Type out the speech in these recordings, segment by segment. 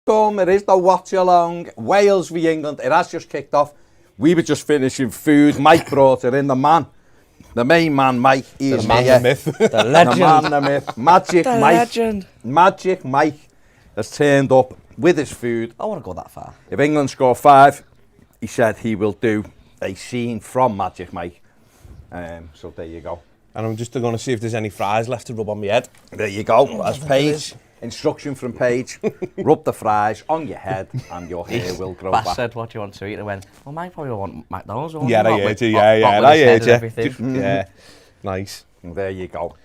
done. It is the watch along. Wales v England. It has just kicked off. We were just finishing food. Mike brought it in. The main man, Mike. He is the man, the myth. The legend. The man, the myth. Magic The Mike. legend. Magic Mike has turned up with his food. I want to go that far. If England score 5, he said he will do a scene from Magic Mike. So there you go. And I'm just going to see if there's any fries left to rub on my head. There you go. As Paige, instruction from Paige, rub the fries on your head and your hair will grow Bass back. said, what do you want to eat? I went, well, Mike probably want McDonald's. Or Yeah, I heard you. I heard you. Yeah, nice. There you go.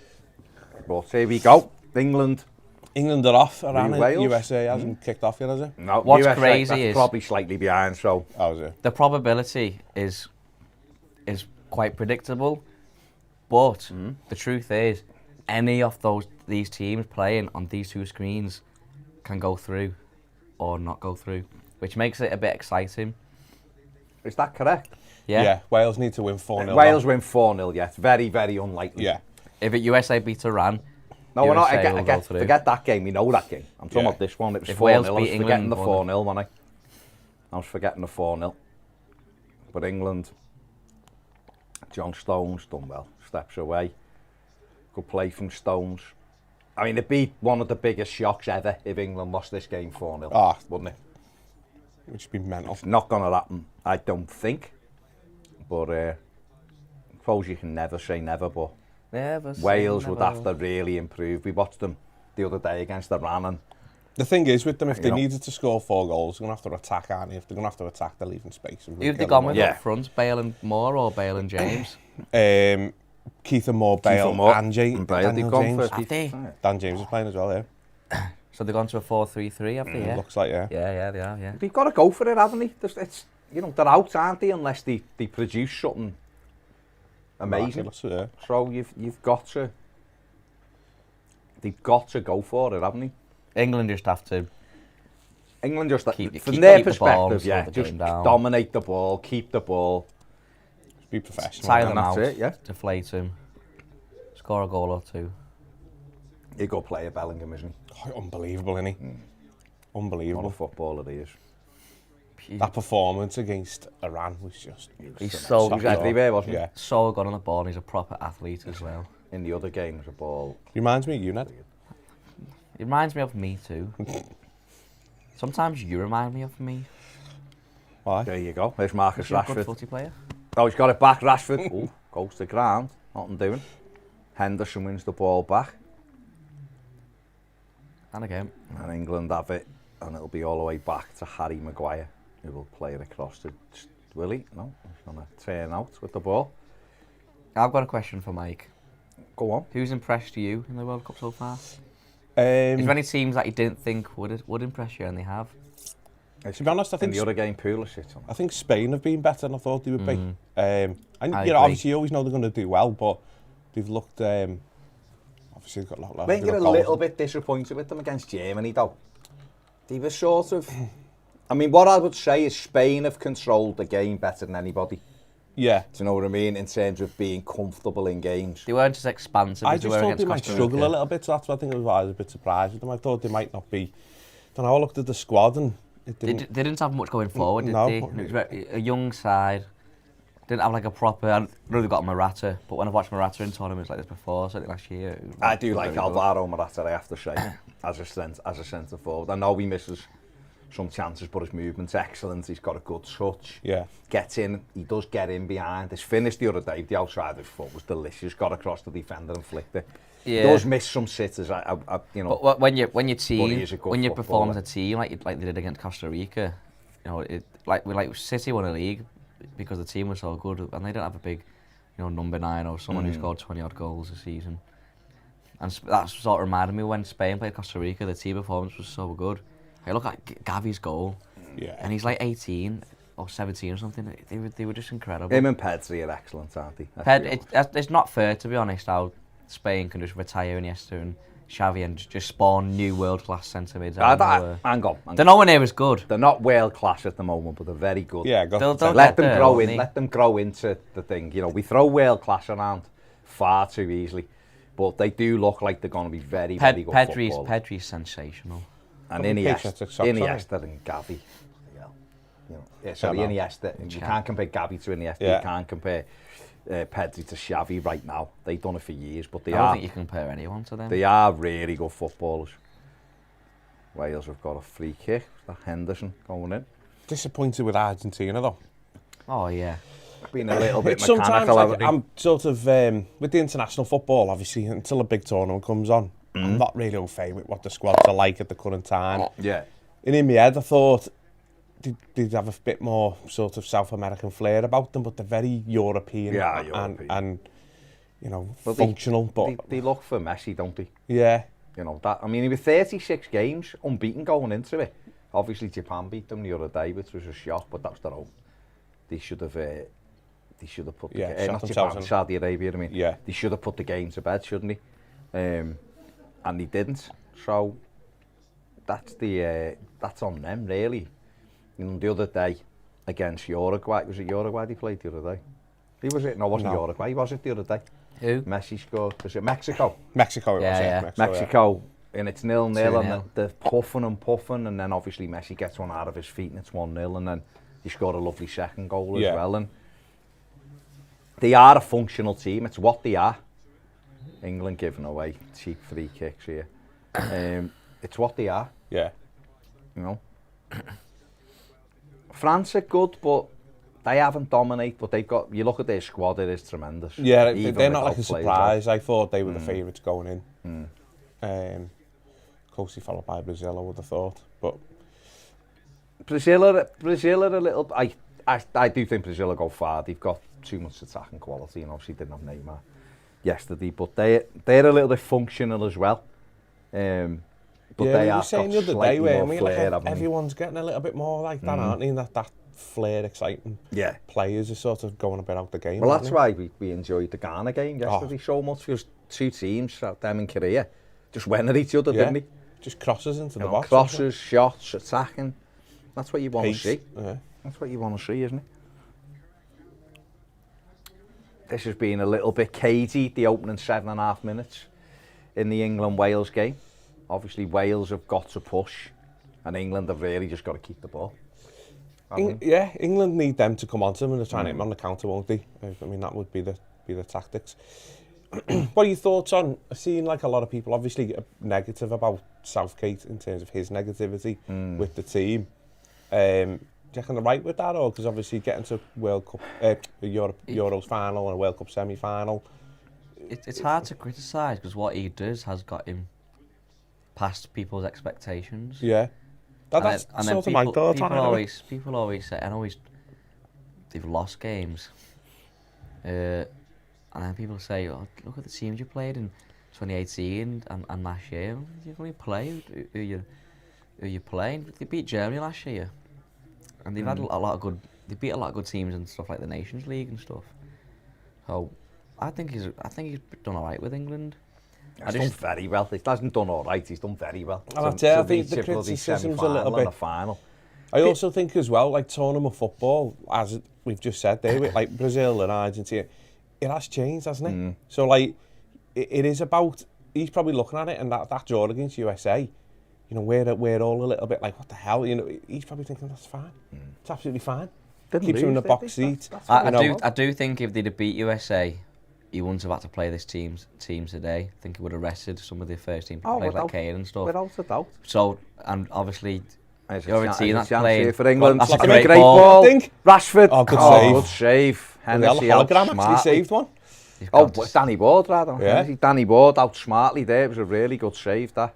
But here we go. England are off. Iran, Wales. USA hasn't kicked off yet, has it? No, What's USA, crazy that's is probably slightly behind. So How's it? the probability is quite predictable, but the truth is, any of these teams playing on these two screens can go through or not go through, which makes it a bit exciting. is that correct? Yeah. Wales need to win 4-0. Wales win 4-0. Yes, very, very unlikely. Yeah. If USA beat Iran, No, we're not. USA will go through. Forget that game. We know that game. I'm talking about this one. It was If 4-0. Wales I was beat forgetting England, the 4-0, wasn't I? I was forgetting the 4-0. But England, John Stones done well. Steps away. Good play from Stones. I mean, it'd be one of the biggest shocks ever if England lost this game 4-0. Ah, wouldn't it? Which would be mental. It's not going to happen, I don't think. But I suppose you can never say never, but Wales would have to really improve. We watched them the other day against Iran. And The thing is with them, if they needed to score 4 goals, they're going to have to attack, aren't they? If they're going to have to attack, they're leaving space. Who've they gone with up front? Bale and Moore or Bale and James? Keith and Moore, Bale and James. Daniel James. Dan James is playing as well, yeah. So they've gone to a 4-3-3, have they? Yeah. Looks like, yeah. Yeah, they are, yeah. They've got to go for it, haven't they? It's, they're out, aren't they? Unless they produce something amazing. Yeah. So you've got to. They've got to go for it, haven't they? England just have to. England just from their perspective, just down. dominate the ball, keep the ball, be professional. Tire them out, it, deflate him, score a goal or two. He's a good player, Bellingham, isn't he? Oh, unbelievable, isn't he? Unbelievable. What a footballer he is. That performance against Iran was just... He's so good. Everywhere, wasn't he? Yeah. So good on the ball, and he's a proper athlete as well. In the other games, the ball... Reminds me of you, Ned. It reminds me of me too. Sometimes you remind me of me. Why? There you go. There's Marcus Is he a Rashford. good footy player? Oh, he's got it back, Rashford. Ooh, goes to the ground. Nothing doing. Henderson wins the ball back. And again. And England have it, and it'll be all the way back to Harry Maguire, who will play it across to Willie. No, he's going to turn out with the ball. I've got a question for Mike. Go on. Who's impressed you in the World Cup so far? Is there any teams that you didn't think would impress you, and they have? To be honest, I think in the other game, Pulisic. I think Spain have been better than I thought they would be. And obviously you always know they're going to do well, but they've looked. Obviously, they've got a lot. Weren't you a little bit disappointed with them against Germany, though? They were sort of. I mean, what I would say is Spain have controlled the game better than anybody. Yeah. Do you know what I mean? In terms of being comfortable in games. They weren't as expansive I as they just were thought against they might Costa struggle Rica. a little bit, so that's why I think I was a bit surprised with them. I thought they might not be. I don't know, I looked at the squad and it didn't... They didn't have much going forward, did No. they? It was a young side. Didn't have like a proper... I know they got Morata, but when I've watched Morata in tournaments like this before, certainly last year... I do like Alvaro Morata, I have to say, as a centre forward. I know he misses some chances, but his movement's excellent. He's got a good touch. Yeah. Gets in, he does get in behind. His finish the other day, the outside of his foot was delicious. Got across the defender and flicked it. Yeah. He does miss some sitters, you know. But when you footballer. perform as a team like they did against Costa Rica, you know, like City won a league because the team was so good, and they didn't have a big, number 9 or someone who scored 20 odd goals a season. And that sort of reminded me when Spain played Costa Rica, the team performance was so good. Hey, look at Gavi's goal, and he's like 18 or 17 or something. They were just incredible. Him and Pedri are excellent, aren't they? It's not fair, to be honest, how Spain can just retire Iniesta and Xavi and just spawn new world-class centre-mids. Hang on. They're nowhere near as good. They're not world-class at the moment, but they're very good. Yeah, let them grow in. Let them grow into the thing. We throw world-class around far too easily, but they do look like they're going to be very, very good footballers. Pedri's sensational. And Iniesta and Gavi. Iniesta. You can't compare Gavi to Iniesta. You can't compare Pedri to Xavi right now. They've done it for years, but I don't think you can compare anyone to them. They are really good footballers. Wales have got a free kick. That Henderson going in. Disappointed with Argentina though. Oh yeah. Been a little bit sometimes mechanical. I'm sort of with the international football, obviously, until a big tournament comes on, I'm not really au fait with what the squads are like at the current time. Yeah. And in my head, I thought they'd have a bit more sort of South American flair about them, but they're very European, and you know, well, functional. But they look for Messi, don't they? Yeah. You know that. I mean, he was 36 games unbeaten going into it. Obviously, Japan beat them the other day, which was a shock, but that was their own. They should have put not Japan, Saudi Arabia. I mean, they should have put the game to bed, shouldn't they? And they didn't. So that's on them, really. You know, the other day against Uruguay, was it Uruguay they played the other day? Who was it? No, it wasn't Uruguay. Was it the other day? Who? Messi scored. Was it Mexico? Mexico, it was, yeah. Mexico, and it's 0-0, and they're puffing, and then obviously Messi gets one out of his feet, and it's 1-0, and then he scored a lovely second goal as well. And they are a functional team. It's what they are. England giving away cheap free kicks here. It's what they are. Yeah. You know. France are good, but they haven't dominated. But they've got. You look at their squad; it is tremendous. Yeah, they're not like a surprise. I thought they were the favourites going in. Closely followed by Brazil, I would have thought. But Brazil are a little. I do think Brazil will go far. They've got too much attacking quality, and obviously didn't have Neymar yesterday. But they're a little bit functional as well. But they are saying the other day where everyone's getting a little bit more like that, aren't they? That flair, exciting. Yeah. Players are sort of going a bit out the game. Well, that's why we enjoyed the Ghana game yesterday so much, because two teams, them in Korea, just went at each other, didn't they? Just crosses into the box. Crosses, shots, attacking. That's what you want to see. Yeah. That's what you want to see, isn't it? This has been a little bit cagey, the opening 7.5 minutes in the England-Wales game. Obviously, Wales have got to push, and England have really just got to keep the ball. England need them to come on to them and try and hit them on the counter, won't they? I mean, that would be the tactics. What are your thoughts on? I've seen like a lot of people obviously negative about Southgate in terms of his negativity with the team. Do you reckon they're right with that, or because obviously getting to World Cup, Euros final and a World Cup semi-final? It's hard to criticise because what he does has got him past people's expectations. Yeah, that's sort of my thought on it. People always say, and always they've lost games, and then people say, "Oh, look at the teams you played in 2018 and last year. You only play who you playing. They beat Germany last year, and they've had a lot of good. They beat a lot of good teams and stuff like the Nations League and stuff. So I think he's done all right with England. He's done very well. He hasn't done all right. He's done very well. And I think the criticism's a little bit. Final. I also think as well, like tournament football, as we've just said there, with like Brazil and Argentina, it has changed, hasn't it? So like, it is about. He's probably looking at it, and that draw against USA, you know, we're all a little bit like, what the hell, you know? He's probably thinking that's fine. It's absolutely fine. Keeps him in the box seat. I do think if they'd have beat USA, he wouldn't have had to play this team today. I think he would have rested some of the first team players like Kane and stuff. Without a doubt. So, and obviously, you're a team that's playing for England. That's a great ball. Rashford. Oh, good save. Good save. Hennessy the hologram actually saved one. Danny Ward rather. Yeah. Danny Ward out smartly there. It was a really good save. That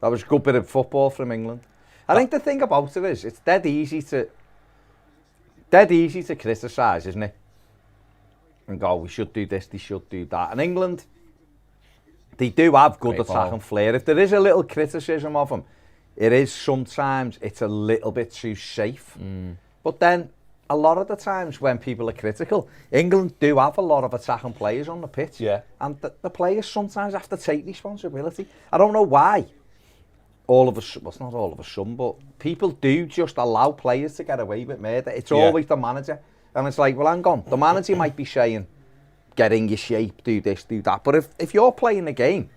was a good bit of football from England. I think the thing about it is, it's dead easy to criticise, isn't it? And go, we should do this, they should do that. And England, they do have good attacking flair. If there is a little criticism of them, it is sometimes it's a little bit too safe. But then, a lot of the times when people are critical, England do have a lot of attacking players on the pitch. Yeah. And the players sometimes have to take responsibility. I don't know why. It's not all of a sudden, but people do just allow players to get away with murder. It's always the manager. And it's like, well, hang on. The manager might be saying, get in your shape, do this, do that. But if you're playing the game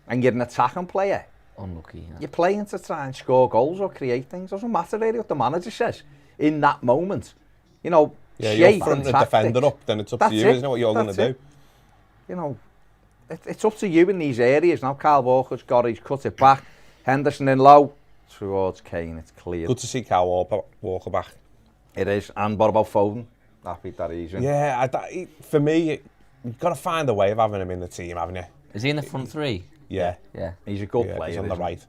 and you're an attacking player Unlucky. Yeah. You're playing to try and score goals or create things. Doesn't matter really what the manager says in that moment. You know, Yeah, shape you're fronting and the tactics. defender up, then it's up to you, isn't it, what you're going to do? You know, it's up to you in these areas. Now, Kyle Walker's got it, he's cut it back. Henderson in low towards Kane, it's clear. Good to see Kyle Walker back. It is. And what about Foden? Happy that he's in. Yeah, for me, you've got to find a way of having him in the team, haven't you? Is he in the front three? Yeah. He's a good Yeah, player. he's on the right.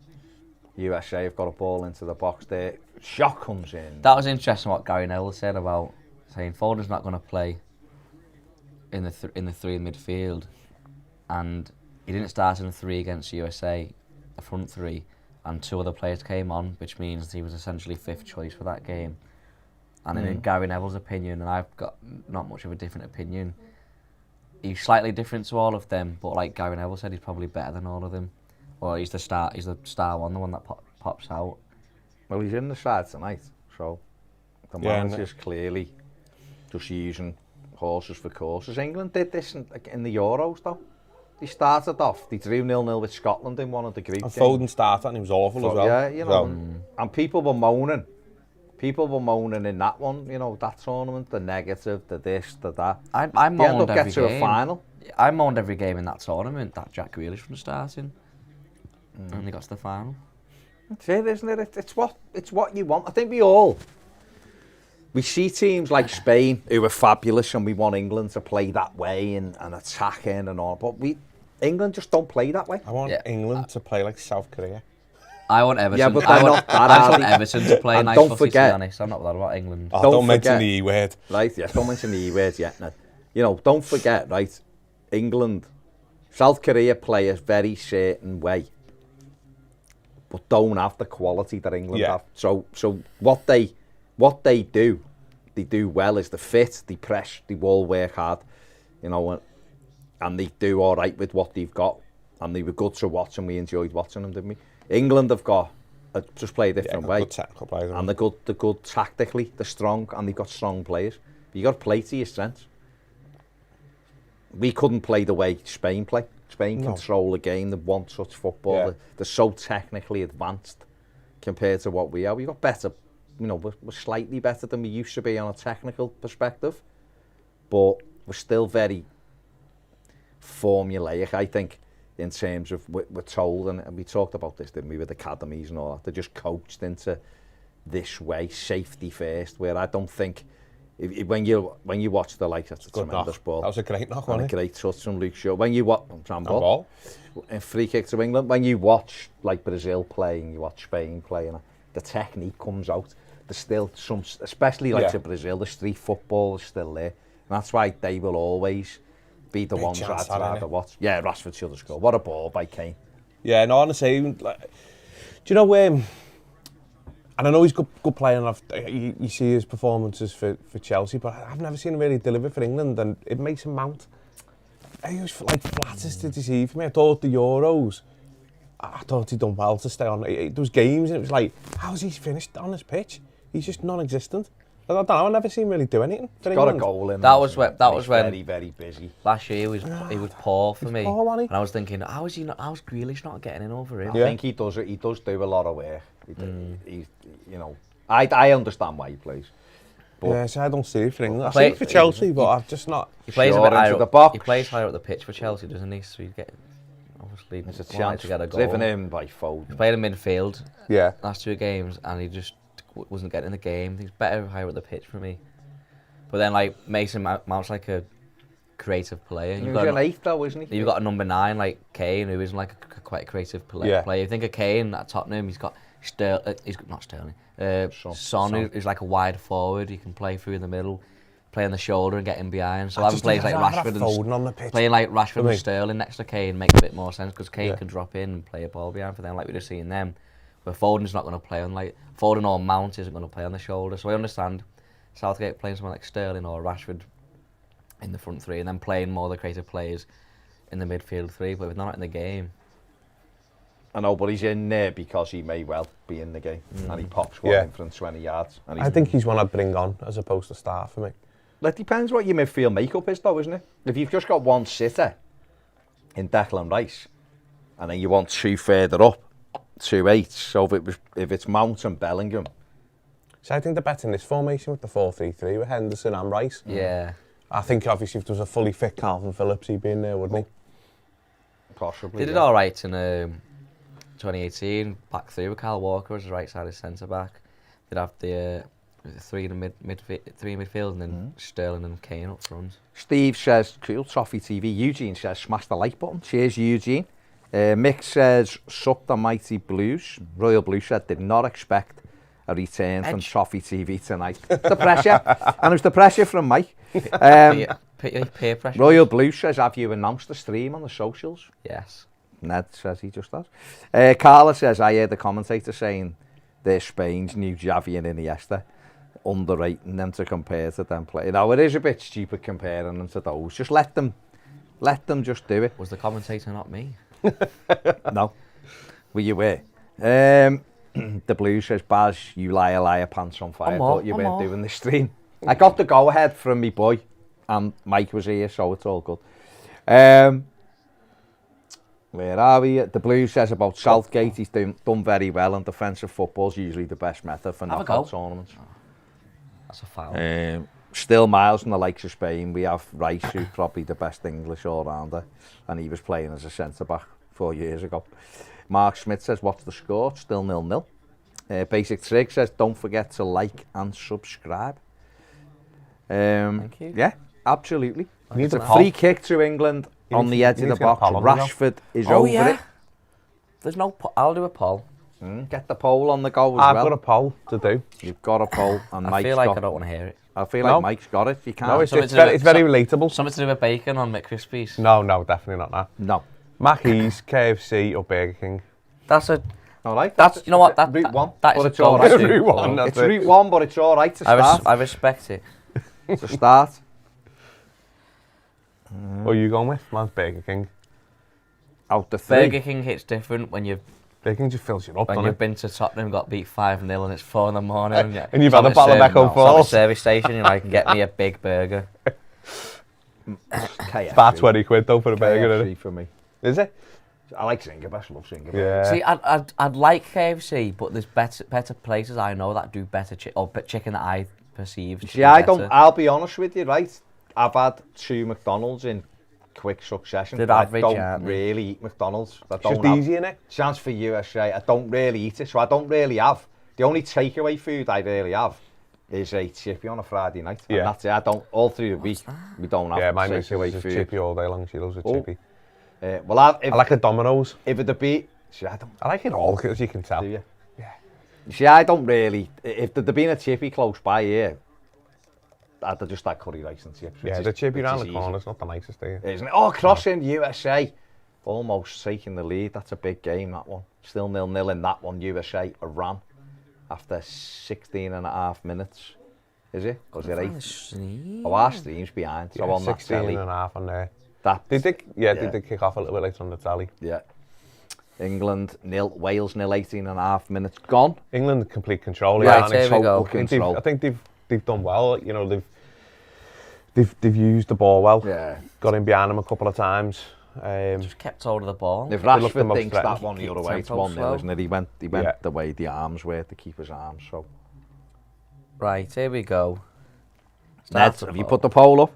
USA have got a ball into the box there. Shot comes in. That was interesting what Gary Neville said about saying Foden's not going to play in the three in midfield, and he didn't start in the three against USA, the front three, and 2 other players came on, which means he was essentially 5th choice for that game. And in Gary Neville's opinion, and I've got not much of a different opinion, he's slightly different to all of them, but like Gary Neville said, he's probably better than all of them. Or he's the star one, the one that pops out. Well, he's in the side tonight, so the manager's clearly just using horses for courses. England did this in the Euros, though. They started off, they drew 0-0 with Scotland in one of the group games. Foden started and he was awful as well. Yeah, you know, and people were moaning. People were moaning in that one, you know, that tournament, the negative, the this, the that. I moaned every game. To a final. I moaned every game in that tournament that Jack Grealish from starting, and they got to the final. It's it, isn't it? It's what you want. I think we see teams like Spain who are fabulous, and we want England to play that way and attacking and all. But England just don't play that way. I want England to play like South Korea. I want Everton. Yeah, but they're not that. I just want Everton to play and nice don't footy, forget, to be honest. I'm not bothered about England. Oh, don't mention the E word. Right, yeah, don't mention the E word yet. No. You know, don't forget, right, England, South Korea play a very certain way, but don't have the quality that England have. So what they do well is the fit, they press, they all work hard, you know, and they do all right with what they've got, and they were good to watch, and we enjoyed watching them, didn't we? England have got just play a different way, players, and they're good tactically, they're strong, and they've got strong players. But you got to play to your strengths. We couldn't play the way Spain play. Spain control the game, the one-touch football. Yeah. They're so technically advanced compared to what we are. We got better, you know, we're slightly better than we used to be on a technical perspective, but we're still very formulaic, I think, in terms of we're told, and we talked about this, didn't we, with academies and all that. They're just coached into this way, safety first, where I don't think, when you watch the likes, that's a tremendous ball. That was a great knock, wasn't it? A great touch from Luke Shaw. When you watch handball, a free kick to England, when you watch like Brazil playing, you watch Spain playing, the technique comes out. There's still some, especially like to Brazil, the street football is still there. And that's why they will always be the ones I'd rather watch. Yeah, Rashford should have scored. What a ball by Kane. Yeah, no, honestly, like, do you know, and I know he's good player, and you see his performances for Chelsea, but I've never seen him really deliver for England, and it makes him mount. He was like flattest to deceive me. I thought the Euros, I thought he'd done well to stay on. Those games, and it was like, how's he finished on this pitch? He's just non-existent. I don't know, I've never seen him really do anything for England. Got a goal in. That was when very, very busy. Last year he was poor for me. Poor, wasn't he? And I was thinking, how's Grealish not getting in over him? I think he does do a lot of work. He's, you know, I understand why he plays. But yeah, so I don't see it for England. I see it for Chelsea, but I've just not. He plays a bit higher the box. He plays higher up the pitch for Chelsea, doesn't he? So he's getting, obviously, there's a chance to get a goal. driven in by Foden. He played in midfield. Yeah. Last 2 games, and he just wasn't getting in the game. He's better higher up the pitch for me. But then, like, Mason Mount's like a creative player. He was an 8th, though, isn't he? You've got a number 9 like Kane, who isn't like quite a creative player. You think of Kane at Tottenham, he's got Son, who's like a wide forward. He can play through in the middle, play on the shoulder and get in behind. So having players like Rashford playing like Rashford and Sterling next to Kane makes a bit more sense, because Kane can drop in and play a ball behind for them, like we just seen them. But Foden's not going to play on Foden or Mount isn't going to play on the shoulder. So I understand Southgate playing someone like Sterling or Rashford in the front 3, and then playing more of the creative players in the midfield 3, but if they're not in the game. I know, but he's in there because he may well be in the game, and he pops one in from 20 yards. And I think he's one I'd bring on as opposed to start for me. It depends what your midfield makeup is, though, isn't it? If you've just got one sitter in Declan Rice, and then you want 2 further up, 2-8. So if it's Mount and Bellingham, So I think they're better in this formation with the 4-3-3 with Henderson and Rice. Yeah. I think obviously if there was a fully fit Calvin Phillips, he'd be in there, wouldn't he? possibly. They did all right in 2018. Back through with Kyle Walker as the right side centre back. They'd have the three in midfield, and then Sterling and Kane up front. Steve says, cool, Toffee TV. Eugene says, smash the like button. Cheers, Eugene. Mick says, sup the mighty Blues. Royal Blue said, did not expect a return from Toffee TV tonight. The pressure. And it was the pressure from Mike. Peer pressure. Royal Blue says, have you announced the stream on the socials? Yes. Ned says he just has. Carla says, I heard the commentator saying they're Spain's new Xavi and Iniesta, underrating them to compare to them play. Now, it is a bit stupid comparing them to those. Just let them just do it. Was the commentator not me? No. Well, you were. The Blue says, Baz, you liar, pants on fire. I thought you weren't doing the stream. I got the go-ahead from me boy, and Mike was here, so it's all good. Where are we? The Blue says about Southgate, he's done very well, and defensive football's usually the best method for knockout tournaments. Oh, that's a foul. Still miles from the likes of Spain. We have Rice, who's probably the best English all-rounder, and he was playing as a centre-back 4 years ago. Mark Smith says, what's the score? Still 0-0. Basic Trig says, don't forget to like and subscribe. Thank you. Yeah, absolutely. Need It's a a poll. free kick to England on the edge of the box. Rashford is over it. There's no I'll do a poll. Get the poll on the go as I've well. got a poll to do. You've got a poll, and I Mike's feel like got I don't want to hear it. I feel No. like Mike's got it. You can't. No, it's Something very, to do with- relatable. Something to do with bacon on McCrispies. No, definitely not that. No. Mackey's, KFC or Burger King. That's a. All right. That's you know what that route one. that But is it's all right. go-to. Route one, that's It's it. route one, but it's all right to start. I respect it. To start. What are you going with? Mine's Burger King. Out the three. Burger King hits different when you've Burger King just fills you up, when doesn't you've it? been to Tottenham, got beat 5-0, and it's 4 in the morning. And you've had a bottle of Echo Stop at Falls. service station, you're like, get me a big burger. KFC. About 20 quid though for a burger, isn't KFC it? for me. Is it? I like Singapore. I love Singapore. Yeah. See, I'd like KFC, but there's better places I know that do better chicken that I perceive. to See, be I better. don't. I'll be honest with you, right? I've had 2 McDonald's in quick succession. They're I average, don't aren't they? really eat McDonald's. I It's don't just have easy, innit? chance for USA. I don't really eat it, so I don't really have. The only takeaway food I really have is a chippy on a Friday night. And Yeah. that's it. I don't. All through the week, we don't have Yeah, my missus takeaway is just food. chippy all day long. She loves a Oh. chippy. Well, if I like a Domino's. it'd be, see, I don't. I like it all, as you can tell. Do you? Yeah. See, I don't really. If there'd been a chippy close by here, I'd just like curry rice and chips. Yeah, the chippy round the corner is not the nicest thing. Isn't it? Oh, crossing USA. Almost taking the lead. That's a big game, that one. Still 0-0 in that one. USA, Iran. After 16 and a half minutes. Is it? Or is it 8? Oh, our stream's behind. So Yeah, on that 16 telly. and a half on there. That, They did kick off a little bit later on the tally. yeah. England 0, Wales 0, 18 and a half minutes gone. England complete control. Right, aren't there they? we go. Control. I think they've done well. You know, they've used the ball well. Yeah. Got in behind them a couple of times. Just kept hold of the ball. If look the Rashford most thinks that threatened. one the other Keep way, it's tempo 1-0, slow. isn't it? He went Yeah. the way the arms were, the keeper's arms. So, Right, here we go. Ned, Start the have you poll. put the poll up?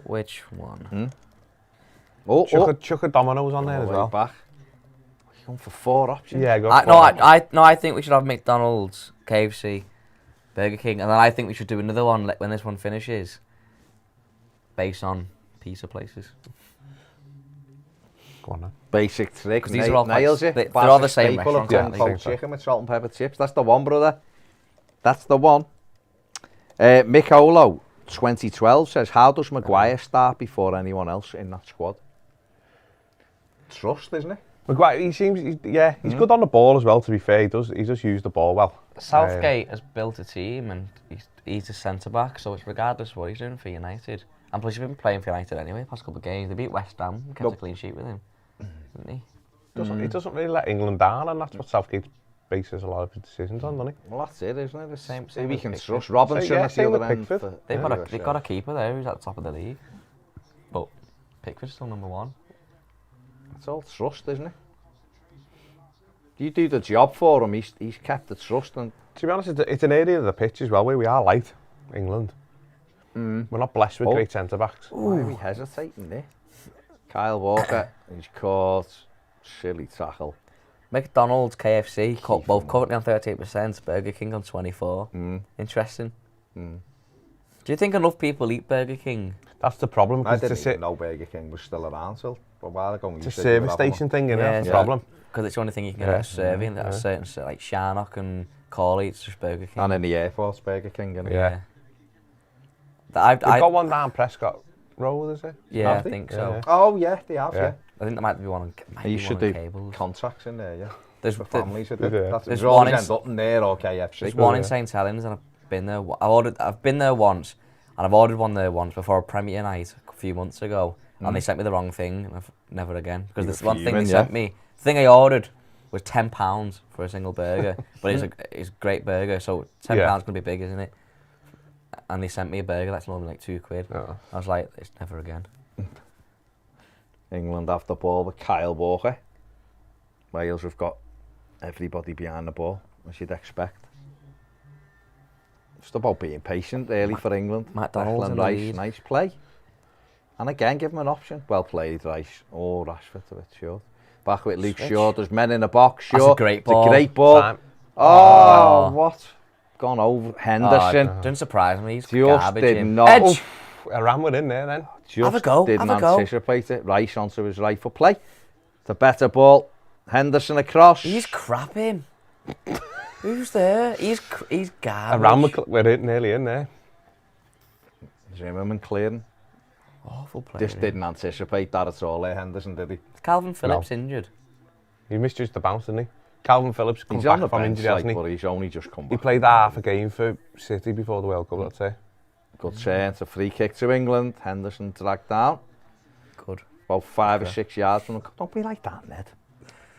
Which one? Oh, Chuck a Domino's on there as way well. back. You're going for 4 options. Yeah, go I think we should have McDonald's, KFC, Burger King, and then I think we should do another one when this one finishes, based on pizza places. Go on then. Basic trick. 'Cause these are all nails quite- it. they're all the Classic same staple of restaurants, aren't cold they? chicken with salt and pepper chips. That's the one, brother. That's the one. Mick Olo, 2012, says, how does Maguire start before anyone else in that squad? Trust, isn't it? Maguire, he's good on the ball as well. To be fair, he does use the ball well. Southgate has built a team, and he's a centre back, so it's regardless of what he's doing for United. And plus, he's been playing for United anyway. Past couple of games, they beat West Ham, kept a clean sheet with him, didn't he? He doesn't really let England down, and that's what Southgate bases a lot of his decisions on, doesn't he? Well, that's it, isn't it? Same we with can Pickford. trust Robinson So, yeah, at the same other with end. Pickford. They've got a keeper there who's at the top of the league, but Pickford's still number 1. It's all trust, isn't it? You do the job for him. He's kept the trust. And to be honest, it's an area of the pitch as well where we are light, England. We're not blessed with great centre-backs. Why are we hesitating there? Kyle Walker, he's caught. Silly tackle. McDonald's, KFC, both currently on 38%, Burger King on 24%. Interesting. Do you think enough people eat Burger King? That's the problem. I didn't even know Burger King was still around till a while ago. It's a service station thing, isn't it? That's the problem. Because it's the only thing you can get at a serving. At a certain, like Sharnock and Corley, it's just Burger King. And in the airport's Burger King, isn't it? Yeah. They've got one down Prescott Road, is it? Yeah, I think so. Yeah. Oh, yeah, they have, yeah. I think there might be one on cables. You should do contracts in there, yeah. There's for families. There's one end up in there or KFC. There's one in St Helens, and I've been there. I've been there once, and I've ordered one there once before a premiere night a few months ago, and they sent me the wrong thing, and I've never again, because this one thing they sent me, the thing I ordered was £10 for a single burger, but it's a great burger, so £10 is gonna be big, isn't it? And they sent me a burger that's normally like £2. I was like, it's never again. England have the ball with Kyle Walker. Wales have got everybody behind the ball, as you'd expect. Just about being patient, really, for England. McDonald's in the lead. Nice play. And again, give him an option. Well played, Rice. Oh, Rashford a bit short. Back with Luke Shaw. There's men in the box. Shaw. That's a great ball. It's a great ball. Oh, what? Gone over. Henderson. Doesn't surprise me. He's just garbage did in. Not. Edge. I ran one in there then. Just have a go. Didn't anticipate it. Rice onto his right foot play. It's a better ball. Henderson across. He's crapping. Who's there? He's garbage. I ran with it nearly in there. Zimmerman clearing. Awful play. Just didn't anticipate that at all, Henderson, did he? Is Calvin Phillips injured? He misjudged the bounce, didn't he? Calvin Phillips comes back from injury, hasn't he? But he's only just come back. He played half a game for City before the World Cup, that's it. Good turn, it's a free kick to England. Henderson dragged down. Good. About 5 or 6 yards from the... Don't be like that, Ned.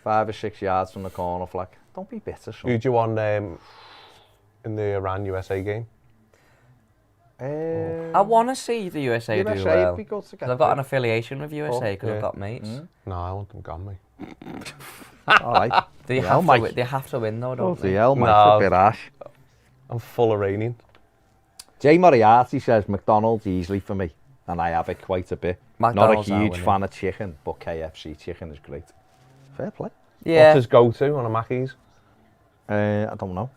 5 or 6 yards from the corner flag. Don't be bitter, son. Who'd you want in the Iran-USA game? I want to see the USA do well. Be good to get I've got an affiliation with USA because I've got mates. No, I want them gone, mate. All right. They have to win though, don't they? No, a bit harsh. I'm full Iranian. Jay Moriarty says McDonald's easily for me, and I have it quite a bit. McDonald's not a huge fan of chicken, but KFC chicken is great. Fair play. Yeah. What's his go-to on a Mackey's? I don't know.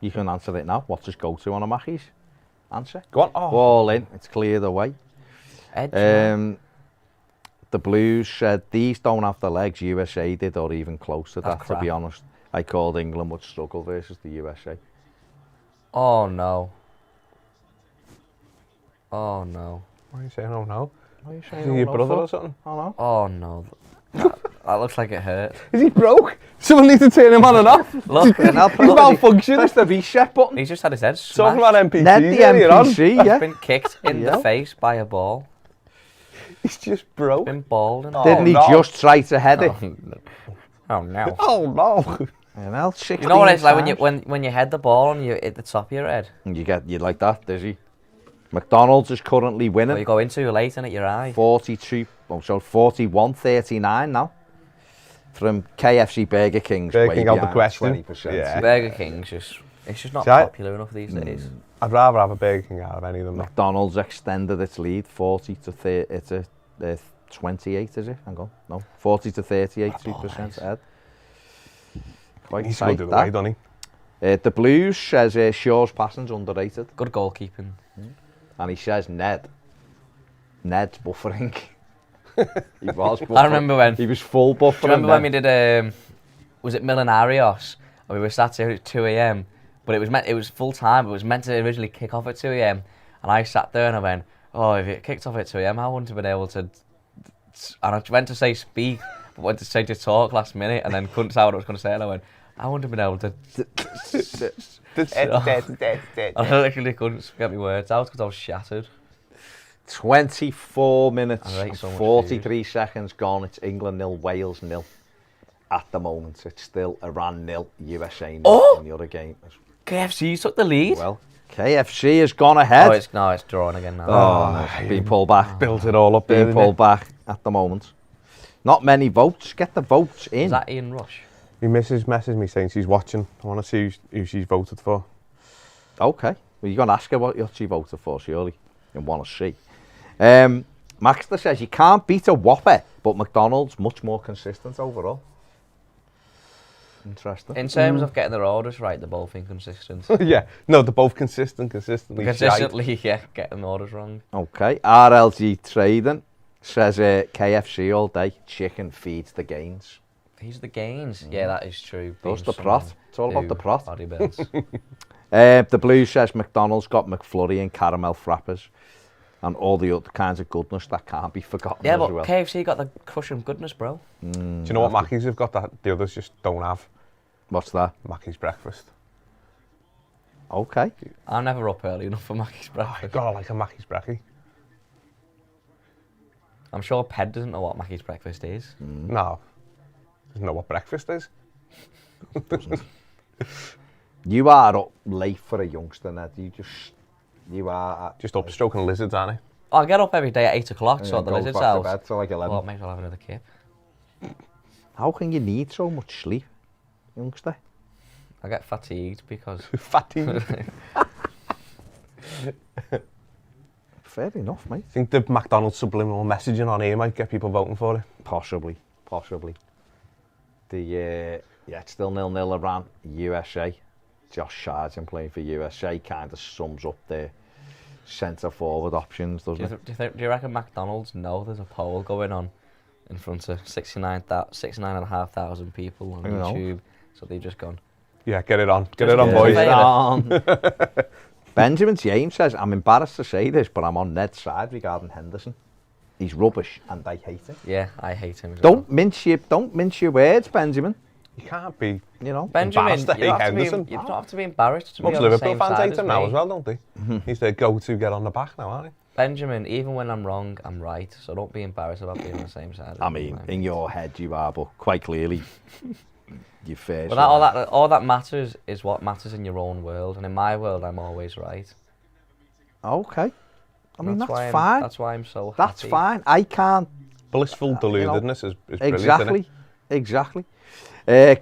You can answer it now. What's his go-to on a Mackey's? Answer. Go on. Oh. All in. It's cleared away. Edge, the Blues said these don't have the legs USA did, or even close to that. Crap. To be honest, I called England would struggle versus the USA. Oh no. Oh no. Why are you saying oh no? Why are you Is saying he oh your no brother for? or something? Oh no. Oh no. That looks like it hurt. Is he broke? Someone needs to turn him on and off. Look, He's malfunctioned. Press the reset button. he's just had his head Talking smashed. about NPC. Ned the NPC, yeah. He's been kicked in the face by a ball. He's just broke. Been balled in. Didn't he just try to head it? Oh no. Oh no. And I'll 16 You know what it's like times. when you head the ball and you hit the top of your head? And you like that, does he? McDonald's is currently Well, winning. you go in too late and hit your eye. 41-39 now. From KFC Burger King's Burger way King out the behind, question. 20%. Yeah. Burger King's just not See, I- popular enough these days. I'd rather have a Burger King out of any of them. McDonald's extended its lead 40 to 30. It's a 28, is it? Hang on, no, 40 to 38, 2% ahead. Quite He's tight, good that. away, doesn't he? The Blues says Shaw's passing's underrated, Good goalkeeping. and he says Ned's buffering. He was buffering. I remember when. He was full buffering. Do you remember when we did? Was it Millenarios? And we were sat here at 2 a.m. But it was full time. It was meant to originally kick off at 2 a.m. And I sat there and I went, oh, if it kicked off at 2 a.m., I wouldn't have been able to. And I went to say speak, but went to say to talk last minute, and then couldn't say what I was going to say. And I went, I wouldn't have been able to. I literally couldn't get my words out because I was shattered. 24 minutes I rate and so much 43 seconds gone. It's England 0, Wales 0. At the moment, it's still Iran 0, USA 0 in the other game. KFC took the lead. Well, KFC has gone ahead. It's drawn again now. No, it's been pulled back. Built it all up there. Being pulled back at the moment. Not many votes. Get the votes in. Is that Ian Rush? My missus messaged me saying she's watching. I want to see who she's voted for. Okay. Well, you're going to ask her what she voted for, surely. You want to see. Maxter says you can't beat a Whopper, but McDonald's much more consistent overall. Interesting. In terms of getting their orders right, they're both inconsistent. Yeah, no, they're both consistently Consistently, yeah, getting orders wrong. Okay. RLG Trading says KFC all day. Chicken feeds the gains. Feeds the gains. Yeah, that is true. Does the prot. It's all about the prot. Bodybuilds. The Blues says McDonald's got McFlurry and caramel frappers and all the other kinds of goodness that can't be forgotten Yeah, as but well. KFC got the crushing goodness, bro. Do you know what Mackey's have got that the others just don't have? What's that? Mackey's breakfast. Okay. I'm never up early enough for Mackey's I've breakfast. got to like a Mackey's brekkie. I'm sure Ped doesn't know what Mackey's breakfast is. No. Doesn't know what breakfast is. You are up late for a youngster, Ned. You are... Just up stroking lizards, aren't I get up every day at 8 o'clock, and sort the go lizards back to out. bed till like 11. Well, maybe I'll have another kip. How can you need so much sleep, youngster? I get fatigued because... Fatty. Fair enough, mate. I think the McDonald's subliminal messaging on here might get people voting for it. Possibly. It's still 0-0 Iran, USA. Josh Sargent playing for USA kind of sums up their centre forward options, doesn't it? Do you reckon McDonald's know there's a poll going on in front of 69,500 people on YouTube? So they've just gone... Yeah, get it on. Get it on, boys. Benjamin James says, I'm embarrassed to say this, but I'm on Ned's side regarding Henderson. He's rubbish and I hate him. Yeah, I hate him as well. Don't mince your words, Benjamin. You can't be, Benjamin, embarrassed to hate Henderson. You don't have to be embarrassed to be Most on the Liverpool same fans side hate as him now me. as well, don't they? He's their go-to get on the back now, aren't he? Benjamin, even when I'm wrong, I'm right. So don't be embarrassed about being on the same side. I mean, in your head you are, but quite clearly you're fair. But all that matters is what matters in your own world, and in my world, I'm always right. Okay. I mean, that's fine. fine. That's why I'm so happy. That's fine. I can't. Blissful deludedness is brilliant, Exactly.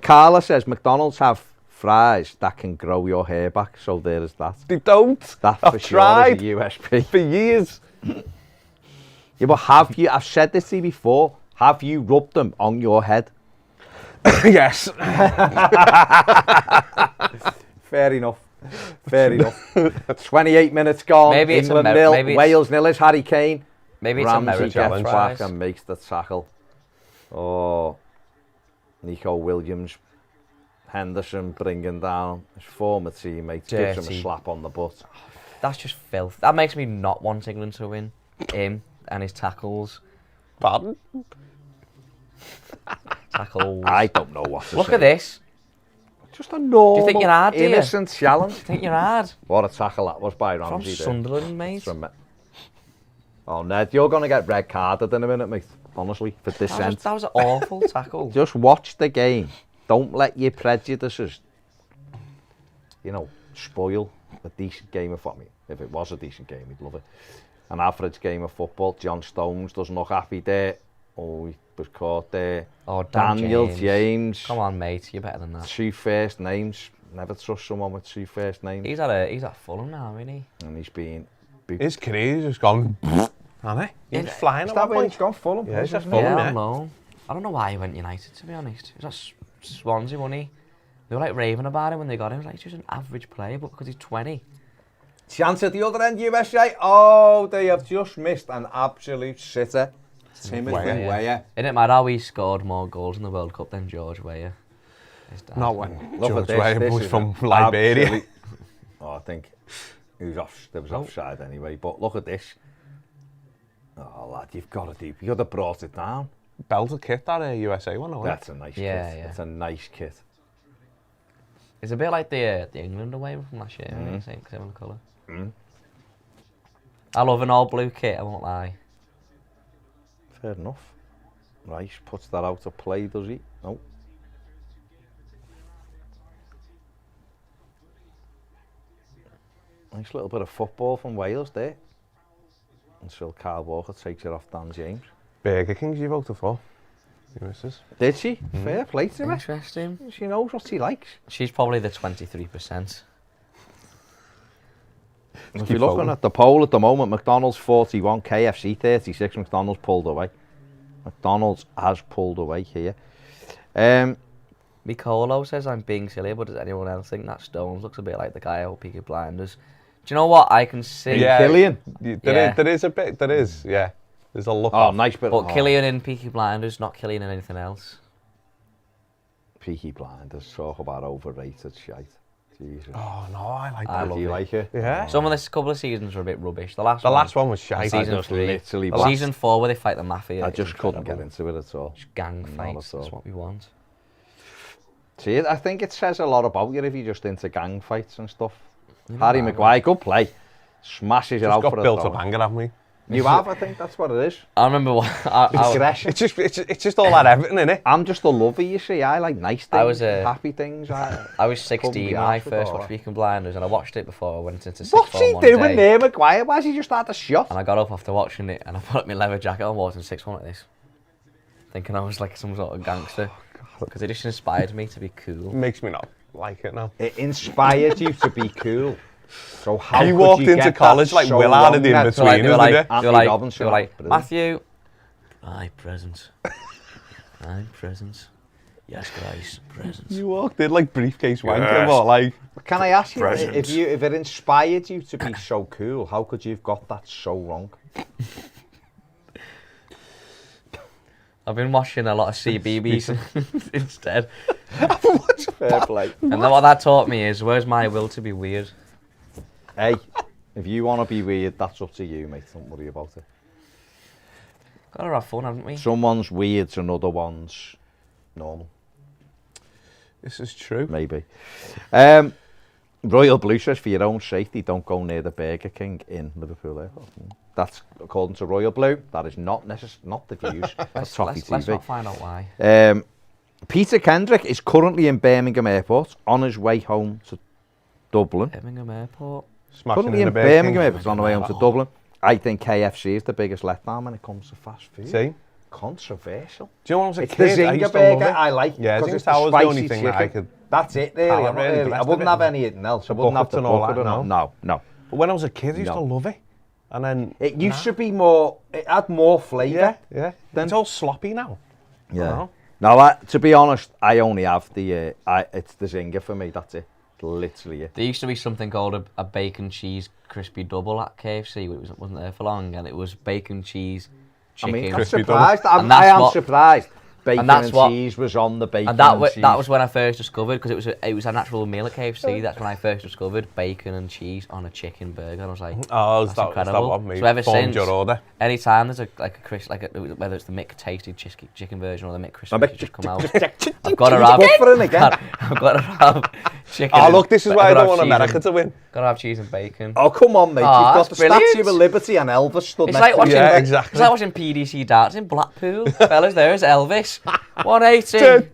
Carla says McDonald's have fries that can grow your hair back, so there is that. They don't. That I've for tried sure is a USP. for years. Yeah, but I've said this to you before, have you rubbed them on your head? Yes. Fair enough. 28 minutes gone. Maybe it's England nil, Wales nil is Harry Kane. Maybe it's Ramsey American gets back fries. and makes the tackle. Oh, Nico Williams, Henderson bringing down his former teammate, gives him a slap on the butt. That's just filth. That makes me not want England to win. Him and his tackles. Pardon? Tackles. I don't know what to say. Look at this. Just a normal, Do you think you're hard, do you? innocent challenge. Think you're hard? What a tackle that was by From Ramsey. Sunderland, mate. Oh, Ned, you're going to get red carded in a minute, mate. Honestly, for dissent. That was an awful tackle. Just watch the game. Don't let your prejudices, spoil a decent game of football. If it was a decent game, we'd love it. An average game of football. John Stones doesn't look happy there. Oh, he was caught there. Oh, Daniel James. Come on, mate. You're better than that. 2 first names. Never trust someone with 2 first names. He's at Fulham now, isn't he? And he's been... His career's just gone, hasn't he? He's flying at that point. He's gone Fulham. Yeah, he's just Fulham, Yeah, yeah. I know. I don't know why he went United, to be honest. He was at Swansea, wasn't he? They were like raving about him when they got him. He was like, he's just an average player, but because he's 20. Chance at the other end, USA. Oh, they have just missed an absolute sitter. Timothy Weah. It didn't matter how he scored more goals in the World Cup than George Weah. Not when Look George at Weah this was is from Liberia. I think he was there was offside anyway. But look at this. Oh, lad, you've got to brought it down. Belter kit, that USA one, wasn't it? That's a nice kit. Yeah. It's a nice kit. It's a bit like the England away from last year, isn't it? Same colour. I love an all blue kit, I won't lie. Fair enough. Rice puts that out to play, does he? No. Nice little bit of football from Wales there. Until Kyle Walker takes it off Dan James. Burger King's you voted for? Did she? Fair play to her. Interesting. She knows what she likes. She's probably the 23%. If you're looking at the poll at the moment, McDonald's 41, KFC 36, McDonald's pulled away. McDonald's has pulled away here. Micolo says I'm being silly, but does anyone else think that Stones looks a bit like the guy out Peaky Blinders? Do you know what? I can see... Yeah, Killian. There is a bit, yeah. There's a look off. Nice bit. But Killian in Peaky Blinders, not Killian in anything else. Peaky Blinders, talk about overrated shite. Jesus. Oh, no, I like I that. love Do you it. like it? Yeah. Some of this couple of seasons were a bit rubbish. The last one was shite. Season 3. Literally Season 4 where they fight the Mathew. I just couldn't get into it at all. Just gang Not fights, at all. that's what we want. See, I think it says a lot about you if you're just into gang fights and stuff. Harry Maguire, good play. Smashes it out for a got built throw. up anger, haven't we? You have, I think that's what it is. I remember what... Aggression. It's just all that Everton, innit? I'm just a lover, you see. I like nice things, I was, happy things. I was 16 when I first watched Peaky Blinders, and I watched it before I went into sixth What's form he one doing day. there, Maguire? Why has he just had a shot? And I got up after watching it, and I put my leather jacket on, walked in sixth form like this, thinking I was like some sort of gangster, because it just inspired me to be cool. It makes me not like it now. It inspired you to be cool. So how You could walked you into get college that like so Willard in wrong then? between. So like, they were like, Anthony they were like, Robbins, they were like brilliant. Mathew, my presents, my presents, yes guys, presents. You walked in like briefcase wanker, Yes. what, like... Can I ask you, Presents. if it inspired you to be so cool, how could you have got that so wrong? I've been watching a lot of CBBS instead. Fair play. And then what that taught me is, where's my will to be weird? Hey, if you want to be weird, that's up to you, mate. Don't worry about it. Gotta have fun, haven't we? Someone's weird and other one's normal. This is true. Maybe. Royal Blue says, for your own safety, don't go near the Burger King in Liverpool Airport. That's according to Royal Blue. That is not the views of Toffee Let's TV. not find out why. Peter Kendrick is currently in Birmingham Airport on his way home to Dublin. Birmingham Airport. Smashing Currently in the Burger Birmingham King. Airport on the way home to Dublin. I think KFC is the biggest letdown when it comes to fast food. See? Controversial. Do you know when I was a It's the kid, I Zinger used to love burger it. I like. Yeah, 'cause Zinger it's the Tower was the only spicy thing that I chicken. could... That's it, really. Tower, I'm not really, the really. I rest of wouldn't it, have no. anything else. I The wouldn't have buckets the and all bucket that, or no. No. But when I was a kid, I used to No. love it. And then... It used to be more. It had more flavour. Yeah. Then- It's all sloppy now. Yeah. Now, to be honest, I only have the. It's the Zinger for me. That's it. Literally it. There used to be something called a bacon cheese crispy double at KFC, but it wasn't there for long, and it was bacon cheese chicken. I mean, I'm Crispy surprised. And I that's am what- surprised. Bacon that's and what- cheese was on the bacon And and cheese. that was when I first discovered, because it was an actual meal at KFC. That's when I first discovered bacon and cheese on a chicken burger. And I was like, Oh, that's is that incredible. what made So ever formed since, your order? anytime there's whether it's the McTasty chicken version or the McCrispy, Mc- just come out. I've got to have. Buffering again. I've got to have chicken. Oh, and- look, this is I've why I gotta don't have want cheese America and- to win. Gotta have cheese and bacon. Oh, come on, mate. Oh, You've got that's the brilliant. Statue of Liberty and Elvis stood It's next like to watching, you. Yeah, exactly. It's like watching PDC darts in Blackpool. Fellas, there's Elvis. 180.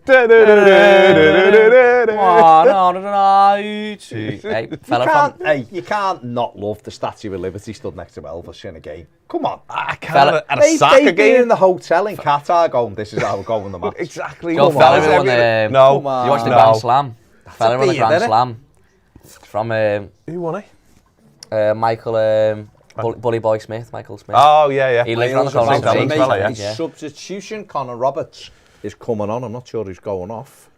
180. Hey, fella from... You can't not love the Statue of Liberty stood next to Elvis in a game. Come on. I can't Fella- at a They've soccer been in game. the hotel in Qatar going, this is how we're going the match. Exactly. Yo, Come fellas, on. who won the... No. Come on. You watched the No. Grand Slam. Fella won the beer, Grand innit? Slam. From Who won it? Michael... Bully Boy Smith, Michael Smith. Oh, yeah. He lived on the St. corner of Helens St. fella, yeah. His Yeah. substitution, Connor Roberts, is coming on. I'm not sure who's going off.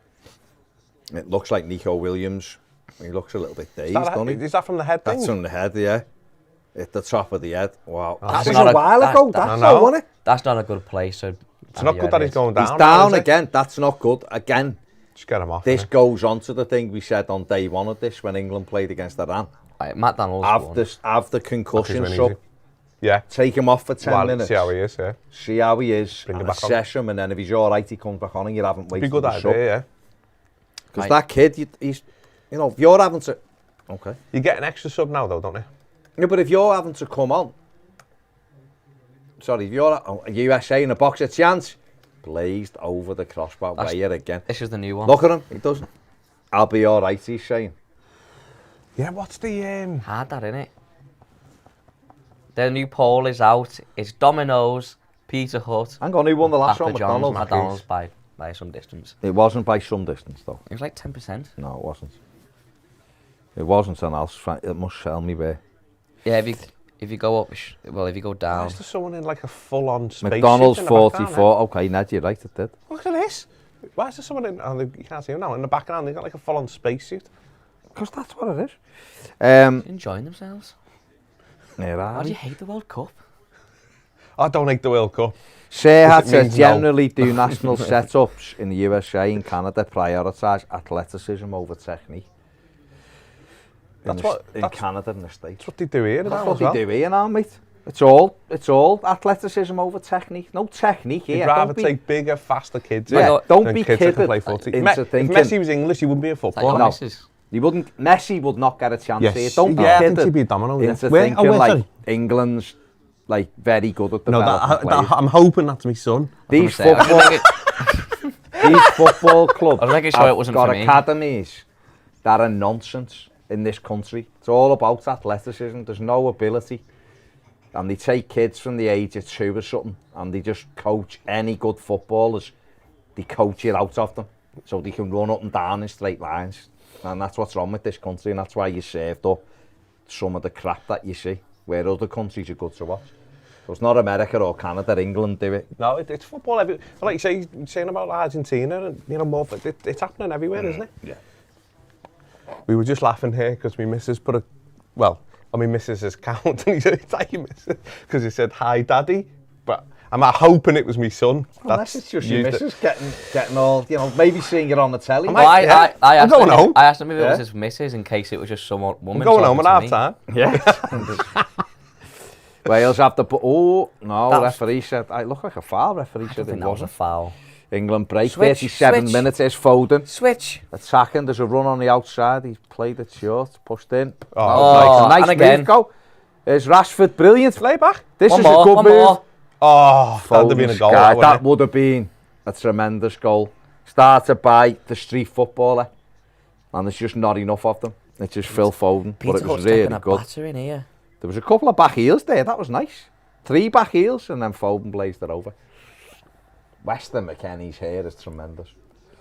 It looks like Nico Williams. He looks a little bit dazed, doesn't he? Is that from the head thing? That's on the head, yeah. At the top of the head. Wow. That's That was not a a- while that- ago. that- That's I so, know. wasn't it? That's not a good place. So It's not good that he's going down. He's down is it? again. That's not good. Again, Just get him off. this innit? goes on to the thing we said on day one of this when England played against Iran. Right, Matt Daniels won. Have the concussion He's sub. easy. Yeah. Take him off for 10 Well, minutes. see how he is, yeah. See how he is. Bring him And back on. assess him, and then if he's all right, he comes back on, and you haven't Be wasted good the idea, sub. yeah. Because Right. that kid, he's, if you're having to... Okay. You get an extra sub now, though, don't you? Yeah, but if you're having to come on... Sorry, if you're a USA in a box of chance, blazed over the crossbar That's- way again. This is the new one. Look at him, he doesn't. I'll be all right, he's saying. Yeah, what's the... Hard that, innit? Their new poll is out. It's Domino's, Pizza Hut. Hang on, who won the last one? Papa John's, McDonald's. McDonald's by some distance. It wasn't by some distance, though. It was like 10%. No, it wasn't. It wasn't, and it must tell me where. Yeah, if you go up, if you go Why down. is there someone in like a full-on spaceship? McDonald's in the background, 44. Okay, Ned, you're right, it did. Look at this. Why is there someone in? Oh, you can't see him now. In the background, they've got like a full-on spacesuit. Because that's what it is. Enjoying themselves. Yeah, Why do you hate the World Cup? I don't like the World Cup. Sehat It says means generally do national setups in the USA and Canada prioritise athleticism over technique. In Canada and the States. That's what they do here. That's what they do here now, mate. It's all athleticism over technique. No technique here. You'd rather take bigger, faster kids. Yeah, don't than be kids that can kidded play footy. into If thinking. Messi was English, he wouldn't be a footballer. No. He wouldn't. Messi would not get a chance Yes. here. Don't be Yeah, I think kidded he'd be a domino, yeah. into Where- thinking where, like sorry? England's like very good at No, developing players. I'm hoping that's my son. These I was football, gonna say, these football clubs I was making sure have it wasn't got for me. academies that are nonsense in this country. It's all about athleticism. There's no ability. And they take kids from the age of 2 or something and they just coach any good footballers. They coach it out of them so they can run up and down in straight lines. And that's what's wrong with this country, and that's why you're served up some of the crap that you see, where other countries are good to watch. So it's not America or Canada, England do it. No, it's football. Like you say, you're saying about Argentina, and more. It's happening everywhere, isn't it? Yeah. We were just laughing here because my missus put a, well, on my missus's account, and he said, "It's like your missus," because he said, "Hi, Daddy," but I'm hoping it was my son. Unless it's just your missus getting all, maybe seeing it on the telly. I Well, might- yeah. I I'm asked going him, home. I asked him if it Yeah. was his missus in case it was just some woman. I'm going home at talking half to me. time. Yeah. Wales have to put, no, That was- referee said, I look like a foul, referee I said don't it think that was a wasn't. foul. England break, Switch, 37 switch. minutes, is Foden. Switch. Attacking, there's a run on the outside, he's played it short, pushed in. Oh, nice and move, again. go. There's Rashford, brilliant. Lay back. This One is more, a good one move. more. Oh, that'd have been a Foden's goal. guy, That, that would have been a tremendous goal. Started by the street footballer, and there's just not enough of them. It's just Phil Foden, but Peter it was Hut's taking really a good. batter in here. There was a couple of back heels there, that was nice. 3 back heels, and then Foden blazed it over. Weston McKennie's hair is tremendous.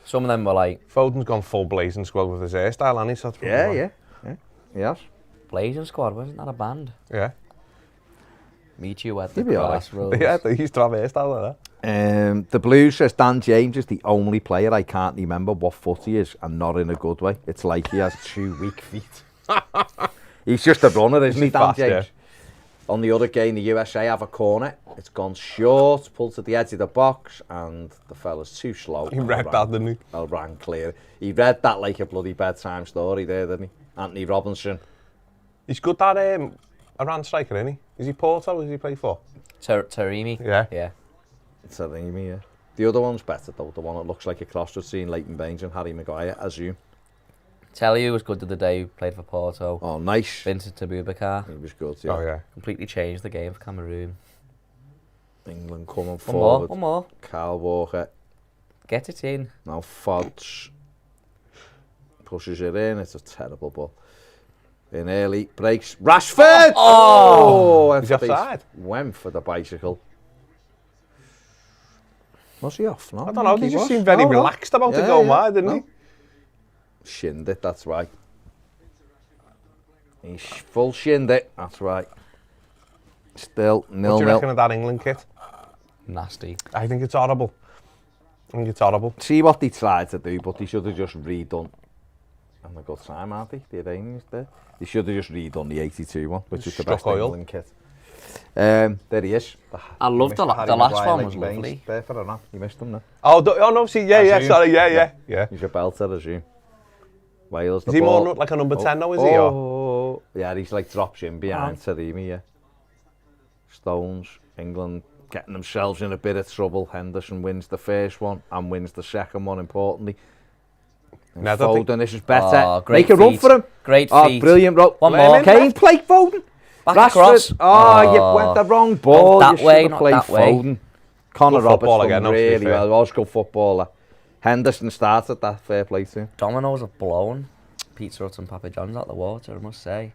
Some of them were like Foden's gone full blazing squad with his hairstyle, hasn't he? So that's probably why. Yes. Blazing Squad, wasn't that a band? Yeah. Meet you at the He'd be all right. crossroads. Yeah, they used to have a hairstyle like that. The Blues says Dan James is the only player I can't remember what foot he is, and not in a good way. It's like he has 2 weak feet. He's just a runner, isn't he, Dan fast, James? yeah. On the other game, the USA have a corner. It's gone short, pulled to the edge of the box, and the fella's too slow. He read that, didn't he? Ran clear. He read that like a bloody bedtime story there, didn't he? Anthony Robinson. He's good that Iran striker, isn't he? Is he Porto? Who does he play for? Taremi. Yeah. Yeah. It's a Remy, yeah. The other one's better, though. The one that looks like a cross between Leighton Baines and Harry Maguire, I assume. Telly was good the other day, played for Porto. Oh, nice. Vincent Abubakar. He was good, yeah. Oh, yeah. Completely changed the game for Cameroon. England coming One forward. more. Kyle Walker. Get it in. Now Fods pushes it in. It's a terrible ball. In early, breaks. Rashford! Oh! Is he offside? Went for the bicycle. Was he off? No, I don't know. He just was. seemed very No. relaxed about Yeah, it going yeah. wide, didn't No. he? Shinned it, that's right. He's full shinned it, that's right. Still, What do you 0-0. reckon of that England kit? Nasty. I think it's horrible. I think it's horrible. See what they tried to do, but they should have just redone. And a good time, aren't they? The Iranians there. They should have just redone the 82 one, which is the best Struck oil. England kit. There he is. I loved the last one was lovely. Perfect or not? You missed him, no? Oh, no, see, yeah, Assume. sorry, yeah. He's a belter, I assume. Wales, Is he more like a number 10 now, is he? Or? Oh, yeah, he's like drops in behind Taremi, yeah. Stones, England getting themselves in a bit of trouble. Henderson wins the first one and wins the second one, importantly. And No, I don't Foden, this is better. Oh, great Make a run feet. for him. Great Oh, feet. brilliant run. One Let him more. in. Kane, play Foden. Back Rashford. across. Oh, you went the wrong ball. that you way, should have not played that way. Foden. Connor Good Roberts football done again, to be really fair. well. Was good footballer. Henderson started that, fair play to him. Dominoes have blown Pizza Hut and Papa John's out the water, I must say.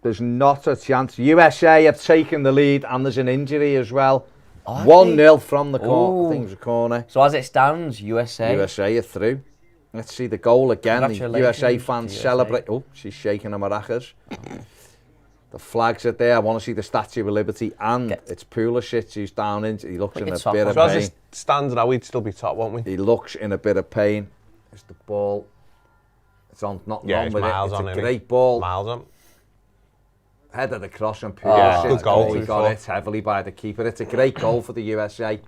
There's not a chance. USA have taken the lead and there's an injury as well. 1-0 from the corner. Ooh. I think it was a corner. So as it stands, USA. USA are through. Let's see the goal again. The Congratulations USA fans to USA. celebrate. Oh, she's shaking her maracas. The flags are there. I want to see the Statue of Liberty, and it's Pulisic who's down into. He looks in a bit of pain. As it stands now, we'd still be top, won't we? He looks in a bit of pain. It's the ball. It's on, not wrong with it. It's a great ball. Miles on. Head of the cross and Pulisic. Good goal. He got it heavily by the keeper. It's a great goal for the USA.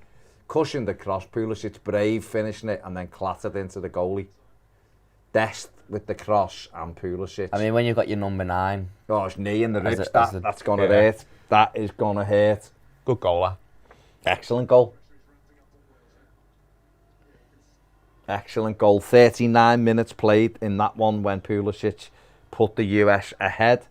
Cushioned the cross. Pulisic brave finishing it and then clattered into the goalie. Dest with the cross and Pulisic. I mean, when you've got your number 9. Oh, his knee in the ribs. That's going to yeah. hurt. That is going to hurt. Good goal, that. Excellent goal. Excellent goal. 39 minutes played in that one when Pulisic put the US ahead.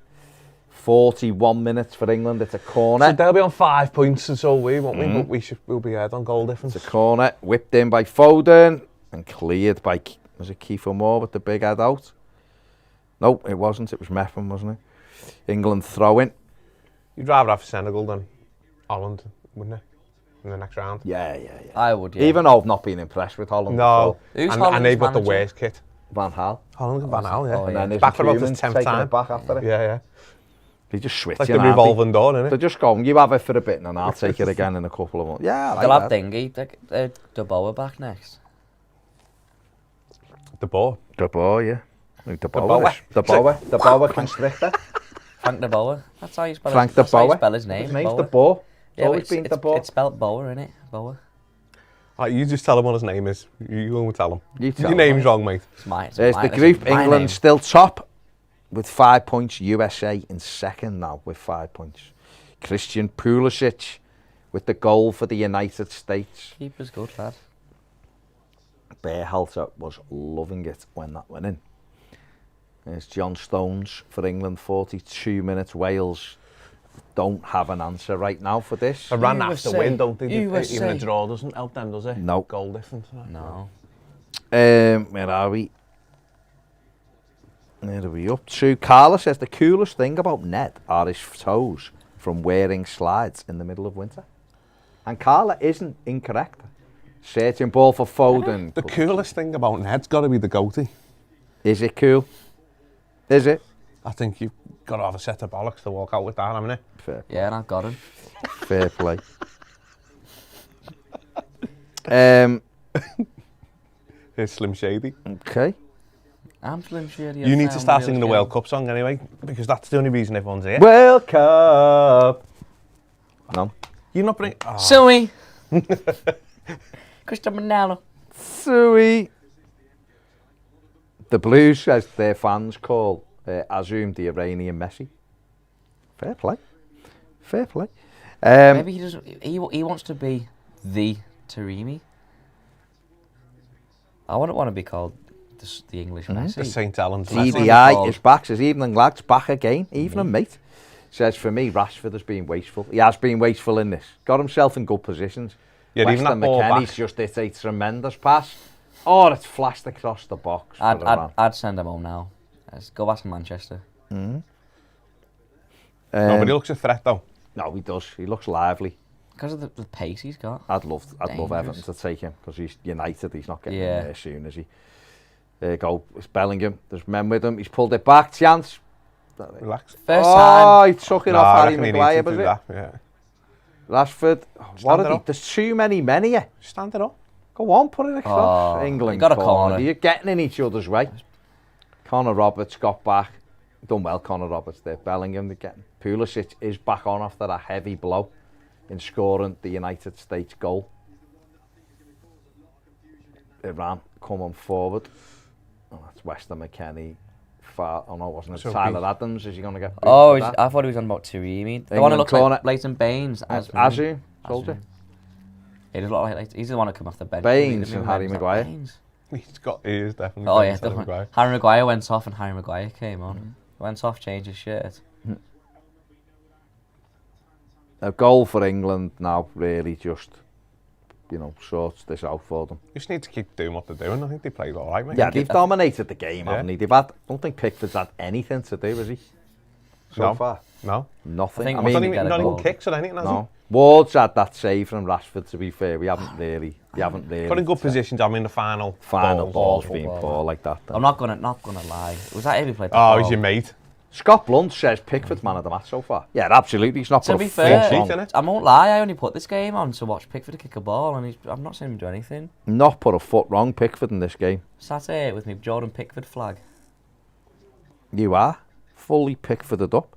41 minutes for England. It's a corner. So they'll be on 5 points and so we, won't we? But we'll be ahead on goal difference. It's a corner. Whipped in by Foden and cleared by... Was it Kiefer Moore with the big head out? No, it wasn't. It was Mathew, wasn't it? England throwing. You'd rather have Senegal than Holland, wouldn't you? In the next round. Yeah. I would, yeah. Even though I've not been impressed with Holland. No. And they've got the worst kit. Van Gaal. Holland and Van Gaal, yeah. Oh, And then there's back for about the Humans 10th taking time. it back after it. Yeah. They just switch Like the revolving door, isn't They're it? just going, you have it for a bit and then I'll take it again in a couple of months. Yeah, I They'll like have that. Dingy. De Boer back next. The ball. De Boer, yeah. De Boer constrictor. Frank De Boer. That's how you spell Frank it. De That's how you Boer. spell his name. His name's De Boer. Yeah, Always been De Boer. It's spelled Boer, innit? Boer. Right, you just tell him what his name is. You won't tell him. Your Your name's wrong, mate. It's mine. There's the group. England still top with 5 points. USA in second now with 5 points. Christian Pulisic with the goal for the United States. Keeper's good, lad. Berhalter was loving it when that went in. There's John Stones for England, 42 minutes. Wales don't have an answer right now for this. A run after win, don't they? USA. Even a draw doesn't help them, does it? No. Goal difference. No. Where are we? Where are we up to? Carla says the coolest thing about Ned are his toes from wearing slides in the middle of winter. And Carla isn't incorrect. Searching ball for Foden. The coolest thing about Ned's got to be the goatee. Is it cool? Is it? I think you've got to have a set of bollocks to walk out with that, haven't you? Fair, Yeah, and I've got him. fair play. It's Slim Shady. Okay. I'm Slim Shady. You need to start singing the World Cup song anyway, because that's the only reason everyone's here. World Cup. No. You're not bringing... Oh. Suey. Cristiano Ronaldo. Sweet. The Blues, as their fans call Azum the Iranian Messi. Fair play. Fair play. Maybe he doesn't. He wants to be the Taremi. I wouldn't want to be called the English Messi. The St. Helens. DDI is back. Says evening lads, back again. Evening mate. Says for me, Rashford has been wasteful. He has been wasteful in this. Got himself in good positions. Yeah, even that ball McKennie's back. just hit a tremendous pass. Or it's flashed across the box. I'd send him home now. Let's go back to Manchester. No, but he looks a threat though. No, he does. He looks lively. Because of the pace he's got. I'd love Dangerous. Everton to take him because he's United. He's not getting Yeah. in there soon, is he? There you go. It's Bellingham. There's men with him. He's pulled it back. Chance. Relax. First Oh, time. he took it off I Harry reckon he Maguire, needs to was do it? that, yeah. Rashford. What Stand are it they? up. There's too many men here. Stand it up. Go on, put it across. Oh, England you got a corner. corner. You're getting in each other's way. Connor Roberts got back. Done well, Connor Roberts there. Bellingham, they're getting. Pulisic is back on after a heavy blow in scoring the United States goal. Iran coming forward. Oh, that's Weston McKennie. Oh no, wasn't it? So Tyler Adams, is he going to get booted Oh, for that? I thought he was on about Taremi. The England one that looks corner. like Leighton Baines. Azu, soldier. He does look like he's the one that come off the bench. Baines He- and Harry Baines, not Maguire. Baines. He is definitely. Oh yeah, Harry Maguire. Harry Maguire went off and Harry Maguire came on. Went off, changed his shirt. A goal for England now really just, sorts this out for them. You just need to keep doing what they're doing. I think they played all right, mate. Yeah, they've dominated the game, Yeah. haven't they? I don't think Pickford's had anything to do, has he? So No. far? No. Nothing. I think Not Maybe even, get a not even goal. kicks or anything, has No, Ward's had that save from Rashford, to be fair. We haven't really. Got in good positions, I mean, the final Ball's been poor like that. Then. I'm not gonna lie. Was that every play? Oh, he's your mate. Scott Blunt says Pickford's man of the match so far. Yeah, absolutely. He's not To put be a fair, foot wrong. I won't lie. I only put this game on to watch Pickford kick a ball, and I'm not seeing him do anything. Not put a foot wrong, Pickford, in this game. Sat here with me Jordan Pickford flag. You are fully Pickforded up.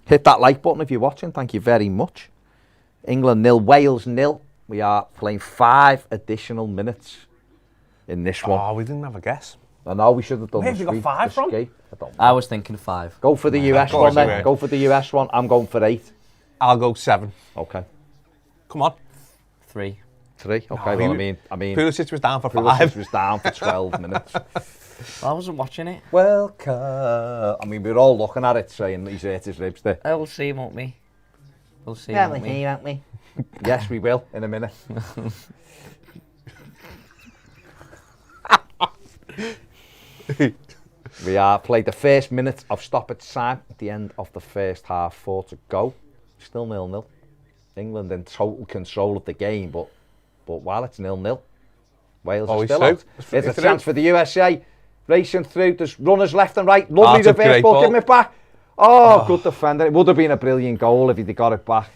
Hit that like button if you're watching. Thank you very much. England 0, Wales 0. We are playing 5 additional minutes in this one. Oh, we didn't have a guess. I know we should have done Where have you got 5 from? I was thinking 5. Go for the US one then. Go for the US one. I'm going for 8. I'll go 7. Okay. Come on. 3. 3. Okay. Well, I mean. Pulisic was down for 5. Pulisic was down for 12 minutes. I wasn't watching it. Welcome. I mean, we're all looking at it, saying he's hurt his ribs there. We'll see, won't we? We'll see, won't we? Won't we? Yes, we will in a minute. We are played the first minute of stoppage time at the end of the first half. 4 to go. Still 0-0. England in total control of the game, but while it's 0-0, Wales are still out. There's a chance for the USA. Racing through, there's runners left and right. Lovely reverse ball, give him it back. Oh, good defender. It would have been a brilliant goal if he'd got it back.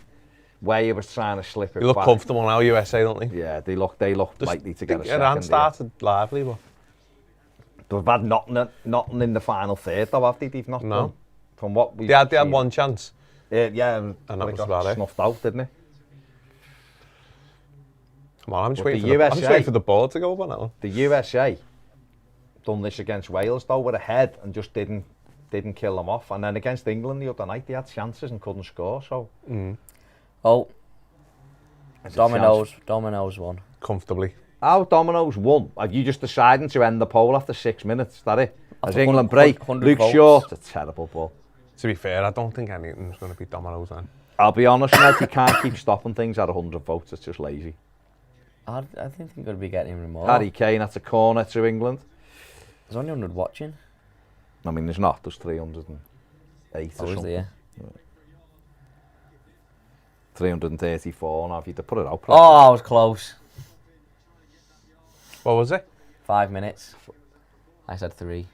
Way he was trying to slip it back. They look comfortable now, USA, don't they? Yeah, they look likely to get a second. Iran started lively, but they've had nothing in the final third, though, have they? They've not done. From what we they had one chance. Yeah, and that was got about snuffed out, didn't it? Come on, I'm just waiting for the ball to go on that one. The USA done this against Wales, though, were ahead and just didn't kill them off. And then against England the other night, they had chances and couldn't score. So, oh, Dominoes won comfortably. How Dominoes won? Are you just deciding to end the poll after 6 minutes? Is that it? As England break, Luke Shaw's a terrible ball. To be fair, I don't think anything's going to be Dominoes then. I'll be honest, mate, you can't keep stopping things at 100 votes. It's just lazy. I think they're going to be getting even more. Harry Kane, that's a corner to England. There's only 100 watching. I mean, there's not. There's 308 or something. There? 334 now, if you'd put it out. Probably. Oh, I was close. What was it? 5 minutes. I said 3.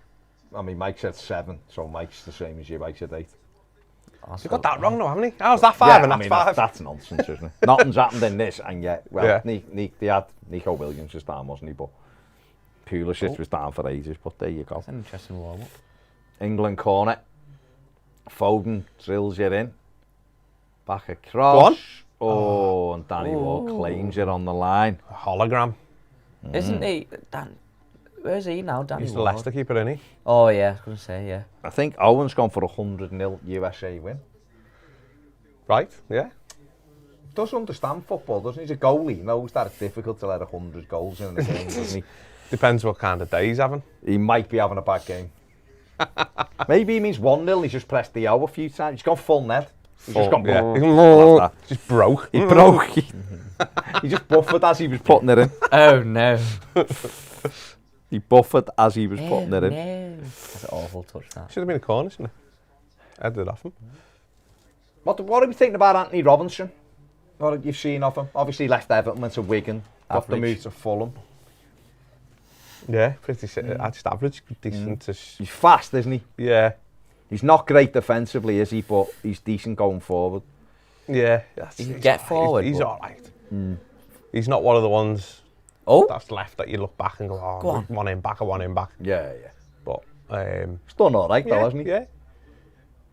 I mean, Mike said 7, so Mike's the same as you. Mike said 8. You got that wrong, though, haven't you? How's that 5 and that's 5? That's nonsense, isn't it? Nothing's happened in this, and yet, they had Nico Williams was down, wasn't he? But Pulisic was down for ages. But there you go. That's an interesting warm-up. England corner. Foden drills it in. Back across. Oh, and Danny Ward claims it on the line. A hologram. Isn't he? Where's he now, Danny He's the Ward? Leicester keeper, isn't he? Oh, yeah, I was going to say, yeah. I think Owen's gone for a 100-0 USA win. Right, yeah. Does understand football, doesn't he? He's a goalie. He knows that it's difficult to let 100 goals in a game, doesn't he? Depends what kind of day he's having. He might be having a bad game. Maybe he means 1-0. He's just pressed the O a few times. He's gone full net. He's just gone like just broke. He broke. He just buffered as he was putting it in. Oh no. He buffered as he was putting it in. No. That's an awful touch, that. Should have been a corner, shouldn't it? Headed off him. What are we thinking about Anthony Robinson? What have you seen of him? Obviously left Everton, went to Wigan, got the move to Fulham. Yeah, pretty just average, decent. He's fast, isn't he? Yeah. He's not great defensively, is he? But he's decent going forward. Yeah. He can get forward. He's all right. He's not one of the ones that's left that you look back and go, one in back. Yeah. But he's done all right, though, hasn't he? Yeah.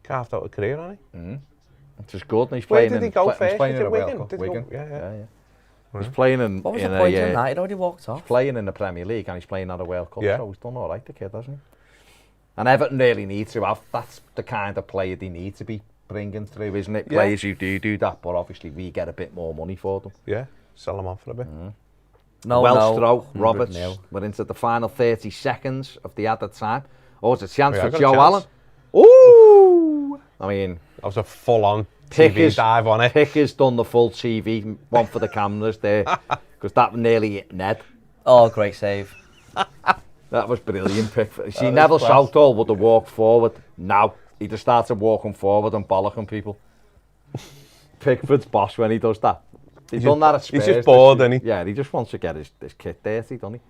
Carved out a career, hasn't he? Which is good. And he's Where playing did he go first? He's playing in Wigan. Yeah. He's playing in. What was the point in that? He'd already walked off. He's playing in the Premier League and he's playing at a World Cup. Yeah. So he's done all right, the kid, hasn't he? And Everton really need to have. That's the kind of player they need to be bringing through, isn't it? Yeah. Players who do that, but obviously we get a bit more money for them. Yeah. Sell them on for a bit. Wellstrow, Roberts. We're into the final 30 seconds of the added time. Oh, it's a chance for Joe Allen. Ooh! I mean, that was a full-on TV dive on it. Picker's done the full TV, one for the cameras there, because that nearly hit Ned. Oh, great save. That was brilliant pick. See, Neville Southall would have walked forward. Now, he'd have started walking forward and bollocking people. Pickford's boss when he does that. He's done that at Spurs. He's just bored, isn't he? Yeah, he just wants to get his kit dirty, doesn't he?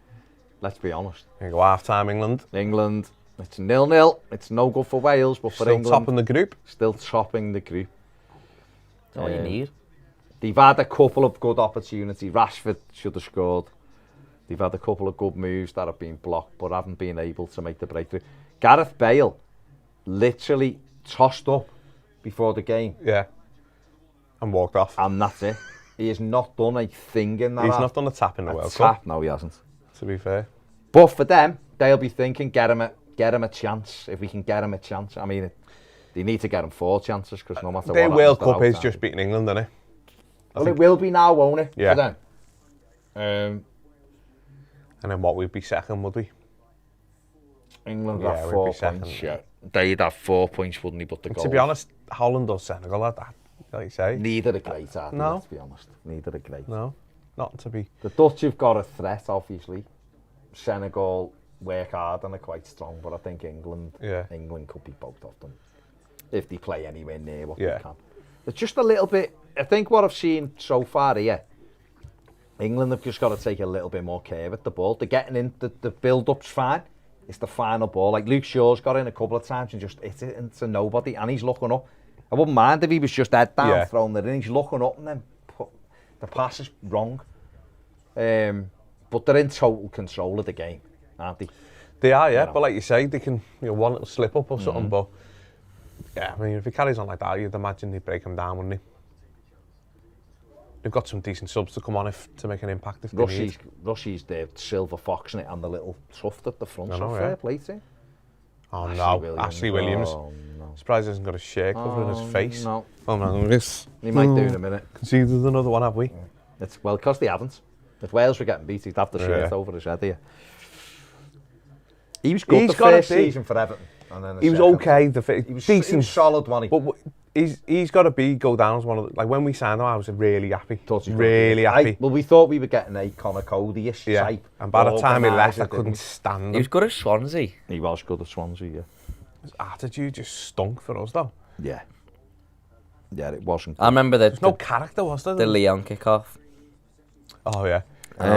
Let's be honest. Here you go, half-time England. England, it's 0-0. It's no good for Wales, but for Still England... topping the group. Still topping the group. That's all you need. They've had a couple of good opportunities. Rashford should have scored. They've had a couple of good moves that have been blocked, but haven't been able to make the breakthrough. Gareth Bale literally tossed up before the game. Yeah. And walked off. And that's it. He has not done a thing in that. He's not done a tap in the World Cup. Cup. No, he hasn't. To be fair. But for them, they'll be thinking, get him a chance. If we can get him a chance. I mean, they need to get him 4 chances, because no matter what Their World Cup is outside. just beating England, isn't it? Well, it will be now, won't it? Yeah. For them. And then what, we'd be second, would we? England Yeah, have we'd 4 be second. points. Yeah. They'd have 4 points, wouldn't they? But the goals. To be honest, Holland or Senegal had that, like you say. Neither are great, are they, No. let's be honest. Neither are great. No, not to be. The Dutch have got a threat, obviously. Senegal work hard and are quite strong, but I think England could be both of them if they play anywhere near what they can. It's just a little bit. I think what I've seen so far here, England have just got to take a little bit more care with the ball. They're getting in, the build-up's fine. It's the final ball. Like Luke Shaw's got in a couple of times and just hit it into nobody, and he's looking up. I wouldn't mind if he was just head down, throwing it in. He's looking up and then the pass is wrong. But they're in total control of the game, aren't they? They are, yeah. But like you say, they can, one little slip up or something. But yeah, I mean, if he carries on like that, you'd imagine they'd break him down, wouldn't he? They've got some decent subs to come on to make an impact if they need. Rushie's the silver fox in it and the little tuft at the front. I know, fair play to him. Oh no, Ashley Williams. Oh, no. Surprised he hasn't got a shirt covering his face. No. Oh no, this. He might do in a minute. Conceded another one, have we? It's because they haven't. If Wales were getting beat, he'd have the shirt over his head here. He was good the first season for Everton. And then he was okay. He was decent, he was solid, wasn't he? But he's got to go down as one of the, like when we signed him, I was really happy. Really happy. Well, we thought we were getting a Connor Cody-ish type. And by the time he left, I couldn't stand him. He was good at Swansea. He was good at Swansea, yeah. His attitude just stunk for us, though. Yeah. Yeah, it wasn't. I remember There's no character, was there? The Leon kickoff. Oh, yeah. Like,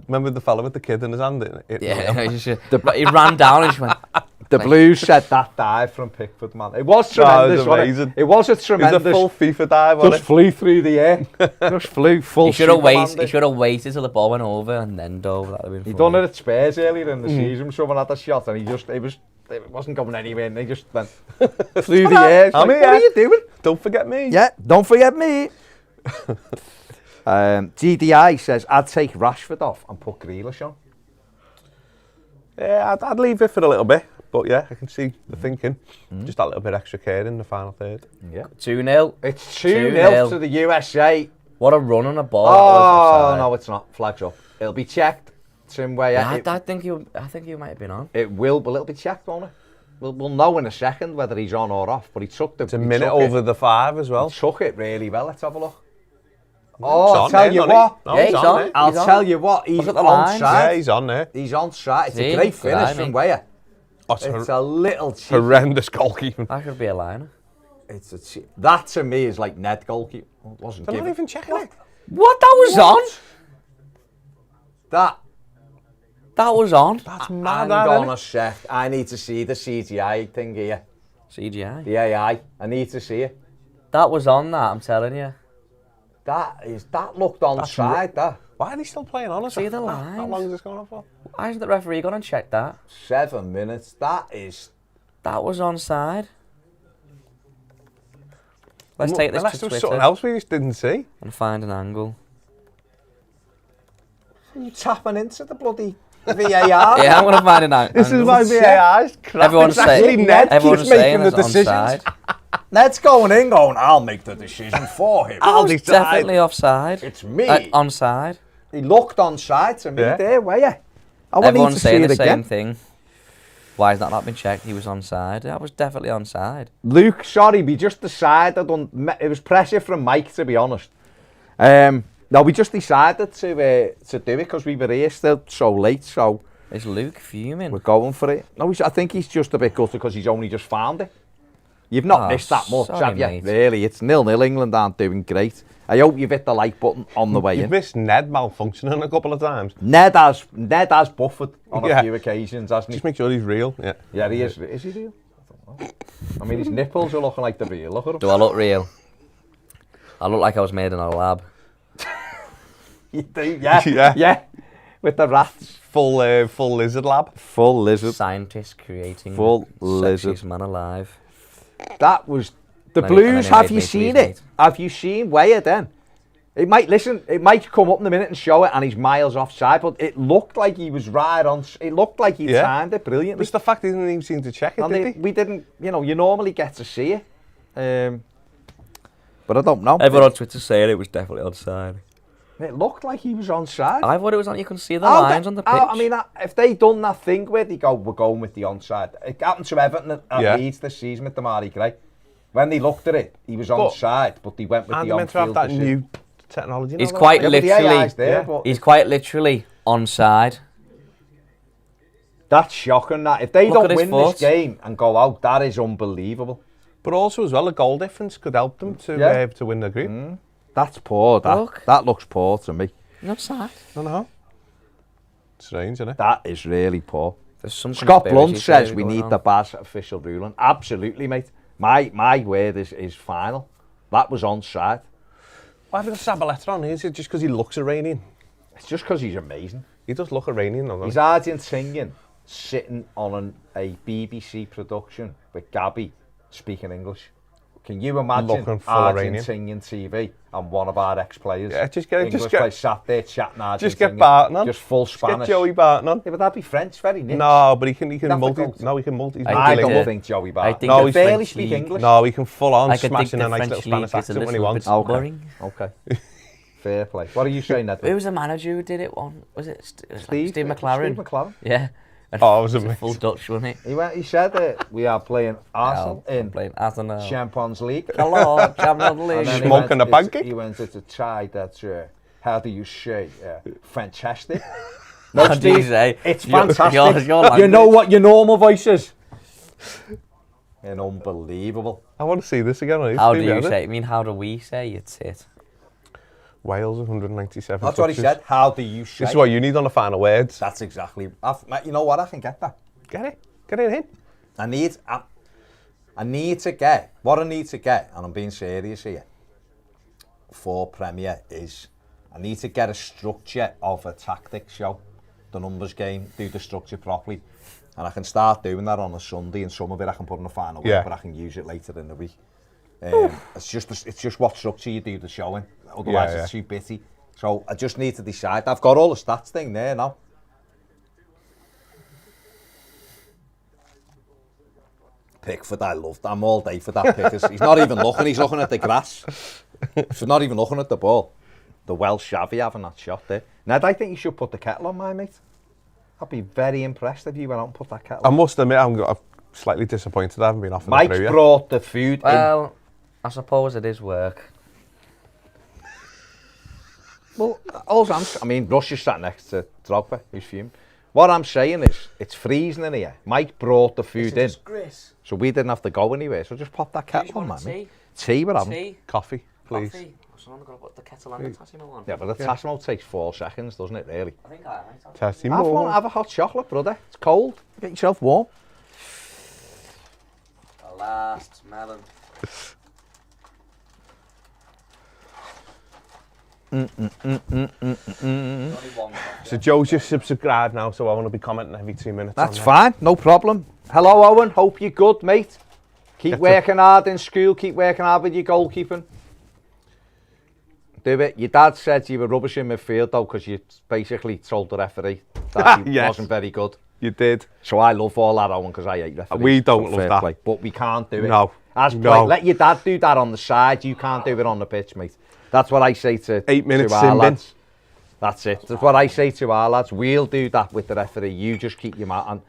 remember the fella with the kid in his hand? He ran down and just went... The Blues said that dive from Pickford, man. It was tremendous, wasn't it? It was a tremendous... It was a full FIFA dive, wasn't it? Just flew through the air. Just flew full. He should have waited till the ball went over and then dove. That would have been He done it at Spurs earlier in the season. Someone had a shot and it wasn't going anywhere, and he just went through the air. Like, what are you doing? Don't forget me. Yeah, don't forget me. GDI says, I'd take Rashford off and put Grealish on. Yeah, I'd leave it for a little bit. But yeah, I can see the thinking. Just that little bit extra care in the final third. Yeah. 2-0. It's 2-0 to the USA. What a run on the ball. Oh, no, it's not. Flags up. It'll be checked. Same way. Yeah, I think you might have been on. It will, but it'll be checked, won't it? We'll know in a second whether he's on or off. But he took the. It's a minute over the 5 as well. He took it really well. Let's have a look. I'll tell you what. Yeah, he's on. I'll tell you what. He's on side. Yeah, he's on there. He's on side. It's a great finish from Weah. Oh, it's a little cheap. Horrendous goalkeeping. That should be a liner. That to me is like net goalkeeping. Wasn't They're not even checking it. What? That was on? That was on? That's mad, Hang on a sec. I need to see the CGI thing here. CGI? The AI. I need to see it. That was on that, I'm telling you. That looked onside, that. Why are they still playing on us? See the lines. How long is this going on for? Why hasn't the referee gone and checked that? 7 minutes. That was onside. Let's take this to Twitter. Something else we just didn't see. And find an angle. You tapping into the bloody VAR? Yeah, I'm going to find an angle. This is my VAR. Everyone's saying making the decisions. Ned's going in I'll make the decision for him. I'll decide. Definitely offside. It's me. Onside. He looked onside to me there, were you? Everyone's saying the same thing. Why has that not been checked? He was onside. That was definitely onside. Luke, sorry, we just decided it was pressure from Mike, to be honest. No, we just decided to do it because we were here still so late. So is Luke fuming? We're going for it. No, I think he's just a bit gutted because he's only just found it. You've not missed that much, sorry, have you? mate. Really, it's 0-0. England aren't doing great. I hope you've hit the like button on the way You've in. missed Ned malfunctioning a couple of times. Ned has buffered on a few occasions, hasn't he? Just make sure he's real. Yeah. Yeah, he is. Is he real? I don't know. I mean, his nipples are looking like the real. Look at him. Do I look real? I look like I was made in a lab. You do, yeah. Yeah. Yeah. With the rats. Full lizard lab. Full lizard. Scientists creating Full the lizard. sexiest man alive. That was the And then Blues. he Have made you me seen please, it? mate. Have you seen Weah then? It might come up in a minute and show it, and he's miles offside. But it looked like he was right on. It looked like he timed it brilliantly. It's the fact he didn't even seem to check it, And did he? we didn't. You know, you normally get to see it, but I don't know. Everyone on Twitter saying it was definitely onside. It looked like he was onside. I thought it was on. You can see the lines on the pitch. I mean, if they done that thing where they go, we're going with the onside. It happened to Everton at Leeds this season with the Mari Gray. When they looked at it, he was onside, but they went with the on-field. meant to have that new technology. He's quite literally. He's quite literally onside. That's shocking. That if they Look at don't his win this foot. game and go out, that is unbelievable. But also as well, a goal difference could help them to win the group. That's poor. That looks poor to me. Onside. I know. Strange, isn't it? That is really poor. There's some Scott Blunt conspiracy says theory we going need on. the Baz official ruling. Absolutely, mate. My word is final. That was onside. Why have we got Sabaleta on? Is it just because he looks Iranian? It's just because he's amazing. He does look Iranian, doesn't He's he? Argentinian, sitting on a BBC production with Gabby speaking English. Can you imagine Looking full Argentinian TV and one of our ex-players? Yeah, just get English players sat there chatting Argentinian. Just get Barton on. Just full Just Spanish. get Joey Barton on. Yeah, but that'd be French, very niche. No, but he can That's multi. the No, he can multi. He's I don't multilingual. think Joey I Barton. think No, the he's barely French speak league- English. No, he can full on I could think smashing the a nice French little Spanish league is a accent when he little wants. bit boring. Okay. Fair play. What are you saying, Ned? Who was the manager who did it? Was it Steve Steve McLaren? Steve McLaren. Yeah. Oh, it was It's a amazing. full Dutch, wasn't it? He said we are playing Arsenal in playing Arsenal. Champions League. Hello, Champions League. And then he Smoking went, a pancake? He went, it's a tie that's, how do you say, fantastic. What do you say? It's Your- fantastic. your You know language. what your normal voice is? And unbelievable. I want to see this again. How do you say? I mean, how do we say it's it? Wales 197. That's what he touches. said. How do you say? This is what you need on the final words. That's exactly. You know what? I can get that. Get it. Get it in. I need to get, what I need to get, and I'm being serious here, for Premier is, I need to get a structure of a tactics show, the numbers game, do the structure properly, and I can start doing that on a Sunday, and some of it I can put in the final week, but I can use it later in the week. It's just what structure you do the show in, otherwise it's too bitty. So I just need to decide. I've got all the stats thing there now. Pickford, I loved. I'm all day for that Pickers. He's not even looking. He's looking at the grass. He's not even looking at the ball. The Welsh Xavi having that shot there. Ned, I think you should put the kettle on, my mate. I'd be very impressed if you went out and put that kettle I on. must admit, I'm slightly disappointed I haven't been offered Mike's through yet. brought the food in. Well, I suppose it is work. Well, I mean, Russia's sat next to Drogba, who's fumed. What I'm saying is, it's freezing in here. Mike brought the food in, so we didn't have to go anywhere. So just pop that kettle on, man. Tea, we're having. Coffee, please. Coffee. So I'm going to put the kettle on the Tassimo one. Yeah, but the Tassimo takes 4 seconds, doesn't it, really? I think I might. Tessie Have one, have a hot chocolate, brother. It's cold. Get yourself warm. The last melon. So Joe's just subscribed now, so I want to be commenting every 2 minutes. That's on fine, no problem. Hello, Owen. Hope you're good, mate. Keep working hard in school. Keep working hard with your goalkeeping. Do it. Your dad said you were rubbish in midfield, though, because you basically told the referee that he Yes. wasn't very good. You did. So I love all that, Owen, because I hate referees. We don't So love fair that. play. But we can't do it. No. As No. play, let your dad do that on the side. You can't do it on the pitch, mate. That's what I say to 8 minutes to our sin bin. lads. That's it. That's what I say to our lads. We'll do that with the referee. You just keep your mouth. And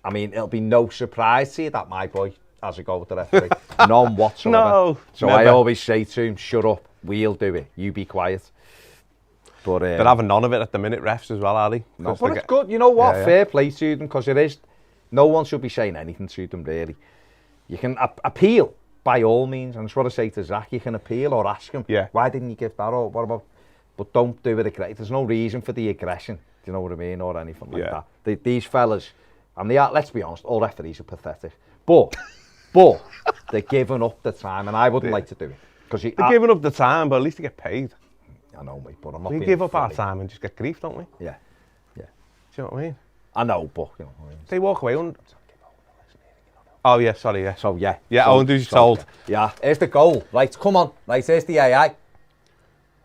I mean, it'll be no surprise to you that my boy has a go with the referee. None whatsoever. No, So never. I always say to him, shut up. We'll do it. You be quiet. But They're having none of it at the minute, refs as well, are they? no, 'Cause but they it's get- good. You know what? Yeah, yeah. Fair play to them, because it is. No one should be saying anything to them, really. You can appeal by all means, and that's what I say to Zach. You can appeal or ask him, why didn't you give that, or what about? But don't do it aggressive. There's no reason for the aggression. Do you know what I mean, or anything like that. These fellas, and they are. Let's be honest, all referees are pathetic. But they're giving up the time, and I wouldn't like to do it because they're giving up the time, but at least they get paid. I know, mate, but I'm not. We give up our time and just get grief, don't we? Yeah. Do you know what I mean? I know, but you know. They walk away on. Oh yeah, sorry, yeah. So yeah. Owen Du's told. Yeah, here's the goal. Right, come on. Right, here's the AI.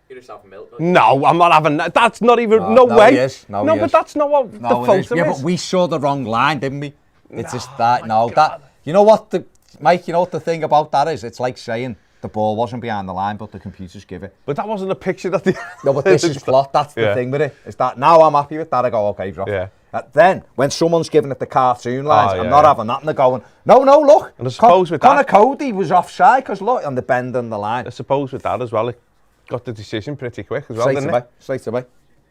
You just have milk. No, I'm not having that. That's not even. No way. He is. No, but that's not what the photo is. Yeah, but we saw the wrong line, didn't we? It's just that. No, that. You know what, Mike? You know what the thing about that is? It's like saying the ball wasn't behind the line, but the computers give it. But that wasn't a picture that the. No, but this is plot. That's the thing with it. Is that now I'm happy with that? I go, okay, drop. Yeah. Then when someone's giving it the cartoon lines, I'm not having that, and they're going, no, look. And I suppose with Connor that, Cody was offside because look on the bend on the line. I suppose with that as well, it got the decision pretty quick as well, didn't it? Straight away.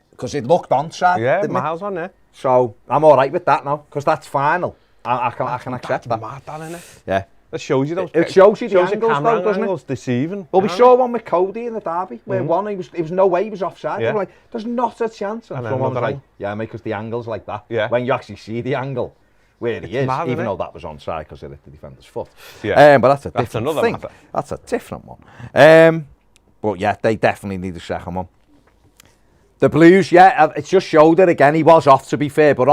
Because it looked onside. Yeah, miles on there. So I'm all right with that now, because that's final. I can accept that. Mad, that, isn't it? Yeah. That shows you those. It shows you the angles, though, doesn't it? Deceiving. Well, we saw one with Cody in the derby, where one, it was no way he was offside. Yeah. They were like, there's not a chance. And someone was like, yeah, mate, because the angle's like that. Yeah. When you actually see the angle where he is, mad, even though that was onside because it hit the defender's foot. Yeah. But that's a different thing. Matter. That's a different one. But yeah, they definitely need a second one. The Blues, it just showed it again. He was off, to be fair, but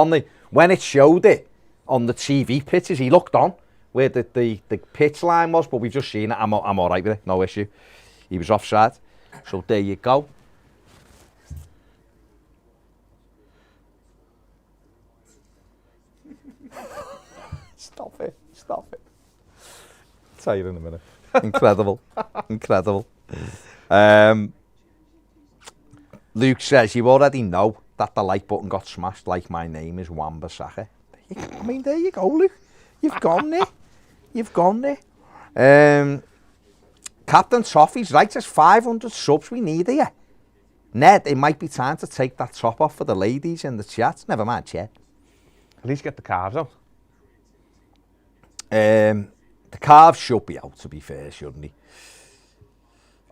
when it showed it on the TV pitches, he looked on where the pitch line was, but we've just seen it. I'm all right with it, no issue. He was offside, so there you go. Stop it. I'll tell you in a minute. Incredible. Luke says, you already know that the like button got smashed like my name is Wan-Bissaka. I mean, there you go, Luke. You've gone there. Captain Toffee's right, there's 500 subs we need here. Ned, it might be time to take that top off for the ladies in the chat. Never mind, chat. At least get the calves out. The calves should be out, to be fair, shouldn't he?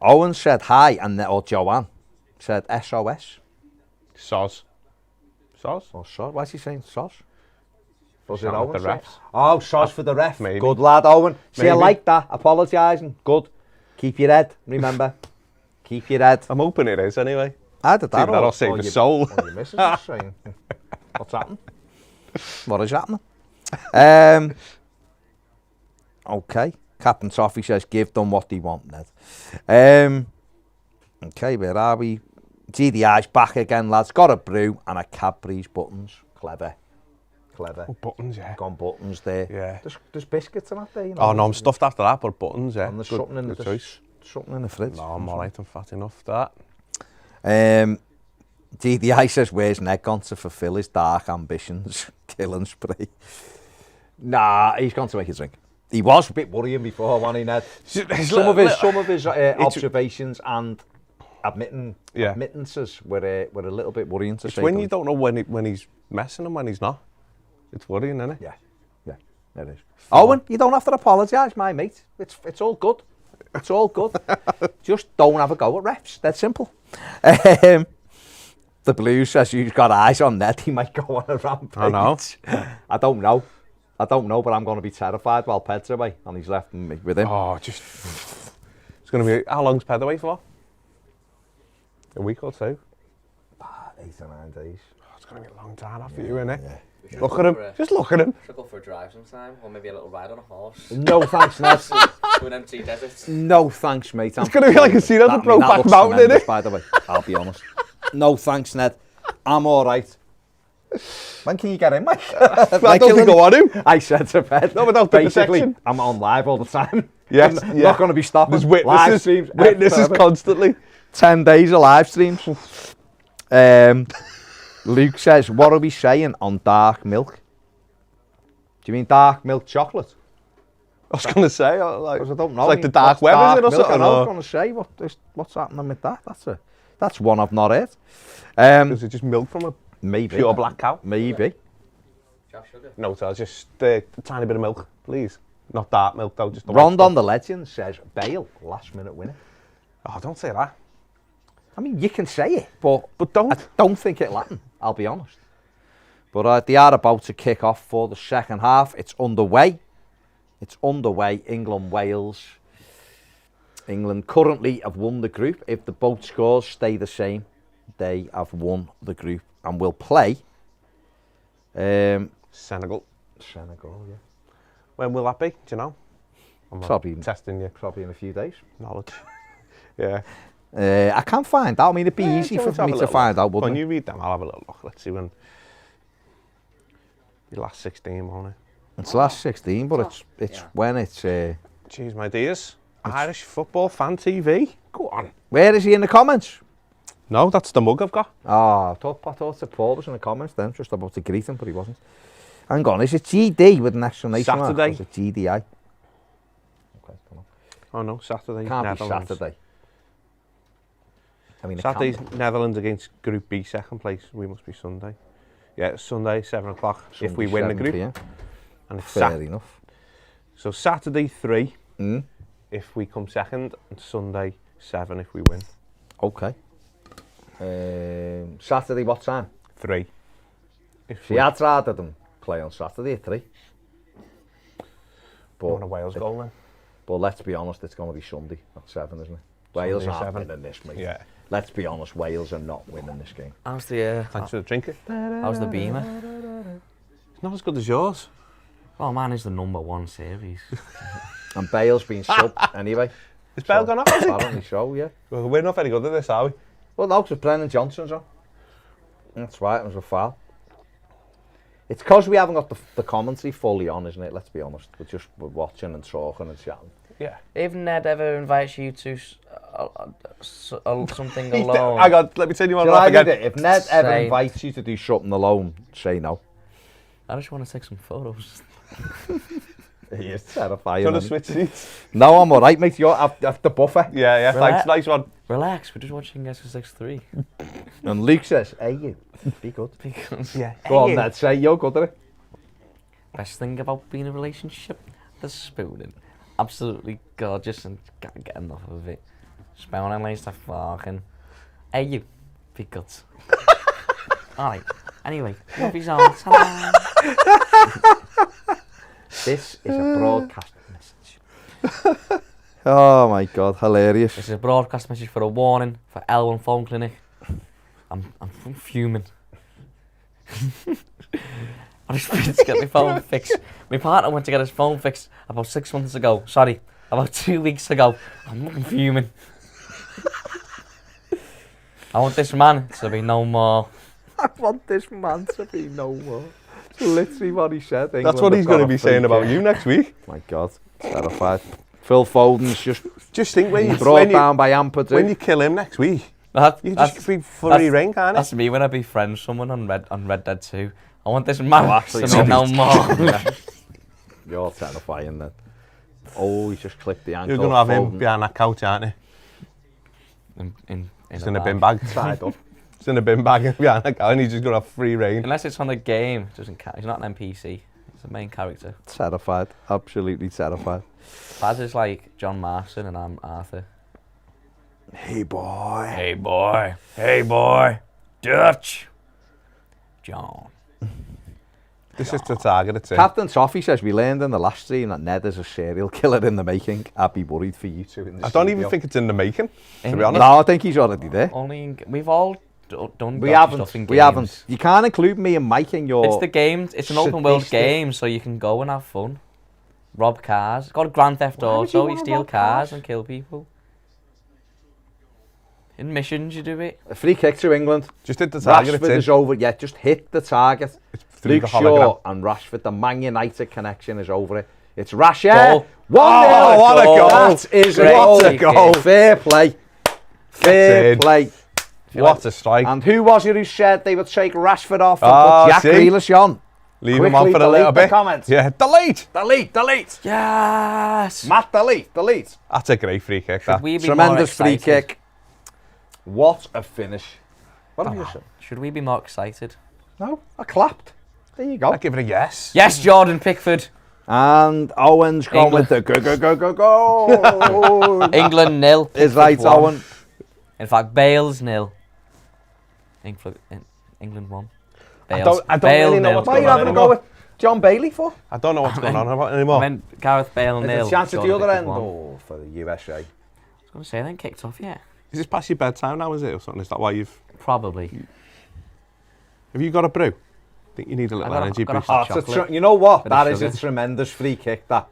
Owen said hi, or Joanne said SOS. Soz. Or SOS? Why's he saying SOS? Was it Sound Owen? like the refs. Oh, SOS for the ref. Maybe. Good lad, Owen. See, I Maybe. like that. Apologising. Good. Keep your head, remember. Keep your head. I'm hoping it is anyway. I did that. That'll save the soul. Your missus is saying, what's happening? What is happening? Okay. Captain Toffee says, give them what they want, Ned. Okay, where are we? GDI's back again, lads. Got a brew and a Cadbury's buttons. Clever. Oh, buttons, yeah. Gone buttons there. Yeah. There's biscuits in that there, you know. Oh no, I'm stuffed after that, but buttons, yeah. And there's Good- something in good the choice. something in the fridge. No, I'm alright, I'm fat enough for GDI says, where's Ned gone to fulfil his dark ambitions? Kill and spree. Nah, he's gone to make a drink. He was a bit worrying before, wasn't he, Ned? Some of his observations and admittances were a little bit worrying to It's say. when you don't know when he's messing and when he's not. It's worrying, isn't it? Yeah, it is. Owen, you don't have to apologise, my mate. It's all good. It's all good. Just don't have a go at refs. That's simple. The Blues says you've got eyes on Ned. He might go on a rampage. I know. I don't know, but I'm going to be terrified while Ped's away and he's left me with him. Oh, it's going to be... How long's Ped away for? A week or two? 8 or 9 days. Oh, it's going to be a long time after you, innit? Yeah. Look at him. Just look at him. Should go for a drive sometime, or maybe a little ride on a horse. No thanks, Ned. To an empty desert. No thanks, mate. It's going to be like a scene out of Brokeback Mountain, isn't it? By the way, I'll be honest. No thanks, Ned. I'm all right. When can you get in, Mike? I don't think go on him. I said to Ped. No, without the basically, protection. I'm on live all the time. Yes, I'm not going to be stopping. There's Live witnesses. streams, Witnesses forever. constantly. 10 days of live streams. Luke says, what are we saying on dark milk? Do you mean dark milk chocolate? I was going to say, like, Because I don't know. it's like the dark web, is it, or something? I was going to say, what's happening with that? That's one I've not heard. Is it just milk from a Maybe. pure black cow? Maybe. Just sugar. No, so just a tiny bit of milk, please. Not dark milk though, just the Rondon the legend says Bale, last minute winner. Oh, don't say that. I mean, you can say it, but don't. I don't think it'll happen, I'll be honest. But they are about to kick off for the second half. It's underway. England, Wales. England currently have won the group. If the both scores stay the same, they have won the group and will play Senegal. Yeah. When will that be? Do you know? I'm Probably testing you. Probably in a few days. Knowledge. Yeah. I can't find out. I mean, it'd be easy for me to find out, wouldn't When it? you read them, I'll have a little look. Let's see when. The last 16, won't it? It's last 16, but it's when it's... Jeez, my dears. Irish Football Fan TV. Go on. Where is he in the comments? No, that's the mug I've got. Oh, I thought that Paul was in the comments then, just about to greet him, but he wasn't. Hang on, is it GD with an exclamation mark? Saturday. Or is it GDI? Okay, don't know. Oh no, Saturday. Can't Netherlands. be Saturday. I mean, Saturday's Netherlands against Group B, second place. We must be Sunday. Yeah, it's Sunday, 7 o'clock. If we win the group. PM. And it's Fair enough. So Saturday 3 Mm. if we come second, and Sunday 7 if we win. Okay. Saturday, what time? 3. If See, I'd rather them play on Saturday at 3. You want a Wales goal then? But let's be honest, it's going to be Sunday at 7, isn't it? Wales Sunday, aren't 7. winning this, mate. Yeah. Let's be honest, Wales are not winning this game. How's the Thanks for the drinker. how's the Beamer? It's not as good as yours. Oh man, is the #1 series. And Bale's been subbed anyway. Is Bale gone off? Is he? Apparently so, yeah. Well, we're not very good at this, are we? Well, no, because Brennan Johnson's on. That's right, it was a foul. It's because we haven't got the commentary fully on, isn't it? Let's be honest. We're watching and talking and chatting. Yeah. If Ned ever invites you to something alone, I got. Let me tell you one Shall off I again. get it? If Ned ever Say- invites you to do something alone, say no. I just want to take some photos. He is terrifying. Got to isn't he? switch seats. No, I'm alright, mate. You're after buffer. Yeah, yeah. Thanks. Nice one. Relax, we're just watching SSX3. And Luke says, hey, you. Be good. Because Yeah. Go on, Ned. Say, you're good at it. best thing about being in a relationship, the spooning. Absolutely gorgeous and can't get enough of it. Spooning lays the fucking. Hey you, be good. Alright, anyway, movies on. This is a broadcast message. Oh my God, hilarious. This is a broadcast message for a warning for L1 Phone Clinic. I'm fuming. I just went to get my phone fixed. My partner went to get his phone fixed about 6 months ago. Sorry, about 2 weeks ago. I'm fuming. I want this man to be no more. I want this man to be no more. It's literally what he said. That's what he's going to be saying about you next week. My God, terrified. Phil Foden's Just think when you brought down by Ampadu. when you kill him next week, you That's, just be free reign, can't that's me when I befriend someone on Red Dead 2. I want this man actually, to be no more. You're terrifying then. Oh, he just clipped the ankle. You're going to have him Foden. behind that couch, aren't you? It's in a bin bag. Tied up. It's in a bin bag behind that couch, and he's just going to have free reign. Unless it's on the game, it doesn't count. He's not an NPC. He's the main character. Terrified. Absolutely terrified. Baz is like John Marston and I'm Arthur. Hey boy. Hey boy. Hey boy. Dutch. John. This is the target, it's in. Captain Toffee says we learned in the last stream that Ned is a serial killer in the making. I'd be worried for you two in the I don't studio. even think it's in the making, to In- be honest. No, I think he's already there. Only we've all done We dodgy haven't. stuff in We games. haven't. You can't include me and Mike in your. It's the game. It's an open world sadistic- game, so you can go and have fun. Rob cars. Got a Grand Theft Why would Auto. you You wanna steal rob cars cars? and kill people. In missions, you do it. A free kick to England. Just hit the target, Rashford is it's in. over. Yeah, just hit the target. Through Luke the Shaw hologram. and Rashford, the Man United connection is over it. It's Rashford. Goal. 1-0. Oh, what a goal. That is Great what a kick. goal. Fair play. Fair in. play. What a strike. And who was it who said they would take Rashford off and Ah, put Jack see? Grealish on? Leave him on Quickly for a little delete the bit. comments. Yeah, delete. Delete. Yes. Matt, delete. That's a great free kick, Should that. we be Tremendous more free excited? kick. What a finish. What have you said? Should we be more excited? No, I clapped. There you go. I'd give it a yes. Yes, Jordan Pickford. And Owen's gone with the go. England 0. Is right, Pickford 1. Owen. In fact, Bales 0. England 1. I don't really know what's Why are you having a go with John Bailey for? I don't know what's going on anymore. I meant Gareth Bale 0. There's a chance at the other end. 1. Oh, for the USA. I was going to say, they ain't kicked off yet. Is this past your bedtime now, is it, or something? Is that why you've... Probably. Have you got a brew? I think you need a little energy boost. You know what? Bit That of is a sugar. tremendous free kick, that.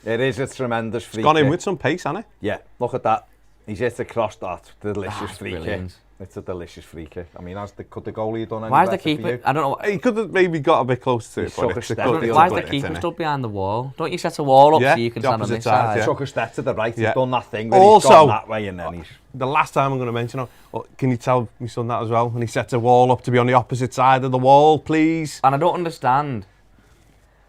It is a tremendous free kick. Gone in with some pace, hasn't it? Yeah, look at that. He's hit across that. Delicious That's free brilliant. kick. It's a delicious free kick. I mean, could the goalie done any Why is the better for keeper? you? I don't know. He could have maybe got a bit closer to He it, took but a it's step a to good the Why is other the way, keeper isn't it? stood behind the wall? Don't you set a wall up Yeah, so you can the stand on opposite this side, side? yeah. Took a step to the right. Yeah. He's done that thing where Also- he's gone that way and then he's... The last time I'm going to mention it, can you tell my son that as well? When he sets a wall up to be on the opposite side of the wall, please. And I don't understand.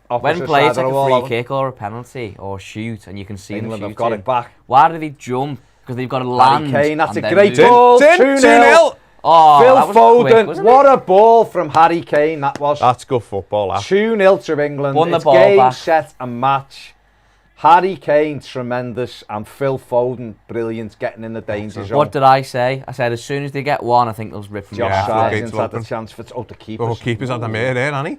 When Opposite players side take of the a wall, free Owen. kick or a penalty or shoot and you can see England them have got shooting, it back. why do they jump? Because they've got to Harry land. Kane, that's a and then great move. ball. It's in, 2-0. Oh, Phil that was Foden, quick, wasn't what a ball from Harry Kane that was. That's good football, that. 2-0 to England. Won the It's ball game, back. set and match. Harry Kane, tremendous, and Phil Foden, brilliant, getting in the danger zone. What did I say? I said as soon as they get one, I think they'll rip from Josh Yeah, the Sargent's Southgate's had the open. chance for the keepers. Oh, keeper's had the mare there, hasn't he?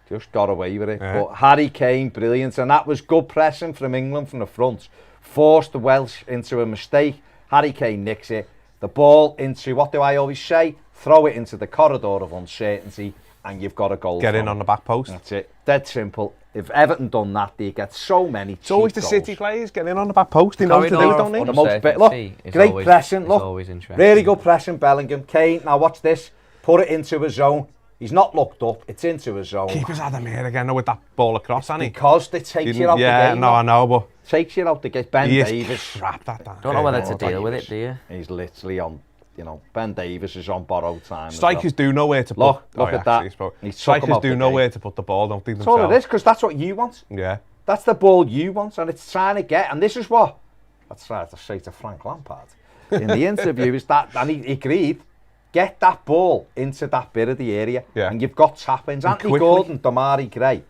Just got away with it. Yeah. But Harry Kane, brilliant, and that was good pressing from England from the front. Forced the Welsh into a mistake. Harry Kane nicks it. The ball into, what do I always say? Throw it into the corridor of uncertainty and you've got a goal. Get in from on it. the back post. That's it. Dead simple. If Everton done that, they get so many It's always the cheap City goals. players getting in on the back post. They know what to do, Corridor don't they? of The most bit, uncertainty look, is great always- pressing, is look, always interesting. really good pressing, Bellingham. Kane, now watch this, put it into a zone. He's not looked up, it's into a zone. Keeper's had the mare again, though, with that ball across, hasn't he? Because they take you out the game. I know, but Takes you out the game. Ben he Davies. is trapped that down. Don't know whether Yeah, to deal with Davies. it, do you? He's literally on, Ben Davies is on borrowed time. as Strikers do know where to put. Look at that. He's took him Strikers out do the know game. where To put the ball, don't they That's all themselves? it is, because that's what you want. Yeah. That's the ball you want, and it's trying to get. And this is what that's right to say to Frank Lampard in the interview is that, and he agreed, get that ball into that bit of the area, Yeah. and you've got tap-ins. Anthony quickly. Gordon, Damari Gray,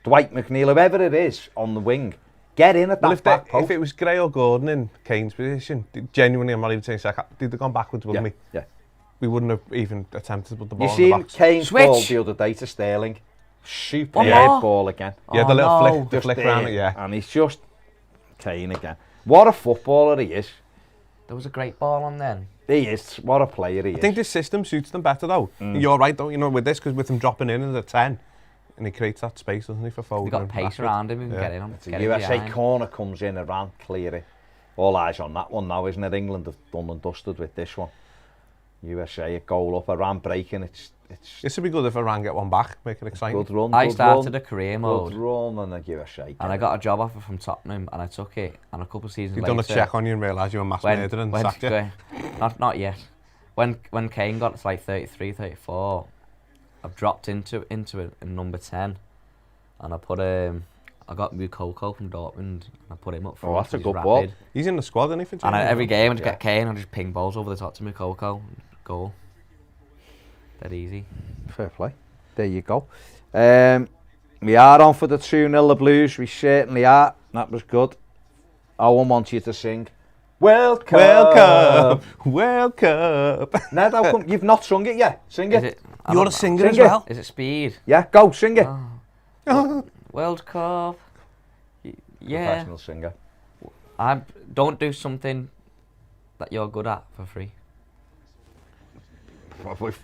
Dwight McNeil, whoever it is on the wing, get in at that Well, back if post. it was Gray or Gordon in Kane's position, genuinely, I'm not even saying second, they'd have gone backwards, wouldn't we? yeah. We wouldn't have even attempted to put the You ball in the seen box. Kane's Switch. ball the other day to Sterling? Superb more? ball again. Yeah, Oh, the little no. flick, the Just flick there, around it, yeah. And he's just Kane again. What a footballer he is. There was a great ball on then. He is. What a player he is. I think this system suits them better, though. Mm. You're right, though, with this, because with him dropping in at a 10, and he creates that space, doesn't he, for Foden? They got and pace Rashford. around him and Yeah. get in on. It's a Get in USA behind. corner comes in around, clear it. All eyes on that one now, isn't it? England have done and dusted with this one. USA a goal up, a ran breaking. It's This would be good if Iran get one back, make it exciting. good run. I good started run, a career good mode run, and the USA. and I got a job offer from Tottenham and I took it, and a couple of seasons You've later... done a check on you and realised you were mass murdered and sacked you. Not yet. When Kane got to like 33, 34, I've dropped into it in number 10, and I put I got Coco from Dortmund and I put him up front. that's a he's good rapid. ball. He's in the squad, isn't he, for And Germany? every game I just Yeah. get Kane and just ping balls over the top to Coco, goal. Dead easy. Fair play. There you go. We are on for the 2-0 the Blues. We certainly are. That was good. Owen wants you to sing. Welcome. Welcome! Welcome! Ned, how come you've not sung it yet? Sing Is it. it? I You're don't a know. singer Sing as it. well? Is it speed? Yeah, go sing it. World Cup. Yeah. Professional singer. I don't do something that you're good at for free.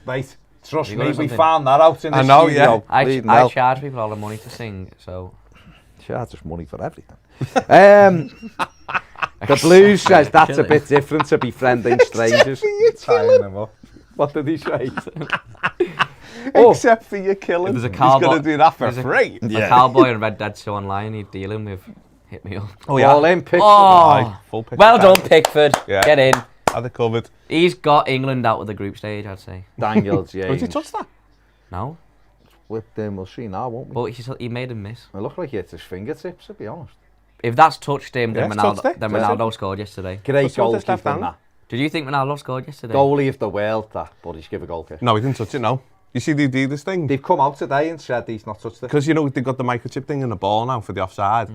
Mate, trust You me, got we something? found that out in the I know, studio. yeah. I Bleeding I hell. charge people all the money to sing, so Charge us money for everything. The Blues says that's a bit different to befriending strangers. Tying them up. What did he say? Except for your killing. There's a He's cowboy- going to do that for there's a- free. a cowboy in Red Dead 2 online he's dealing with hit me up. Oh, yeah. All in, Pickford. Oh, Full picture. well done Pickford. Yeah. Get in. Had it covered. He's got England out of the group stage, I'd say. Daniel Oh, did you James. touch that? No, Whipped in, we'll see now, won't we? but he made him miss. It looked like he hit his fingertips, to be honest. If that's touched him, then Yeah, it's touched Ronaldo, it. then Touched Ronaldo scored yesterday. Great What's with his left goalkeeper, hand? that. Did you think Ronaldo scored yesterday? Goalie of the world, that. But he's give a goal kick. No, he didn't touch it, no. You see the Adidas thing? They've come out today and said he's not touched it. Because, you know, they've got the microchip thing in the ball now for the offside.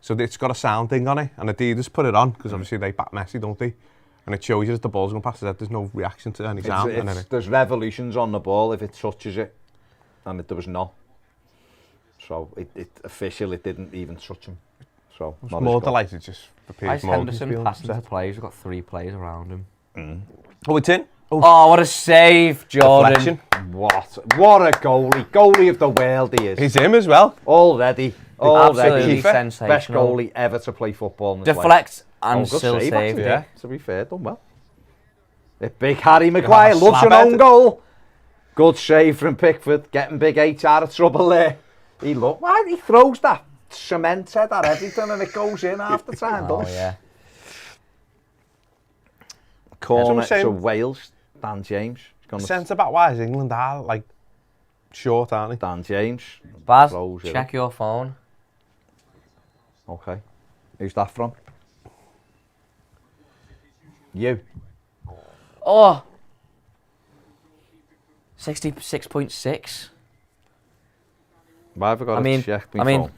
So it's got a sound thing on it, and Adidas put it on, because obviously they back Messi, don't they? And it shows you as the ball's going past his head, there's no reaction to any sound. And then There's revolutions on the ball if it touches it, and there was none. So it officially didn't even touch him. So I was more delighted just for Piers Morgan. Henderson passing to players. We've got 3 players around him. Oh, it's in? Oh, what a save, Jordan. Deflection. What a goalie. Goalie of the world he is. He's him as well. Already. Absolutely Best sensational. goalie ever to play football in his life. Deflects and good still save, saved actually, it. To be fair, done well. The big Harry Maguire loves an slab own goal. Good save from Pickford, getting big H out of trouble there. He throws that cement head at everything and it goes in half the time, Oh, doesn't it? yeah. Corner saying. to Wales, Dan James. Centre-back wise, England are, like, short, aren't they? Dan James. Baz, throws it check your phone. Okay. Who's that from? You. Oh! 66.6. Why have I got to check my phone?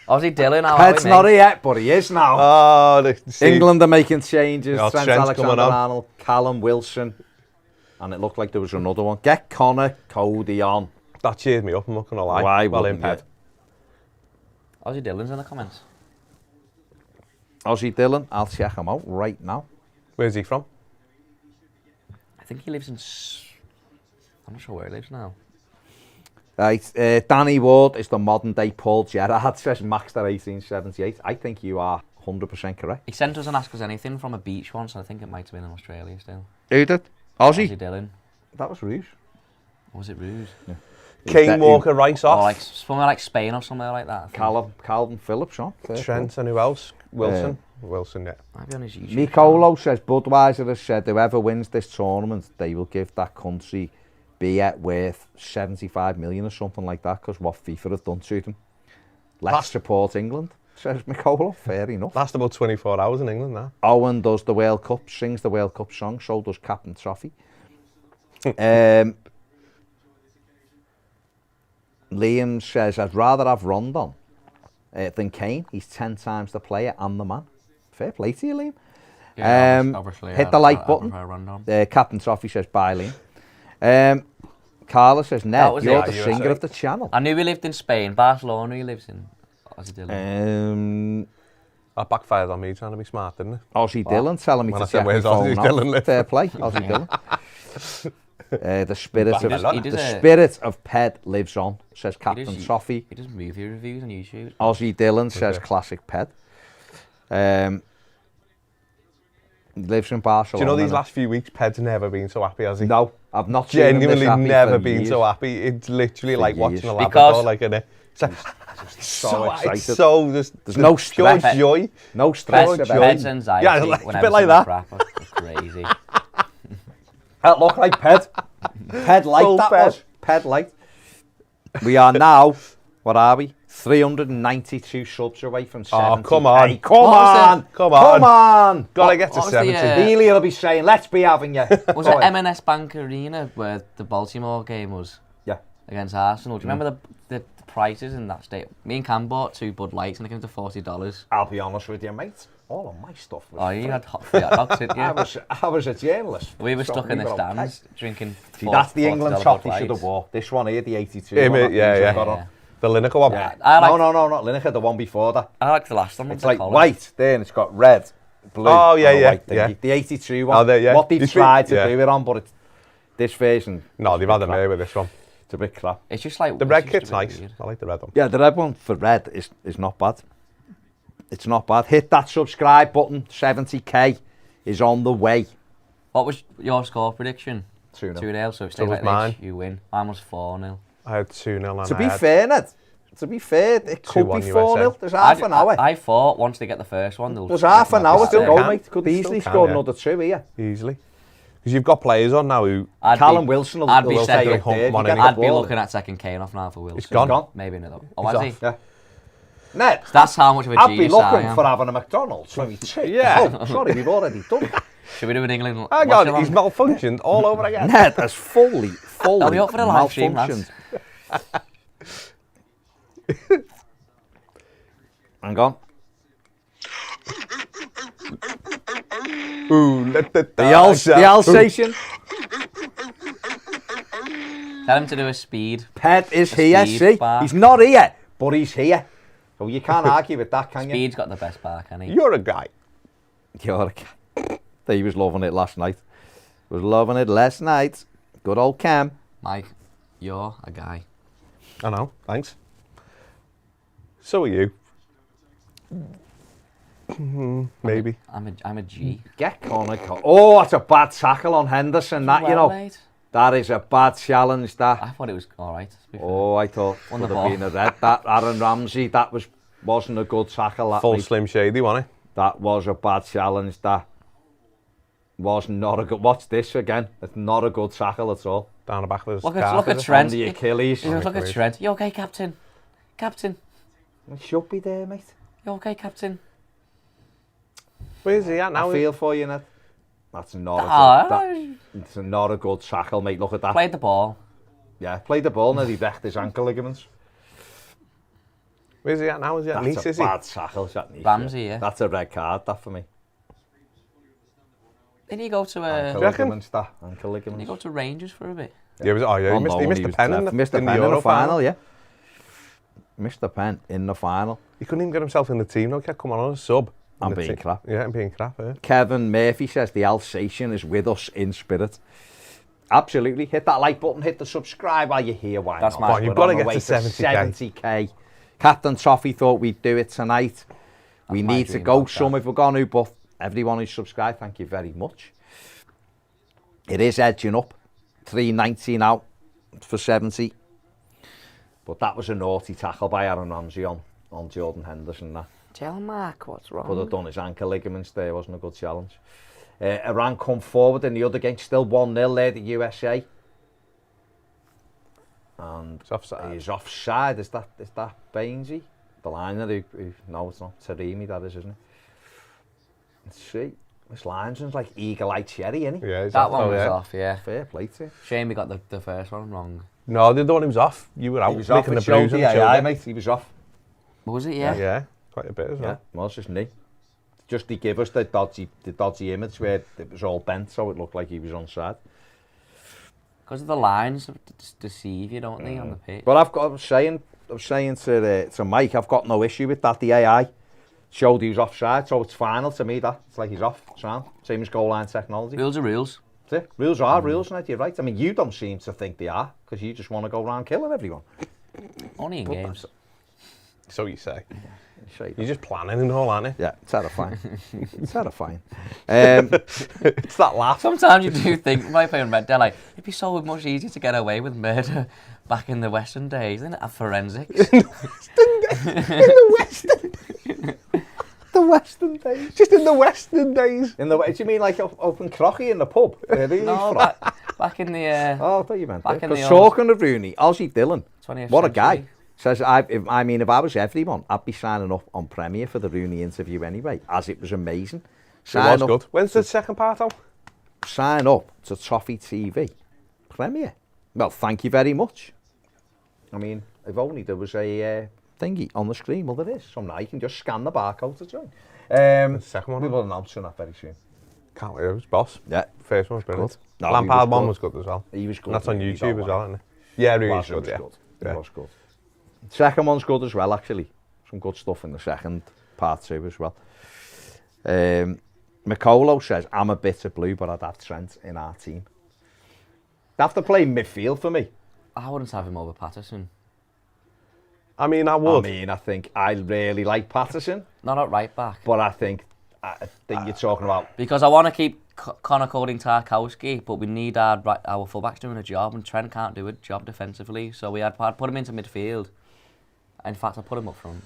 Obviously Dylan, how Ped's are we, not mate? here yet, but he is now. Oh, England are making changes. Yeah, Trent Trent's coming on. Alexander-Arnold, Callum Wilson. And it looked like there was another one. Get Connor Cody on. That cheered me up, I'm not going to lie. Why well in wouldn't Ped. Obviously Dylan's in the comments. Aussie Dylan, I'll check him out right now. Where's he from? I think he lives in... I'm not sure where he lives now. Right, Danny Ward is the modern day Paul Gerrard, says Maxter 1878. I think you are 100% correct. He sent us and asked us anything from a beach once, and I think it might have been in Australia still. Who did? Aussie? Aussie Dylan. That was Rouge. Or was it Rouge? Yeah. Kane Walker, Rice Or off. like somewhere like Spain or somewhere like that. Calvin Phillips on. Trent and who else? Wilson. Wilson, yeah. Might be on his YouTube. Nicolo says Budweiser has said whoever wins this tournament, they will give that country beer worth 75 million or something like that, because what FIFA have done to them. Let's support England, says Nicolo. Fair enough. Last about 24 hours in England now. Owen does the World Cup, sings the World Cup song, so does Captain Toffee. Liam says, I'd rather have Rondon than Kane. He's 10 times the player and the man. Fair play to you, Liam. Yeah, obviously, hit the like button. Captain Toffee says, bye, Liam. Carla says, Ned, you're the singer of the channel. I knew he lived in Spain. Barcelona he lives in. Aussie Dylan. That backfired on me trying to be smart, didn't it? Aussie Dylan telling me When to I said, check my where's phone Aussie out. Dylan live? Fair play, Aussie Dylan. The He spirit of Ped lives on, says He Captain does- Toffee. He does movie reviews on YouTube. Aussie Dylan says classic Ped. He lives in Barcelona. Do you know these last few weeks, Ped's never been so happy, has he? No, I've not seen him this Genuinely happy never for been years. so happy. It's literally like years. watching a Because- Labrador, like, innit? It's like, So excited. it's so, there's no pure stress. joy. No stress Pure about joy. Ped's anxiety. Yeah, like, when a bit like everything's that. crap are crazy. That looked like Ped. Ped light Full that Ped. was. Ped light. We are now, what are we? 392 subs away from 70. Oh, come on. Come What was on. it? Come on. Come on. Gotta get to what was the, 70. Healy will be saying, let's be having you. Was it M&S Bank Arena where the Baltimore game was? Yeah. Against Arsenal. Do you remember the prices in that state? Me and Cam bought 2 Bud Lights and they came to $40. I'll be honest with you, mate. All of my stuff was Oh, you free. had hot free hot dogs, didn't you? I was a journalist. We were so stuck in we the were okay. stands drinking. See, that's the England $40 shot Bud they should have Lights. wore. This one here, the 82. Yeah, one that yeah, these yeah. have got on. Yeah. The Lineker one. Yeah. I like- No, not Lineker, the one before that. I like the last one. It's like white, there, and it's got red, blue. Oh, yeah, and a yeah, white thing. yeah. The 82 one. Oh, yeah. What they've You see- tried to yeah. do it on, but it's, this version. No, they've had them crap. here with this one. It's a bit crap. It's just like The it's red just kit's a bit nice. weird. I like the red one. Yeah, the red one for red is not bad. It's not bad. Hit that subscribe button. 70k is on the way. What was your score prediction? 2-0. 2-0, so it stays was like mine. this, you win. Mine was 4-0. I had 2-0 and To I be had fair, Ned. To be fair, it could 2-1 be USA. 4-0. There's half an hour. I thought once they get the first one, they'll... There's half an hour to Still go, can. mate. Could Still easily can, score yeah. another 2 here. easily. Because you've got players on now who... Callum Wilson will I'd be will second. say it there. Hump You get I'd the be ball. looking at second Kane off now for Wilson. He's gone. Maybe another. Oh, He's has off. he? Yeah. Ned, That's how much of a I'd be genius I looking am. for having a McDonald's when we take. Yeah. Oh, sorry, we've already done it. Should we do an England? Hang watch on, along? he's malfunctioned all over again. Ned has fully I'll be up for the live stream, lads. malfunctioned. Hang on. Ooh, let the The Alsatian. Tell him to do a speed. Pet is A here, speed see? bar. He's not here, but he's here. So you can't argue with that, can you? Speed's got the best bar, can he? You're a guy. You're a He was loving it last night. Was loving it last night. Good old Cam. Mike, you're a guy. I know, thanks. So are you. Maybe. I'm a G. Get Connor. Oh, that's a bad tackle on Henderson. That, you Well, know. mate. That is a bad challenge, I that. thought it was all right. to be fair. Oh, I thought Won would the have ball. been a red. That Aaron Ramsey, that wasn't a good tackle. That, Full mate. Slim Shady, wasn't it? That was a bad challenge. That was not a good. Watch this again. It's not a good tackle at all. Down the back of his Look calf, at is it? Trent. On the Achilles. Look at Trent. You okay, Captain? Captain. It should be there, mate. You okay, Captain? Where's he at now? I feel for you, Ned. That's not Ah, a good. It's not a good tackle, mate. Look at that. Played the ball. Yeah, played the ball and he wrecked his ankle ligaments. Where's he at now? Is he at That's Nice, a is he? bad tackle, is that Nice? Ramsey, yeah. That's a red card, that for me. Didn't he go to Ankle you reckon? ligaments, that. Ankle Didn't he ligaments. go to Rangers for a bit? Yeah, he missed, he missed the pen in the, missed the in pen the in Euro the final, yeah. Missed the pen in the final. He couldn't even get himself in the team, though. He kept coming on as a sub. in I'm the being team. crap. Yeah, I'm being crap, yeah. Kevin Murphy says the Alsatian is with us in spirit. Absolutely. Hit that like button, hit the subscribe while you're here. Why That's not? my- Come on, you've We're got to on the get way to 70k. 70k. Captain Toffee thought we'd do it tonight. We my need to dream go podcast. some if we're going to, but everyone who's subscribed, thank you very much. It is edging up. 390 now for 70. But that was a naughty tackle by Aaron Ramsey on Jordan Henderson. That Tell Mark what's wrong. could have done his ankle ligaments there. Wasn't a good challenge. Iran come forward in the other game, still 1-0 there, the USA. And It's offside. he's offside. Is that Bainesy? The liner who no, it's not Taremi, that is, isn't it? Let's see. This linesman's like eagle-eyed cherry, isn't he? Yeah, he's That off, one though, was yeah. off, yeah. Fair play to him. Shame we got the first one wrong. No, the other one he was off. You were out. He was off making with the bruise shoulder, on the yeah, shoulder. mate. He was off. Was it? Yeah. Yeah. Quite a bit as Yeah, well. was his knee. Just to give us the dodgy image where it was all bent, so it looked like he was onside. Because of the lines deceive you, don't they, on the pitch? But I was saying to Mike, I've got no issue with that. The AI showed he was offside, so it's final to me. That it's like he's off. Sound same as goal line technology. Rules are rules. That's it. Rules are rules, mate. You're right. I mean, you don't seem to think they are because you just want to go around killing everyone. Only in games. So you say. Say You're just planning and all, aren't you? yeah, terrifying. Terrifying. It's that laugh. Sometimes you do think, my playing Red Dead, like, it'd be so much easier to get away with murder back in the Western days, isn't it? At forensics. The Western days. Just in the Western days. In the way, do you mean like open crocky in the pub? Where they No, from? back in the Oh, I thought you meant back that. in the Because old- talking of Rooney, Ozzy Dillon, 20th what a century. guy. Says, if I was everyone, I'd be signing up on Premiere for the Rooney interview anyway, as it was amazing. It Sign was up, good. When's the second part out? sign up to Toffee TV. Premiere. Well, thank you very much. I mean, if only there was a thingy on the screen. Well, there is. So now you can just scan the barcode to join. The second one? We will announce on that very soon. Can't wait. It was boss. Yeah. First one was brilliant. Good. No, he Lampard was one good. was good as well. He was good. And that's on You YouTube don't as well, want isn't it? Yeah, it. really Was good, yeah. good. Yeah. It was good. Second one's good as well, actually. Some good stuff in the second part too as well. Mikolo says, I'm a bitter blue, but I'd have Trent in our team. They'd have to play midfield for me. I wouldn't have him over Patterson. I mean, I would. I mean, I think I really like Patterson, Not at right back. but I think you're talking about. Because I want to keep Connor Coding Tarkowski, but we need our fullbacks doing a job, and Trent can't do a job defensively. So I'd put him into midfield. In fact, I put him up front.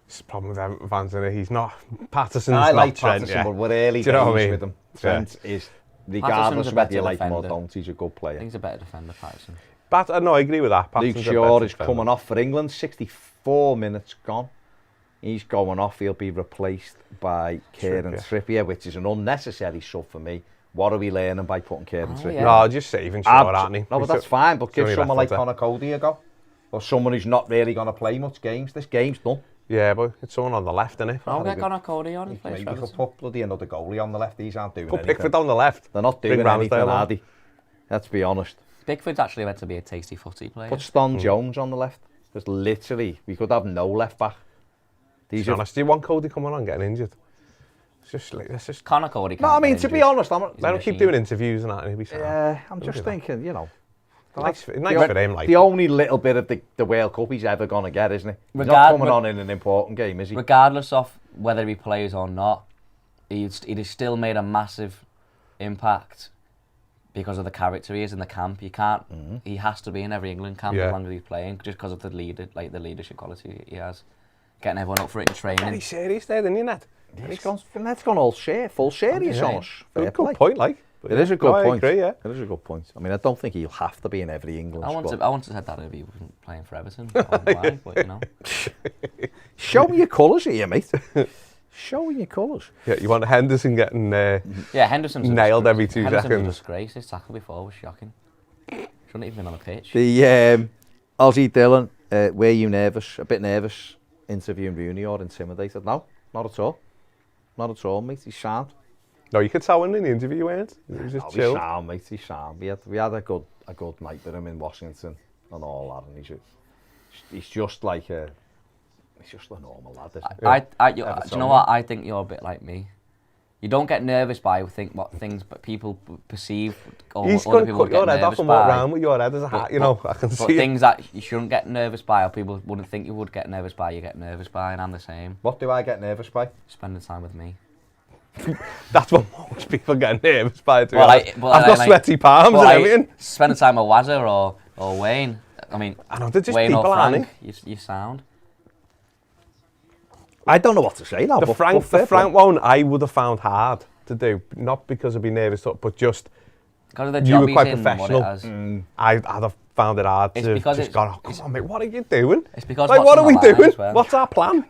It's the problem with Vans, isn't it? He's not. Patterson's I not like Trent, Patterson, yeah. but we're early Do you know what I days mean? with him. Trent is regardless a of whether you better like him or defender. don't, he's a good player. He's a better defender, Patterson. No, I agree with that. Luke Patterson's a Shaw better is defender. coming off for England, 64 minutes gone. He's going off, he'll be replaced by Kieran Trippier, which is an unnecessary sub for me. What are we learning by putting Kieran Trippier? yeah. No, just saving Shaw, aren't he? No, but that's fine, but give only someone like left Connor Cody a go. Or someone who's not really going to play much games. This game's done. Yeah, but it's someone on the left, isn't it? I'll get Connor Cody on. Maybe you could put bloody another goalie on the left. These aren't doing Put anything. Pickford on the left. They're not doing Bring anything, Ramsdale are on. they? Let's be honest. Pickford's actually meant to be a tasty footy player. Put Ston Jones on the left. Because literally, we could have no left back. To be honest, do you want Cody coming on getting injured? It's just... Connor Cody can't No, I mean, get to be injured. honest, I'm... Let him keep doing interviews and that, and he'll be fine. Yeah, I'm just thinking, you know. Nice for him, like. The only little bit of the World Cup he's ever going to get, isn't he? He's not coming on in an important game, is he? Regardless of whether he plays or not, he'd has still made a massive impact because of the character he is in the camp. You can't. He has to be in every England camp as long as he's playing, just because of the leadership quality he has, getting everyone up for it in training. Very serious there, didn't you, Ned? That's gone all full serious on us. Good point, like. It is a good point. I agree, yeah. It is a good point. I mean, I don't think he'll have to be in every England squad. I want to say that if he wasn't playing for Everton. But, you know. Show me your colours here, mate. Show me your colours. Yeah, you want Henderson getting Henderson's nailed every 2 Henderson's seconds. a disgrace. His tackle before was shocking. Shouldn't even been on the pitch. The Aussie Dylan, were you nervous? A bit nervous interviewing Rooney or intimidated? No, not at all. Not at all, mate. He's sound. No, you could tell in the interview, weren't you? He was just chill. He's sound, mate. He's sound. We had a good night with him in Washington and all that, and he's just like he's just a normal lad, isn't he? Do you know what? I think you're a bit like me. You don't get nervous by what things but people perceive or He's other going to people cut your get head off nervous and walk by. around with your head as a hat, you know, I can But see it. things that you shouldn't get nervous by or people wouldn't think you would get nervous by, you get nervous by, and I'm the same. What do I get nervous by? Spending time with me. That's what most people get nervous by, to be Well, honest. well, I've got sweaty palms and everything. Spending time with Wazza or Wayne. I mean, I know, they're just Wayne people, or aren't Frank, you sound. I don't know what to say now. The Frank one I would have found hard to do, not because I'd be nervous, but just Because of the you job were he's quite in, professional. what it has. I'd have found it hard It's to because just it's- go, oh, come on, mate, what are you doing? It's because like, what's what on are we the line doing? as well. What's our plan?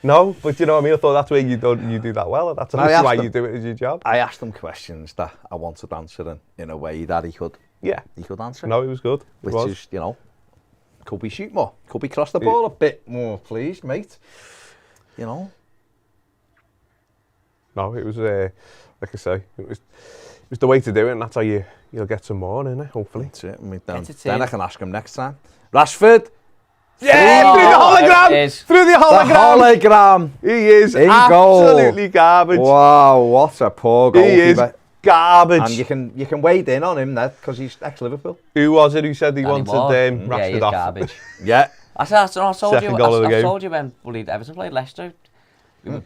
No, but you know what I mean? I thought that's where you do that well. That's why you do it as your job. I asked him questions that I wanted answering in a way that he could answer. No, it was good. Which is, you know, could we shoot more? Could we cross the ball a bit more, please, mate? You know? No, it was, like I say, it was the way to do it, and that's how you'll get some more, innit, hopefully. That's it. I mean, then I can ask him next time. Rashford! Yeah, through the hologram! Through the hologram! The hologram! He is in absolutely goal. garbage. Wow, what a poor goalkeeper. He is garbage. And you can wade in on him there because he's ex-Liverpool. Who was it who said he Danny wanted Moore. Rashford he's off? garbage. Yeah. I told Second you. goal of the I game. told you when Everton played Leicester.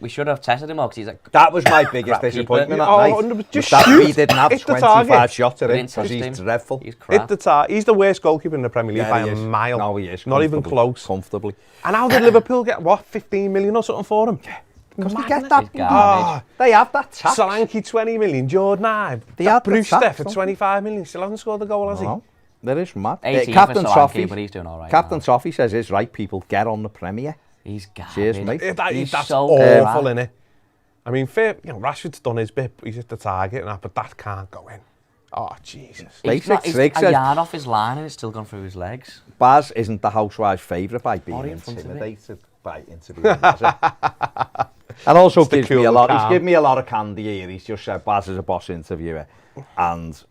We should have tested him more because he's like. That was my biggest crap disappointment keeper. that night. No, just that shoot. we didn't have Hit the 25 target. shots at him Didn't because test he's him. dreadful. He's crap. He's the worst goalkeeper in the Premier League by a mile. No, he is. Not even close. Comfortably. And how did Liverpool get, 15 million or something for him? Because they get that. He's garbage. They have that tax. Solanke 20 million, Jordan Ibe, They had the Brewster tax, for don't 25 million. Still hasn't scored the goal, has he? No, that is mad. 18 Captain for Solanke, Toffee, but he's doing all right. Captain now. Toffee says it's right. People get on the Premier. He's garbage. Cheers, mate. He's That's so awful, crap. innit? I mean, fair, Rashford's done his bit, he's hit the target and that, but that can't go in. Oh, Jesus. He's a yard off his line and it's still gone through his legs. Baz isn't the housewife's favourite by being intimidated by interviewing Baz. And also gives me a lot. He's given me a lot of candy here. He's just said Baz is a boss interviewer, and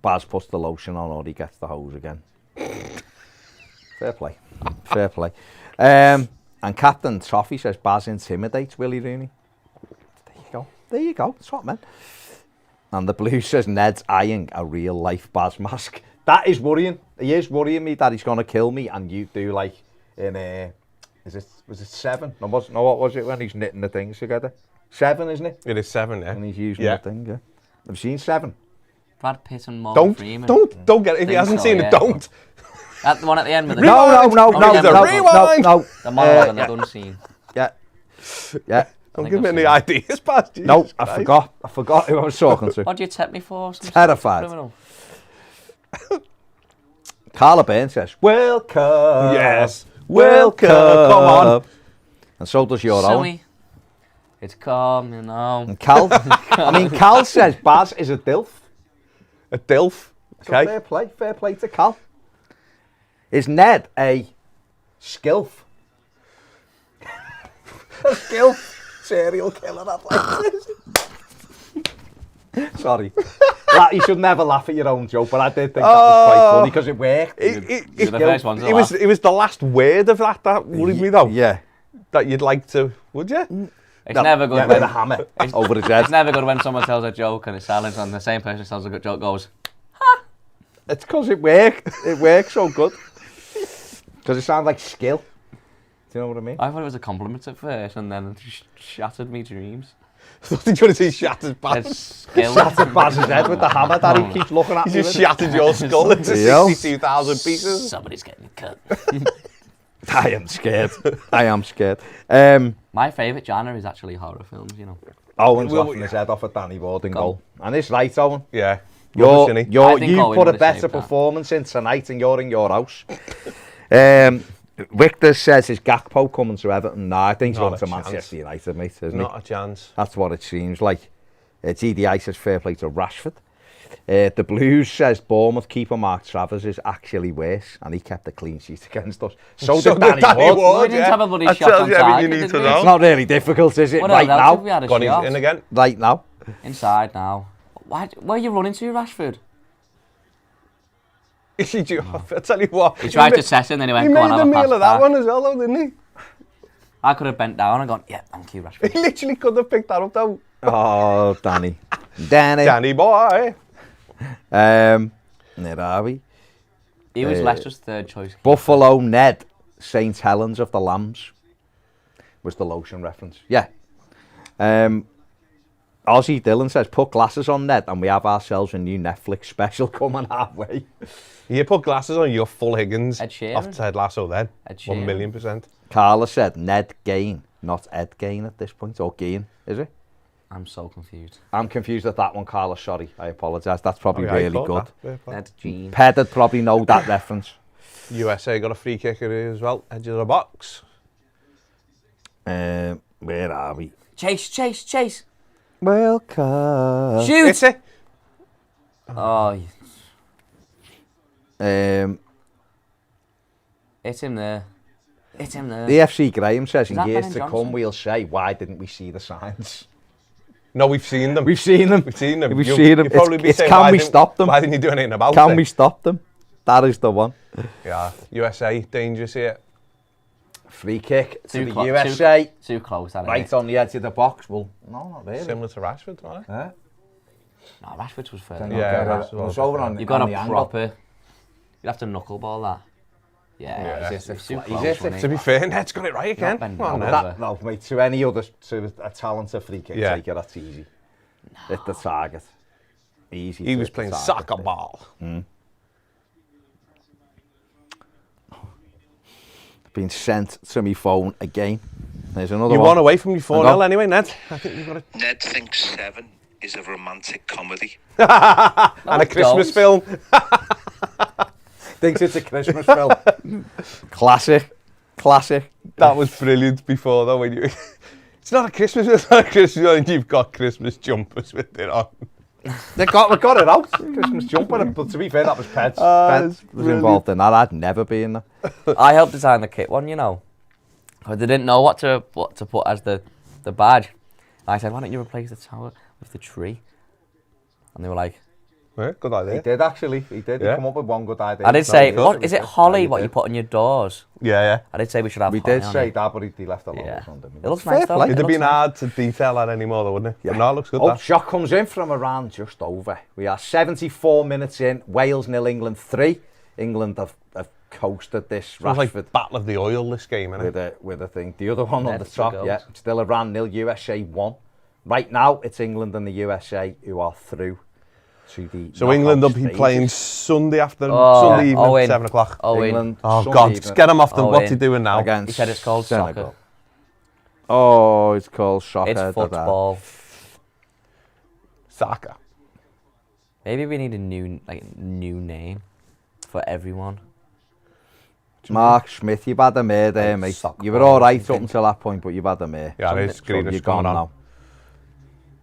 Baz puts the lotion on or he gets the hose again. Fair play, fair play. And Captain Toffee says Baz intimidates Willie Rooney. There you go. That's what, man. And the Blue says Ned's eyeing a real life Baz mask. That is worrying. He is worrying me that he's gonna kill me. And you do like in was it 7? No, what was it when he's knitting the things together? 7, isn't it? It is 7, yeah. And he's using the thing, yeah. Have you seen 7? Brad Pitt and Morgan Freeman. Don't get it. If he hasn't seen it, don't. That the one at the end with the... No. The monologue Rewind. on the gun scene. Yeah. Don't think give me I've any seen ideas, Baz. Jesus No, I Christ. forgot who I was talking to. What do you tempt me for? Some Terrified. criminal? Carla Byrne says, welcome. Yes. Welcome. Come on. And so does your own. Silly. It's coming home. And Cal, Cal says Baz is a DILF. A DILF. So Okay. fair play to Cal. Is Ned a skilf? A skilf? Serial killer, that like. Sorry. You should never laugh at your own joke, but I did think that was quite funny because it worked. You're the first one to laugh. It was the last word of that worried me though. Yeah. That you'd like to, would you? It's never good With when a hammer over the head. it's never good when someone tells a joke and it's silent, and the same person who tells a good joke goes, It's because it worked. It worked so good. Because it sounds like skill. Do you know what I mean? I thought it was a compliment at first, and then it just shattered me dreams. I thought you were going to say shattered Baz. It's skill. Shattered Baz's head with the hammer that he keeps looking at You me just with. shattered your skull into Yeah. 62,000 pieces. Somebody's getting cut. I am scared. I am scared. My favourite genre is actually horror films, you know. Owen's Well, laughing his head off at Danny Ward in goal. And it's right, Owen. Yeah. Rubbish, innit? I think You Owen put a would've better saved that. performance in tonight and you're in your house. Victor says, is Gakpo coming to Everton? No, I think he's Not going a to chance. Manchester United, mate, isn't he? Not a chance. That's what it seems like. GDI says, fair play to Rashford. The Blues says, Bournemouth keeper Mark Travers is actually worse, and he kept a clean sheet against us. So did Danny Ward. We didn't have a bloody That shot tells on you everything target, you need did to we? know. It's not really difficult, is it? What Right else have we now. had a Got shot? in again. Right now. Inside now. Where are you running to, Rashford? I tell you what. He tried to set it and then he went, He go on, made have a a pass meal of that back. one as well, though, didn't he? I could have bent down and gone, yeah, thank you, Rashford. He literally could have picked that up, though. Oh, Danny. Danny. Danny boy. Where are we? He was Leicester's third choice. Buffalo Ned, St. Helens of the Lambs, was the lotion reference. Yeah. Ozzy Dillon says, put glasses on Ned and we have ourselves a new Netflix special coming our way. You put glasses on, you're full Higgins. Ed Sheeran. Off Ted Lasso then. Ed Sheeran. 1,000,000%. Carla said, Ned Gain, not Ed Gain at this point, or Gain, is it? I'm so confused. I'm confused at that one, Carla, sorry. I apologise. That's probably Oh, yeah, I really caught good. that. Fair play. Ed Jean. Ped would probably know that reference. USA got a free kicker here as well. Edge of the box. Where are we? Chase. Welcome. Shoot! It's it. Oh, Um, it's him there. It's him there. the FC Graham says, Is in that years Ben to Johnson? come, we'll say, why didn't we see the signs? No, we've seen them. We've seen them. We've seen them. We've You'll- seen them. you'll probably be saying, can why we didn't- stop them? Why didn't you do anything about it? Can we stop them? That is the one. Yeah, USA, dangerous here. Free kick to the clo- USA. Too close, that Right on the edge of the box. Well, no, not really. Similar to Rashford, right? Huh? No, Rashford's was further. Yeah, Okay, that's it was well over on, You've got on a the angle. proper... You'd have to knuckleball that. Yeah, Yeah. it's too He's close, just- wasn't To it? be fair, Ned's got it right again. bending Come on, over. Ned. That, no, mate, to any other, to a talented free kick Yeah. taker, that's easy. Hit the target. Easy. He to was hit the playing target. soccer ball. Been sent to my phone again. There's another You one. won away from your 4-0 Hang on. anyway, Ned. I think you've got it. Ned thinks Seven is a romantic comedy. And a Christmas film. Thinks it's a Christmas film. Classic. That was brilliant before, though. When you, it's not a Christmas film, it's not a Christmas film, and you've got Christmas jumpers with it on. We got it out. Christmas jumper. But to be fair, that was Ped. Ped it's was brilliant. involved in that. I'd never be in that. I helped design the kit one, you know. But they didn't know what to put as the badge. And I said, why don't you replace the tower with the tree? And they were like, Yeah, good He idea. did actually. He did. Yeah. He come up with one good idea. I did say, good. what, is it holly, you what did. you put on your doors? Yeah. I did say we should have We holly did on say it. that, but he left a lot Yeah. on, didn't he? It looks Fair nice though. play. It It'd have looks been nice. hard to detail that anymore, though, wouldn't it? Yeah. But no, it looks good, Oh, that. shot comes in from around just over. We are 74 minutes in. Wales 0, England 3. England have coasted this Sounds Rashford like Battle of the Oil, this game, innit? with a thing. The other one on the That's top, the yeah. goals. Still Iran 0, USA 1. Right now, it's England and the USA who are through to the So England will be knockout playing stages. Sunday after Oh, Sunday evening, Owen. 7 o'clock. Oh, England, Oh, Sunday God, evening just get him off the... Oh, What's he in. doing now? against He said it's called Senegal. Oh, it's called soccer. It's football. Soccer. Maybe we need a new name for everyone. Mark Smith, you've had him here there, mate. You were all right up until that point, but you've had him here. Yeah, there's Grealish you're coming gone on. now.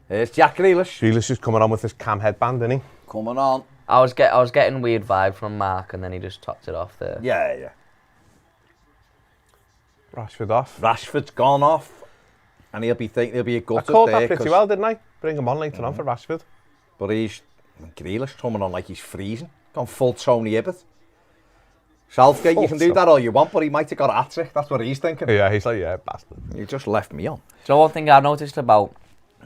Here's Jack Grealish. Grealish is coming on with his cam headband, isn't he? Coming on. I was getting weird vibe from Mark, and then he just topped it off there. Yeah. Rashford off. Rashford's gone off, and he'll be a I gutted called there. that pretty well, didn't I? Bring him on later on for Rashford. But Grealish coming on like he's freezing. Gone full Tony Hibbert. Southgate, you can do that all you want, but he might have got a hat-trick. That's what he's thinking. Yeah, he's like, yeah, bastard. You just left me on. So one thing I noticed about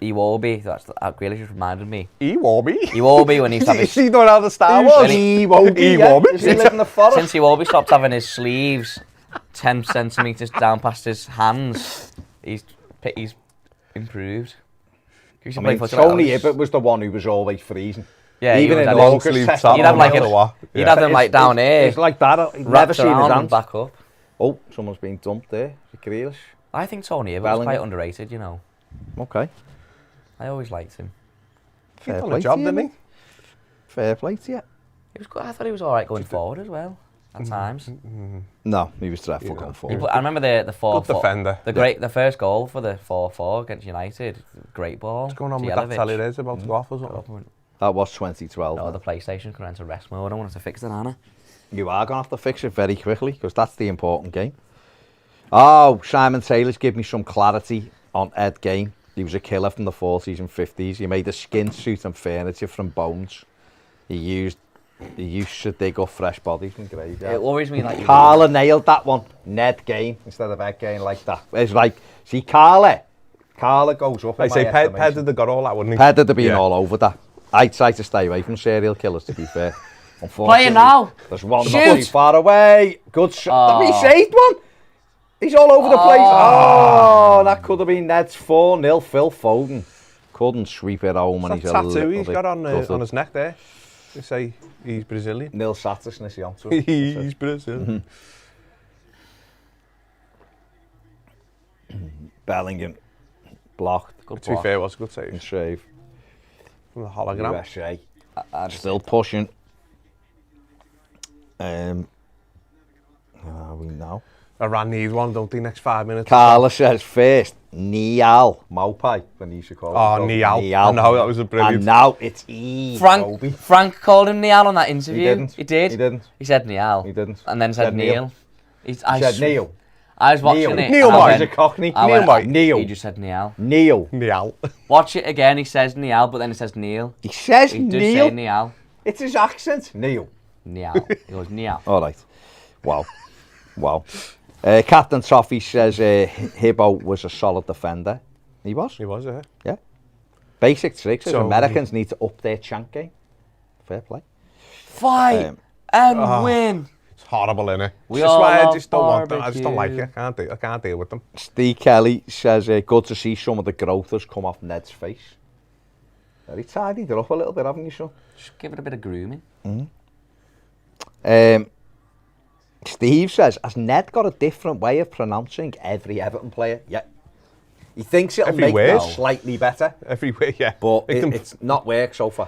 Iwobi, that's Grealish just reminded me. Iwobi When he used to have his... See, don't know how the Star Wars. Iwobi. Does he live in the forest? Since Iwobi stopped having his sleeves 10 centimetres down past his hands, he's improved. I mean, Tony Hibbert was the one who was always freezing. Yeah, even in the long August sleeve test. top. He'd have like Yeah. he'd have them like down here. It's like that. He'd never wrapped seen his around and hands. back up. Oh, someone's been dumped there. Grealish. I think Tony Hibbert was Bellingham. quite underrated, you know. Okay. I always liked him. He Fair done play a job, to you, didn't he? mate. Fair play to you. He was good. I thought he was all right going forward as well at times. No, he was dreadful going forward. I remember the 4-4. Good defender. The first goal for the 4-4 against United. Great ball. What's going on with that telly there? Is about to go off or something? That was 2012. No, the PlayStation's going into rest mode. I wanted to fix it, Anna. You are going to have to fix it very quickly because that's the important game. Oh, Simon Taylor's give me some clarity on Ed Game. He was a killer from the 40s and 50s. He made a skin suit and furniture from bones. He used to dig up fresh bodies from graveyards. It worries me like Carla nailed that one. Ned Game instead of Ed Game like that. It's like, see, Carla goes up. I say Ped would have got all that, wouldn't he? Ped would have been all over that. I'd try to stay away from serial killers, to be fair. Play it now. There's one not Shoot. too far away. Good shot. He saved one. He's all over the place. Oh, that could have been Ned's 4-0. Phil Foden couldn't sweep it home. And That he's a tattoo little he's bit got on gutted. his neck there. They say he's Brazilian. Nil Satis, on to He's Brazilian. Bellingham blocked. Good To be block. fair, it was a good And save save. from the hologram. USA. Still pushing. Where are we now? Iran need one, don't they, next 5 minutes? Carla says first, Nial. Maupai, when he used to call Oh, Nial. I know, that was a brilliant. And now it's E. Toby. Frank called him Niall on that interview. He didn't. He did. He didn't. He said Niall. He didn't. And then said Neil. He said Neil. I was watching it. Neil and I Mike. He's went- a cockney. I went, Mike. Neil. He just said Niall. Neil. Nial. Watch it again. He says Niall, but then he says Neil. He says He does say Neil. Niall. It's his accent. Neil. Niall. He goes Niall. All right. Wow. Wow. Captain Toffee says Hibbo was a solid defender. He was. He was, yeah. Yeah. Basic tricks. So Americans need to up their chant game. Fair play. Fight and win. It's horrible, innit? We That's all why I love just don't want them. I just don't like barbecue. it. I can't deal with them. Steve Kelly says good to see some of the growth has come off Ned's face. Very tidied it up a little bit, haven't you, son? Just give it a bit of grooming. Steve says, has Ned got a different way of pronouncing every Everton player? Yeah. He thinks it'll Every make word? them slightly better, Everywhere, yeah. but Make them- it's not worked so far.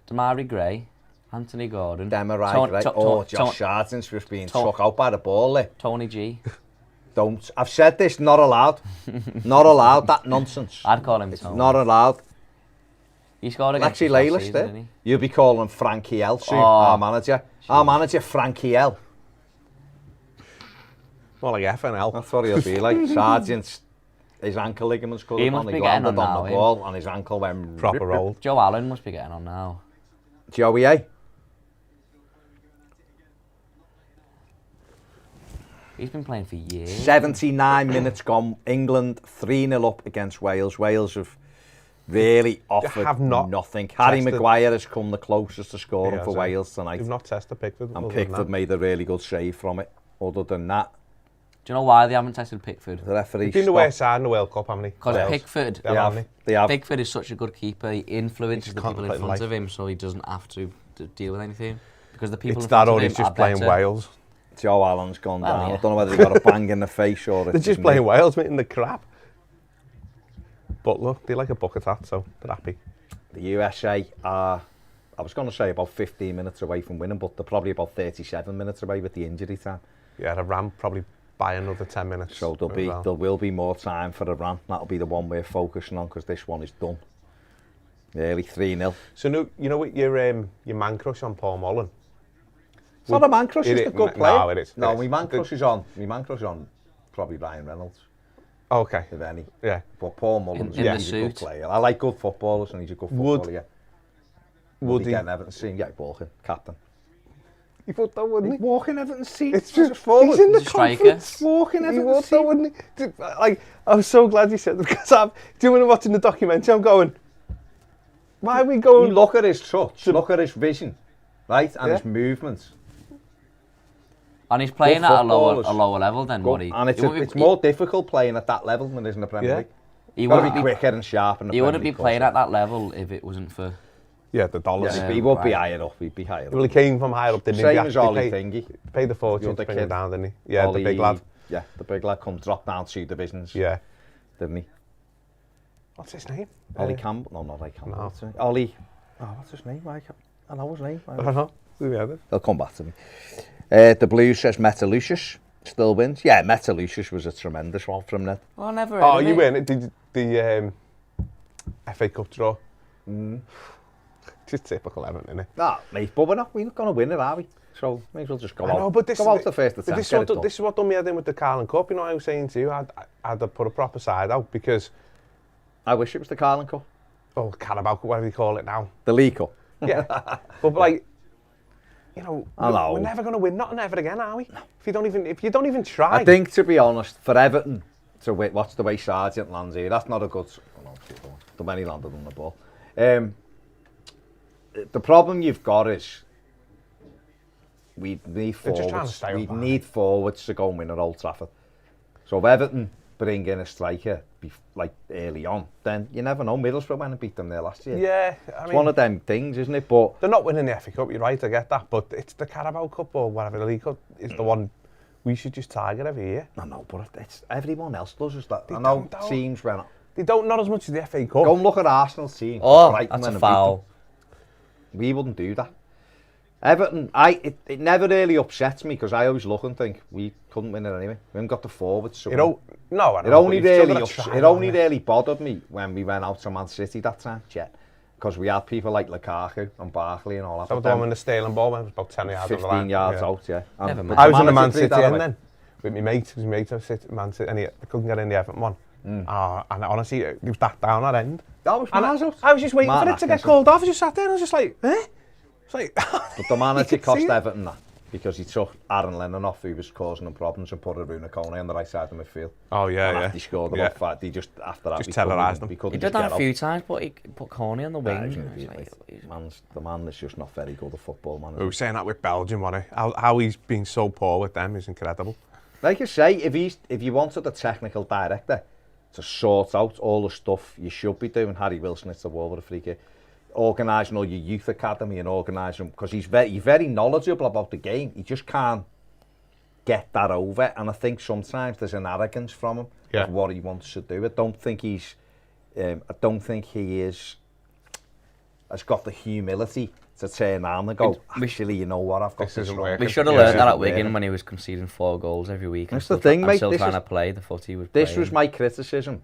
Damari Gray, Anthony Gordon, Demarai, Ton- right? Ton- Oh, Ton- Josh Sargent's just being Ton- took out by the ball there. Tony G. Don't. I've said this, not allowed. Not allowed, that nonsense. I'd call him Tony. Not allowed. He scored against Lexi us last Layla season, there. didn't he? You'll be calling Frankie L soon, Oh. our manager. Our manager, Frankie L. More like FNL. That's what he'll be like. Sargent's, his ankle ligaments cut He up must on, be he getting landed on on now, the him. ball and his ankle went... Proper roll. Joe Allen must be getting on now. Joey, eh? He's been playing for years. 79 minutes gone. England 3-0 up against Wales. Wales have really offered have not nothing. Harry tested- Maguire has come the closest to scoring for so Wales tonight. You've not tested Pickford. And other than Pickford that. made a really good save from it. Other than that, Do you know why they haven't tested Pickford? the referee He's been the stopped. worst side in the World Cup, haven't he? Because Wales. Pickford, They have, haven't they? They have. Pickford is such a good keeper. He influences He's the people in contemplating front life. of him, so he doesn't have to deal with anything. Because the people It's in that front or of him he's just are playing better. Wales. Joe Allen's gone Well, down. yeah. I don't know whether he got a bang in the face or... They're just playing Wales, mate, in the crap. But look, they like a bucket hat, so they're happy. The USA are, I was going to say about 15 minutes away from winning, but they're probably about 37 minutes away with the injury time. Yeah, Iran probably by another 10 minutes. So there will be more time for Iran. That'll be the one we're focusing on because this one is done. Nearly 3-0. So no, you know what your man crush on Paul Mullen? It's not a man crush, it's a good player. No, it is. No, my man crush is on probably Ryan Reynolds, Okay. if any. Yeah. But Paul Mullen's In the he's a good suit. player. I like good footballers and he's a good footballer, yeah. Would he? Get Everton scene, yeah, walking, captain. He would though, wouldn't he? Walking Everton scene. It's just forward. He's in the Striker. conference. Walking He Everton would though, scene. wouldn't he? Like, I'm so glad you said that because I'm doing watching the documentary. I'm going, why are we You going? look at his touch, look at his vision, right, and Yeah. his movements. And he's playing Good at a footballers. lower level than what he... And he wouldn't it's be- more difficult playing at that level than it is in the Premier Yeah. League. He You've got to wouldn't be be, quicker and sharp in the he Premier wouldn't be League, playing at that level if it wasn't for... Yeah, the dollars. Yeah, he would be right. higher up. He'd be higher Well, up. he came from higher up, didn't he? Same They as Ollie paid, Thingy. paid the fortune The to other bring him kid. down, didn't he? Yeah, Ollie, the big lad. Yeah, the big lad come drop down 2 divisions. Yeah. Didn't he? What's his name? Ollie Campbell. No, not Ollie Campbell. No. What's his name? Ollie. Oh, what's his name? I know his name. I don't know. Yeah, They'll come back to me. The Blues says Meta Lucius still wins. Yeah, Meta Lucius was a tremendous one from them. Oh, never Oh, heard of you it. win it. The FA Cup draw. Just typical Everton, isn't it? Nah, mate, but we're not going to win it, are we? So may as well just go I out. know, but this go out the first attempt. this, get it done. this is what done me head in with the Carling Cup. You know, I was saying to you, I'd have put a proper side out because, I wish it was the Carling Cup. oh, Carabao Cup, whatever you call it now. The League Cup. Yeah, but like, you know, I know. we're never going to win nothing ever again, are we? If you don't even try. I think, to be honest, for Everton to win, watch the way Sargent lands here, that's not a good... Oh, no, the many landed on the ball. The problem you've got is we need They're just trying to forwards. stay We up, aren't need forwards to go and win at Old Trafford. So if Everton bring in a striker like early on, then you never know. Middlesbrough went and beat them there last year. Yeah, I It's mean, one of them things, isn't it? But they're not winning the FA Cup, you're right, I get that, but it's the Carabao Cup or whatever, the League Cup is the one we should just target every year. I know, but it's everyone else does is that. They I know don't. teams when They don't, not as much as the FA Cup. go and look at Arsenal's team. Oh, Brighton that's went a and beat them. foul. We wouldn't do that. Everton, it never really upsets me because I always look and think we couldn't win it anyway. We haven't got the forwards. So You know, no, I it know, only but you've still really gotta try, it haven't only you? really bothered me when we went out to Man City that time, because we had people like Lukaku and Barkley and all that. That was but the one when the Sterling ball went about 10 yards over the line. 15 yards Yeah. out, yeah. And Never the mind. I was in the Man manager City did that end away. then with my mate. It was my mate. I was at Man City, and I couldn't get in the Everton one. And honestly, it was that down that end. That was And Manager. I was just waiting Martin for it to get Atkinson. called off. I just sat there and I was just like, eh? It's like, But the manager You could see cost it. Everton that because he took Aaron Lennon off, who was causing them problems, and put Aruna Kone on the right side of midfield. oh yeah, And yeah. after he scored Yeah. about 5, he just after that Just we couldn't terrorised even- them. we He couldn't did just that get a up. few times, but he put Corney on the wing. He's an and idiot, it's like, mate. The man is just not very good at football, man. We were saying that with Belgium, wasn't it? How he's been so poor with them is incredible. Like I say, if you wanted a technical director to sort out all the stuff you should be doing, Harry Wilson hits the wall with a free kick, organising all your youth academy and organising, because he's very knowledgeable about the game. He just can't get that over, and I think sometimes there's an arrogance from him of what he wants to do. I don't think he has got the humility to turn around and go, actually, you know what, I've got This this isn't wrong. working. we should have Yeah, learned that yeah. at Wigan when he was conceding 4 goals every week. That's and the thing, and mate, still this trying is- to play the foot he was This playing. was my criticism,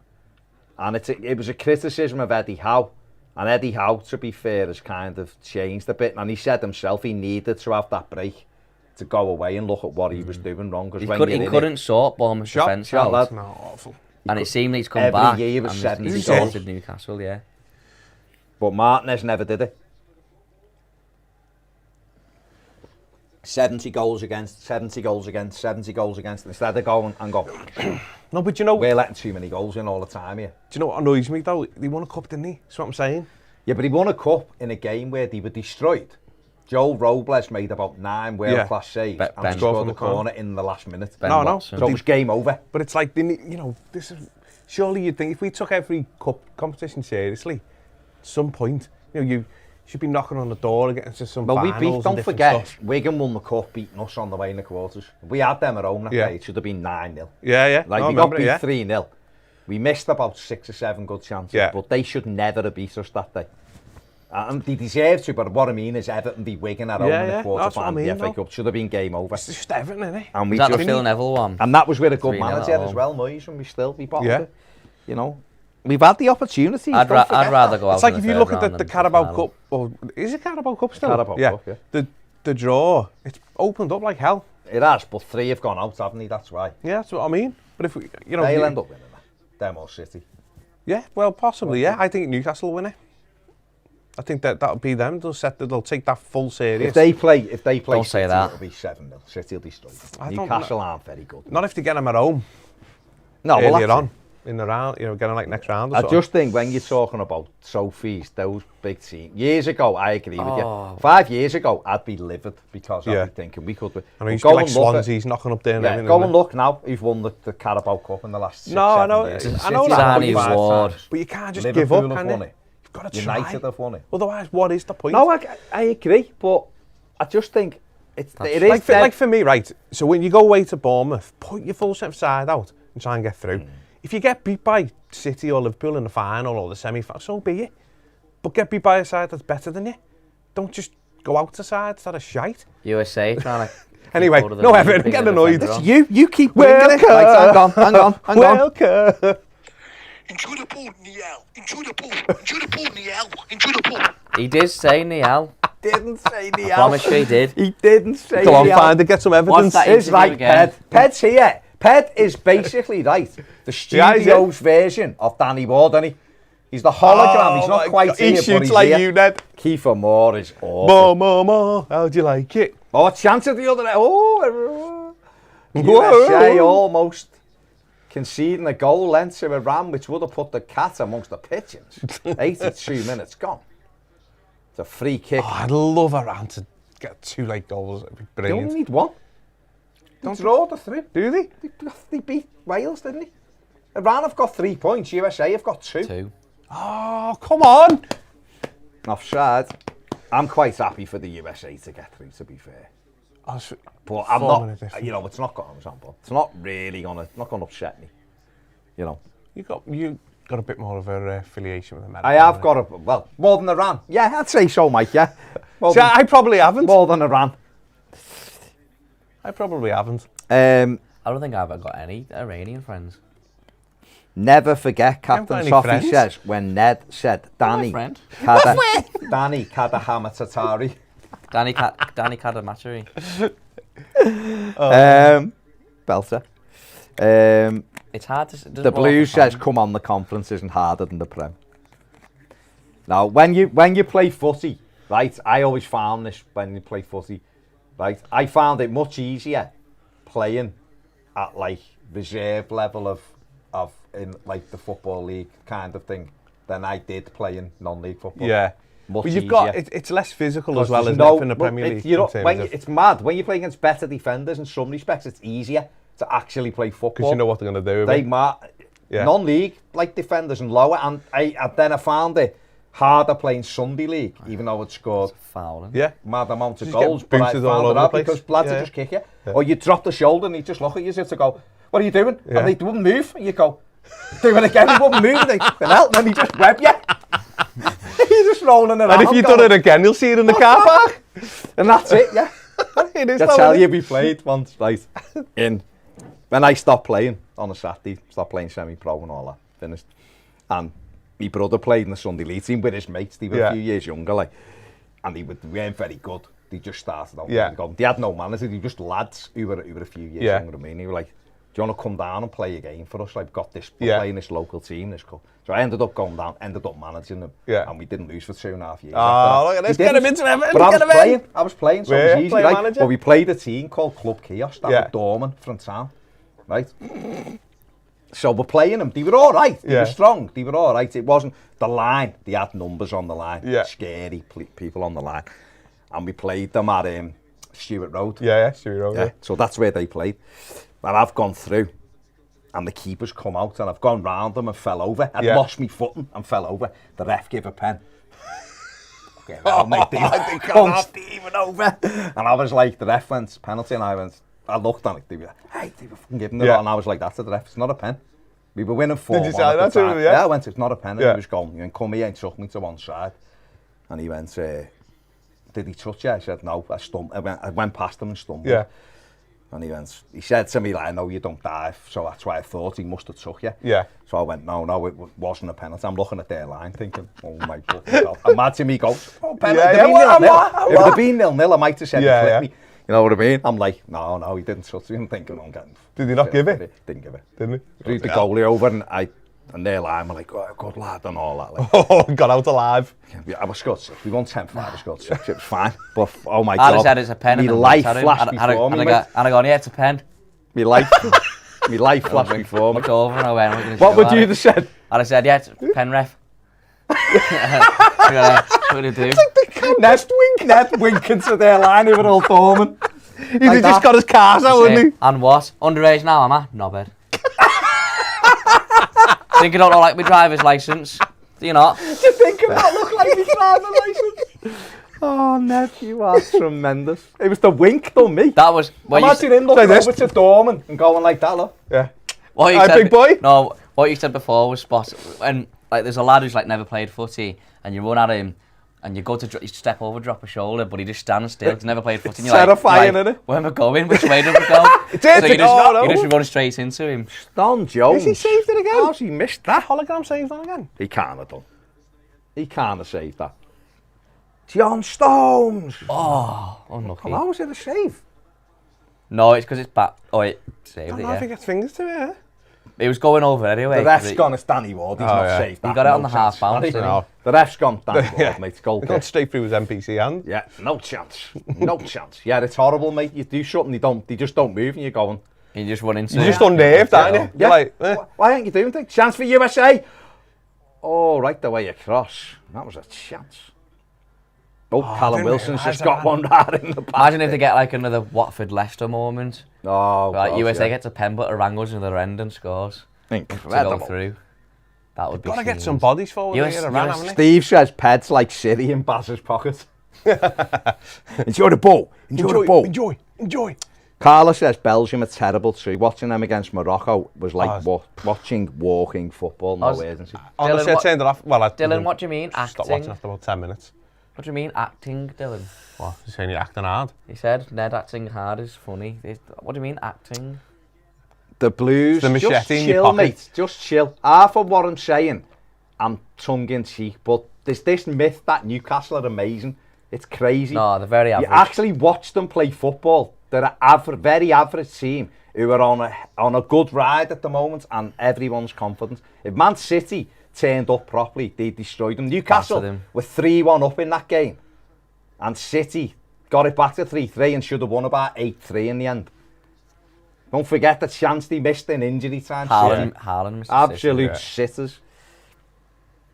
and it was a criticism of Eddie Howe. And Eddie Howe, to be fair, has kind of changed a bit. And he said himself he needed to have that break to go away and look at what he was doing wrong. He couldn't sort Bournemouth's defence shot, out. lad. No, awful. And it seemed he's come Every back. year he was and 70 he's goals. sorted Newcastle, yeah. But Martinez never did it. 70 goals against, 70 goals against, 70 goals against. Instead of going and go, No, but you know, we're letting too many goals in all the time here. do you know what annoys me though? They won a cup, didn't they? That's what I'm saying. Yeah, but he won a cup in a game where they were destroyed. Joe Robles made about 9 world-class saves Ben and scored scored from the the corner. corner in the last minute. Ben No, no. Watson. So it was game over. But it's like, they need, you know, this is surely you'd think if we took every cup competition seriously, at some point, you know, you should be knocking on the door and getting to some Well, we finals beat, and don't different forget, stuff. Wigan won the cup, beating us on the way in the quarters. We had them at home that Yeah. day, it should have been 9-0. Yeah, yeah. Like, no, we I got remember beat it, yeah. 3-0. We missed about 6 or 7 good chances, but they should never have beat us that day. And they deserve to, but what I mean is Everton v Wigan at home in the quarter-final of the FA Cup should have been game over. It's just Everton, isn't it? And we Was that just, the Phil Neville one? and that was with a good 3-0 manager at as home. well, Moyes, and we still be bottled Yeah. it. You know, we've had the opportunities. I'd rather go out. It's like in if the you third look at round the than Carabao final. Cup, or is it Carabao Cup still? Carabao Cup, yeah. The draw, it's opened up like hell. It has, but 3 have gone out, haven't they? That's why. Yeah, that's what I mean. But if we, you know, They'll end up winning that. Them or City. yeah, well, possibly, yeah. I think Newcastle will win it. I think that'll be them. They'll take that full series. If they play Don't say City, that. it'll be 7-0. City will destroy I them. don't Newcastle aren't very good. Not if they get them at home No, well, earlier that's on in the round. You know, get them like next round. Or I something. just think when you're talking about trophies, those big teams. Years ago, I agree with Oh. you. 5 years ago, I'd be livid because I'd Yeah. be thinking we could. I know, you Go like and look at- Swansea's knocking up there. And Yeah, everything, go isn't and it? look now. Who's won the Carabao Cup in the last 6, No, I 7 know- years? I know City that, have but won you- 5 Ward. times. But you can't just Liverpool give up, have can won you? it. You've got to United try. have won it. Otherwise, what is the point? No, I agree, but I just think it is like dead. for me, right? So when you go away to Bournemouth, put your full strength side out and try and get through. If you get beat by City or Liverpool in the final or the semi-final, so be it. But get beat by a side that's better than you. Don't just go out to sides that are shite. USA trying to. Anyway, no, Everton, get annoyed. You keep winging it. Right, hang on. Welcome. Enjoy the ball, Niel. Enjoy the ball. Enjoy the ball, Niel. Enjoy the ball. He did say Niall. Didn't say the I promise you he did. He didn't say Go on, the find it, get some evidence. that It's interview right, again? Ped. Ped's here. Ped is basically right. The Yeah, he's studio's version of Danny Ward, isn't he? He's the hologram. He's not quite here, He but shoots he's like here. you, Ned. Kiefer Moore is awesome. More. How'd you like it? Oh, chance at the other end. Oh, Whoa. USA almost conceding a goal length to Iran, which would have put the cat amongst the pigeons. 82 minutes gone. It's a free kick. Oh, I'd love Iran to get 2 late goals. It'd be They only brilliant. need one. They draw the 3. Do they? They beat Wales, didn't they? Iran have got 3 points. USA have got 2. 2. Oh, come on. Offside. I'm quite happy for the USA to get through, to be fair. But I'm 4 not, minute difference. you know, it's not going to, it's not really going to upset me, you know. You got a bit more of a affiliation with America. I have got well, more than Iran. Yeah, I'd say so, Mike, yeah. More See, than, I probably haven't. more than Iran. I probably haven't. I don't think I've got any Iranian friends. Never forget, haven't got Captain any Toffee friends? says, when Ned said, Danny, friend. Danny Kadahamatari. Danny Kadamatari. Belter. It's hard to. The Blues says, come on, the conference isn't harder than the Prem. Now, when you play footy, right, I always found this when you play footy, right, I found it much easier playing at, like, reserve level of in, like, the Football League kind of thing than I did playing non-league football. Yeah. Much But you've easier. got, it's less physical as well, There's isn't it, in the Premier League? You know, in terms when of- it's mad. When you play against better defenders, in some respects, it's easier to actually play football. Because you know what they're going to do. They Yeah. non-league, like defenders and lower, and I found it harder playing Sunday league, even though it scored Fouling. Yeah. mad amounts of Just get goals. But I booted all found over it the out place. because lads Yeah. would just kick you. Or you drop the shoulder and you just look at you to go, what are you doing? Yeah. And they wouldn't move. And you go, do it again, he wouldn't move. They and then he just grab you. You're just rolling around. And if you've done it again, you'll see it in the car park. And that's it, yeah. It is That's though, how isn't you it? be played once, right? When I stopped playing on a Saturday, stopped playing semi-pro and all that, finished. And my brother played in the Sunday League team with his mates. They were a few years younger, like, and they weren't very good. They just started out. They had no manners. They were just lads who were a few years younger than me. And they were like, do you want to come down and play a game for us? I've got this, we're playing this local team, this club. So I ended up going down, ended up managing them, and we didn't lose for 2.5 years. Oh, look at this, get him into Everton, But get him in. I was playing, so it was easy. Player Like, manager. but we played a team called Club Kiosk, that was Dorman from town, right? So we're playing them, they were all right, they were strong, they were all right. It wasn't the line, they had numbers on the line, scary people on the line. And we played them at Stewart Road. Stewart Road, So that's where they played. And I've gone through, and the keepers come out, and I've gone round them and fell over. I'd lost me footing and fell over. The ref gave a pen. Okay, well, mate, they come steaming over. And I was like, the ref went penalty, and I looked at it, they were like, hey, they were fucking giving it all. And I was like, that's the ref, it's not a pen. We were winning 4-1 Did you say at the that to time. him, yeah? Yeah, I went, it's not a penalty. Yeah. He was going, you come here and took me to one side. And he went, did he touch you? I said, no, I went past him and stumbled. Yeah. And he said to me, like, no, you don't dive. So that's why I thought he must have took you. Yeah. So I went, no, it wasn't a penalty. I'm looking at their line thinking, oh my God. And Mathew goes, oh, penalty. If it had been 0-0, I might have said he flipped me. You know what I mean? I'm like, no, he didn't touch me. I'm thinking, I'm getting... Did he not give it? Didn't give it. Didn't he? Read the goalie over and their line were like, oh, good lad and all that. Like, Oh, got out alive. I was scored 6. We won 10-5, I scored 6. It was fine. But, oh my God. I said it's a pen. My life flashed before me, mate. And I gone, yeah, it's a pen. My life flashed before me. Much over and I went. What would you have said? And I said, yeah, it's a pen, ref. What do you do? Ned winking to their line, they were all dormant. He'd have just got his cars out, wouldn't he? And what? Underage now, am I? Knobhead. Think I don't look like my driver's licence? Do you not? Do you think it might look like my driving licence? Oh, Ned, you are tremendous. It was the wink, done me. That was... Imagine him looking over to Dorman and going like that, look. Yeah. What you Hi, said, big boy. No, what you said before was spot. When like there's a lad who's like never played footy, and you run at him, and you go to you step over, drop a shoulder, but he just stands still. He's never played footy. And you're terrifying, like, isn't it? where am I going? Which way do we go? did, So you no. just run straight into him. Don Jones. Has he saved it again? How's he missed that? Hologram saved that again? He can't have done. He can't have saved that. John Stones. Oh, unlucky. How was it a save? No, it's because it's back. Oh, it I saved don't it. know if he Yeah, gets fingers to it, yeah? it was going over anyway. The ref's gone as Danny Ward. He's not saved that. He got it on the chance. half bounce, Has he? didn't he? No. The ref's gone Danny Ward, mate. Goal He got kick. straight through his NPC hand. Yeah, no chance. No chance. Yeah, it's horrible, mate. You do something, they just don't move and you're going. You just run into You're it. just unnerved, aren't you? Yeah. You're like, Why aren't you doing things? Chance for USA. Oh, right the way across. That was a chance. Oh, Callum didn't Wilson's realise just got that. one right in the back. Imagine if they get like another Watford Leicester moment. Oh, Like God, USA yeah. gets a pen, but Orang goes into the end and scores to go Incredible. through. That would be. gotta get scenes. some bodies forward US here around, haven't they? Steve says Ped's like City in Baz's pocket. Enjoy the ball. Enjoy the ball. Enjoy. Carla says Belgium are terrible too. Watching them against Morocco was like watching walking football. No way, isn't it? Honestly, I what- turned it off. Well, I Dylan, what do you mean stopped acting? watching after about 10 minutes. What do you mean acting, Dylan? What? You're saying you're acting hard? He said Ned acting hard is funny. What do you mean acting? The Blues, The machete just in your chill, pocket. mate. Just chill. Half of what I'm saying, I'm tongue-in-cheek, but there's this myth that Newcastle are amazing. It's crazy. No, they're very average. You actually watch them play football. They're an very average team who are on a good ride at the moment, and everyone's confident. If Man City turned up properly, they destroyed them. Newcastle them. were 3-1 up in that game, and City got it back to 3-3 and should have won about 8-3 in the end. Don't forget the chance they missed in injury time. Haaland missed the Absolute sitters.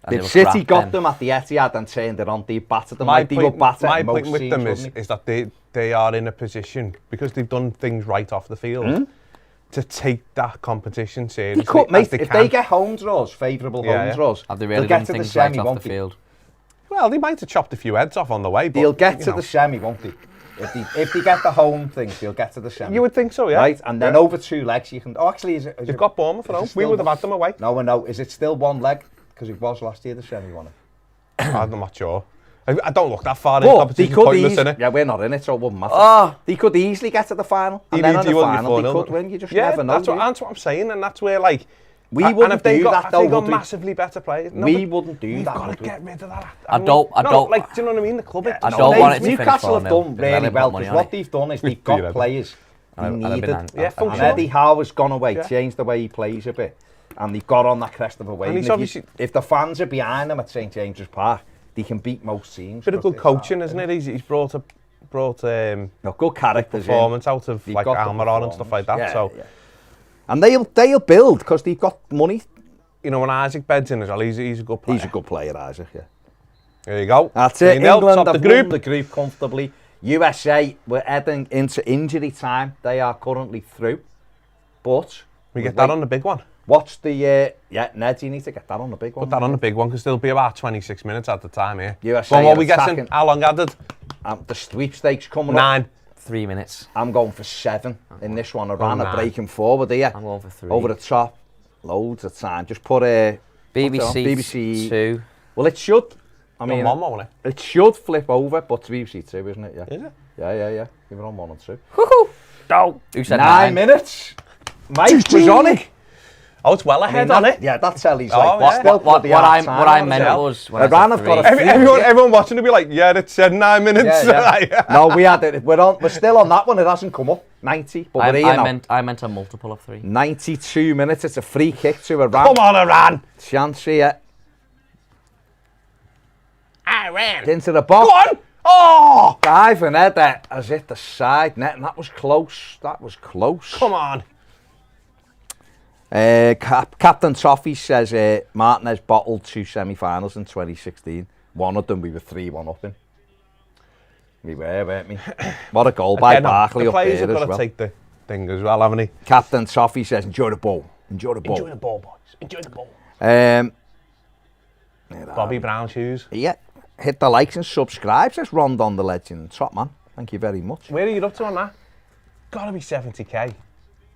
If City got them at the Etihad and turned it on, they battered them like they would batter my most point with teams, them wouldn't is that they are in a position, because they've done things right off the field, to take that competition seriously. They could, mate. as If they get home draws, favourable home draws, Have they they'll really get done to the things right semi, off won't the they? field? Well, they might have chopped a few heads off on the way, but They'll get you to know. the semi, won't they? If they get the home thing, they'll get to the semi. You would think so, yeah. Right, and then Yeah. over 2 legs you can... Oh, actually, is You've it got Bournemouth at is it home. We still would have had them away. No, I know. Is it still 1 leg? Because it was last year, the semi won it. I'm not sure. I don't look that far in But they competition. could Pointless, easily... innit? Yeah, we're not in it, so it wouldn't matter. Oh. They could easily get to the final. And then on the final, they could win. You just never know. That's what I'm saying, and that's where, like... We and wouldn't if they do got, that, if though, they got would we? massively better players. No, We but wouldn't do we've that, got would to we? get rid of that. I don't- Like, do you know what I mean? The club... I don't want it to finish Newcastle have 4-0, done because then really they well, put money because on what it. they've done is they've Yeah, got that'd players they I'd have been needed. angry. Yeah, And functional. Eddie Howe has gone away, Yeah. changed the way he plays a bit, and they've got on that crest of a wave. And he's And obviously- if the fans are behind them at St James's Park, they can beat most teams. Bit of good coaching, isn't it? He's brought No, good characters in. performance out of They've like got the Almiron and stuff like that. performance. So Yeah. And they'll build because they've got money. you know, when Isaac beds in as well, he's a good player. He's a good player, Isaac. Yeah. There you go. That's it. 3-0, England top have the won group. the group comfortably. USA, we're heading into injury time. They are currently through. But We get that on the big one. watch the Ned, you need to get that on the big one. Put that on the big one because there'll be about 26 minutes at the time here. USA Go on, what are we guessing? attacking. How long added? The sweepstakes coming up. 9. 3 minutes. I'm going for 7 in this one. Around a 9. breaking forward here. I'm going for 3. Over the top. Loads of time. Just put BBC 2. Well, it should. I You're mean, on 1, won't it? it should flip over, but it's BBC 2, isn't it? Yeah. Is it? Yeah. You were on 1 and 2. No. Who said 9 minutes. Mike was on it. Oh, it's well ahead on it. Yeah, that telly's Oh, like, yeah. still What bloody hard time I on it, meant yeah. was when Iran I have said got a 3. Everyone watching will be like, yeah, it said 9 minutes. Yeah. No, we had it. We're still on that one. It hasn't come up. 90, but we're here now. I meant a multiple of 3. 92 minutes. It's a free kick to Iran. Come on, Iran. Chance here. Iran. Into the box. Go on. Oh! Diving header has hit the side net, and that was close. That was close. Come on. Captain Toffee says Martinez bottled 2 semi-finals in 2016. One of them we were 3-1 up in. We were, weren't we? What a goal by Barkley the up there players have as got to well. take the thing as well, haven't he? Captain Toffee says, enjoy the ball. Enjoy the ball. Enjoy the ball, boys. Enjoy the ball. Bobby Brown shoes. Yeah. Hit the likes and subscribe, says Rondon the legend. Top man. Thank you very much. Where are you up to on that? Gotta be 70k.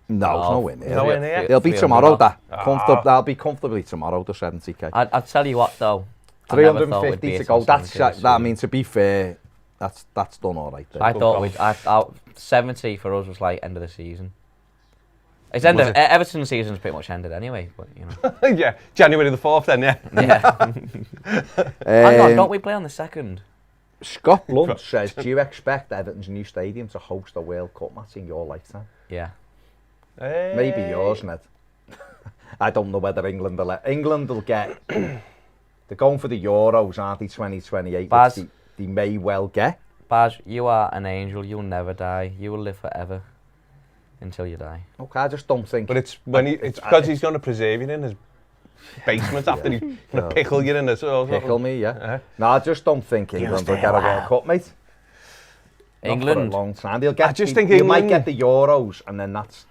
No, it's nowhere near. Nowhere near. It'll be tomorrow, that. Ah. That'll be comfortably tomorrow, the 70k. I'll tell you what though. I never thought we'd 350 be to at go. 70 That I mean, to be fair, that's done all right there. I thought 70 for us was like end of the season. It's end of Everton's season's pretty much ended anyway, but you know. Yeah, January the 4th then, yeah. Yeah. Hang on, don't we play on the 2nd? Scott Blunt says, do you expect Everton's new stadium to host a World Cup match in your lifetime? Yeah. Maybe yours, Ned. I don't know whether England will get... They're going for the Euros, aren't they, 2028, Baz, which they may well get. Baz, you are an angel. You'll never die. You will live forever until you die. Okay, I just don't think... But it's because he's going to preserve you in his basement after he's going to pickle you in the... Pickle me, yeah. No, I just don't think England will get a World Cup, mate. England... Not for a long time. They'll get, I just think you England... might get the Euros, and then that's...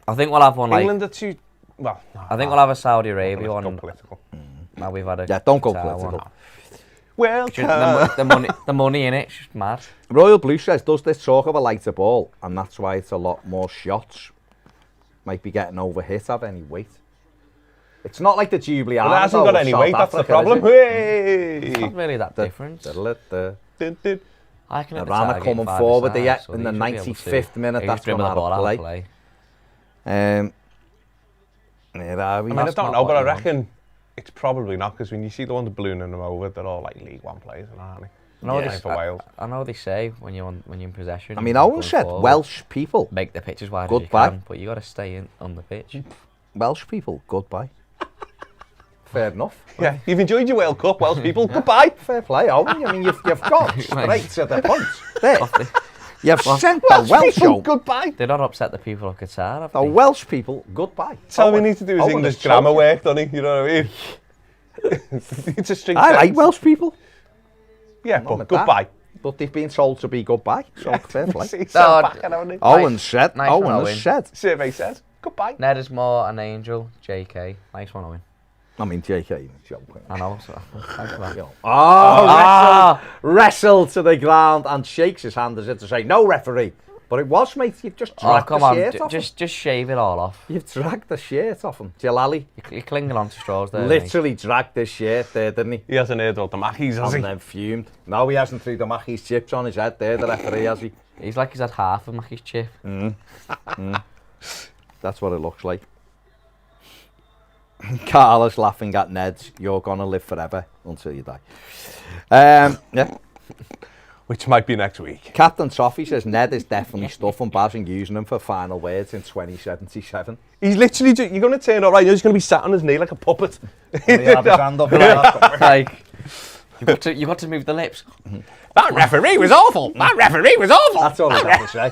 I think we'll have one like... England are too... Well, no, I think we'll have a Saudi Arabia one. Political. Now we've had a... Yeah, don't go Qatar political. one. Well, The money in it's just mad. Royal Blue says, does this talk of a lighter ball, and that's why it's a lot more shots, might be getting overhit, have any weight? It's not like the Jubilee Well, it hasn't got any weight, that's the problem. It's not really that different. I can Iran are coming forward there in the 95th minute. That's going out of play. I mean, I don't know, but I reckon it's probably not, because when you see the ones ballooning them over, they're all like League One players, aren't they? I know they say when you're in possession. I mean, Owen said Welsh people make the pitches wide goodbye. as you can, but you got to stay on the pitch. Welsh people, goodbye. Fair enough. Yeah, you've enjoyed your World Cup, Welsh people. Goodbye. Fair play, Owen. I mean, you've gone straight to the point. There. You've sent the Welsh home. Goodbye. They don't upset the people of Qatar, have The they? Welsh people, goodbye. That's all we need to do is English grammar work, don't he? You know what I mean? It's a string I like Welsh people. Yeah, but goodbye. But they've been told to be goodbye, so fair play. Owen said. Survey says goodbye. Ned is more an angel. JK. Nice one, Owen. I mean, JK, joking. I know. So, thanks for that. Wrestled to the ground and shakes his hand as if to say, no referee. But it was, mate. You've just dragged the shirt off him. Just shave it all off. You've dragged the shirt off him. Jalali. You're clinging on to straws there. Literally dragged this shirt there, didn't he? He hasn't heard about the Mackies, has he? And then fumed. No, he hasn't threw the Mackies chips on his head there, the referee, has he? He's like he's had half of Mackie's chip. That's what it looks like. Carla's laughing at Ned's, you're going to live forever until you die. Yeah. Which might be next week. Captain Toffee says Ned is definitely stuffing Baz and using him for final words in 2077. He's literally, you're going to turn up right now, he's going to be sat on his knee like a puppet. Like, you've got to move the lips. That referee was awful. That referee was awful. That's all he's got to say.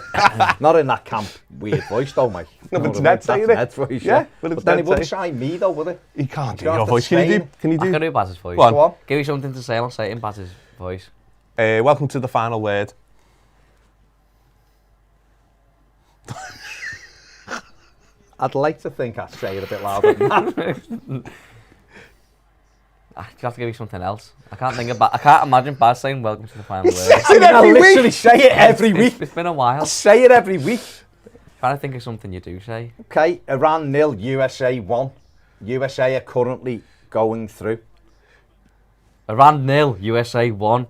Not in that camp weird voice though, mate. No, but it's Ned saying it. Ned's voice, yeah. But then he wouldn't shine me though, would he? He can't do your voice. Can you do? I can do Baz's voice. Go on. Give me something to say, I'll say it in Baz's voice. Welcome to the final word. I'd like to think I'd say it a bit louder than that. You have to give me something else. I can't imagine Baz saying welcome to the final word. I literally say it every week. It's been a while. I say it every week. Trying to think of something you do say. Okay, Iran 0, USA 1. USA are currently going through. Iran 0, USA 1.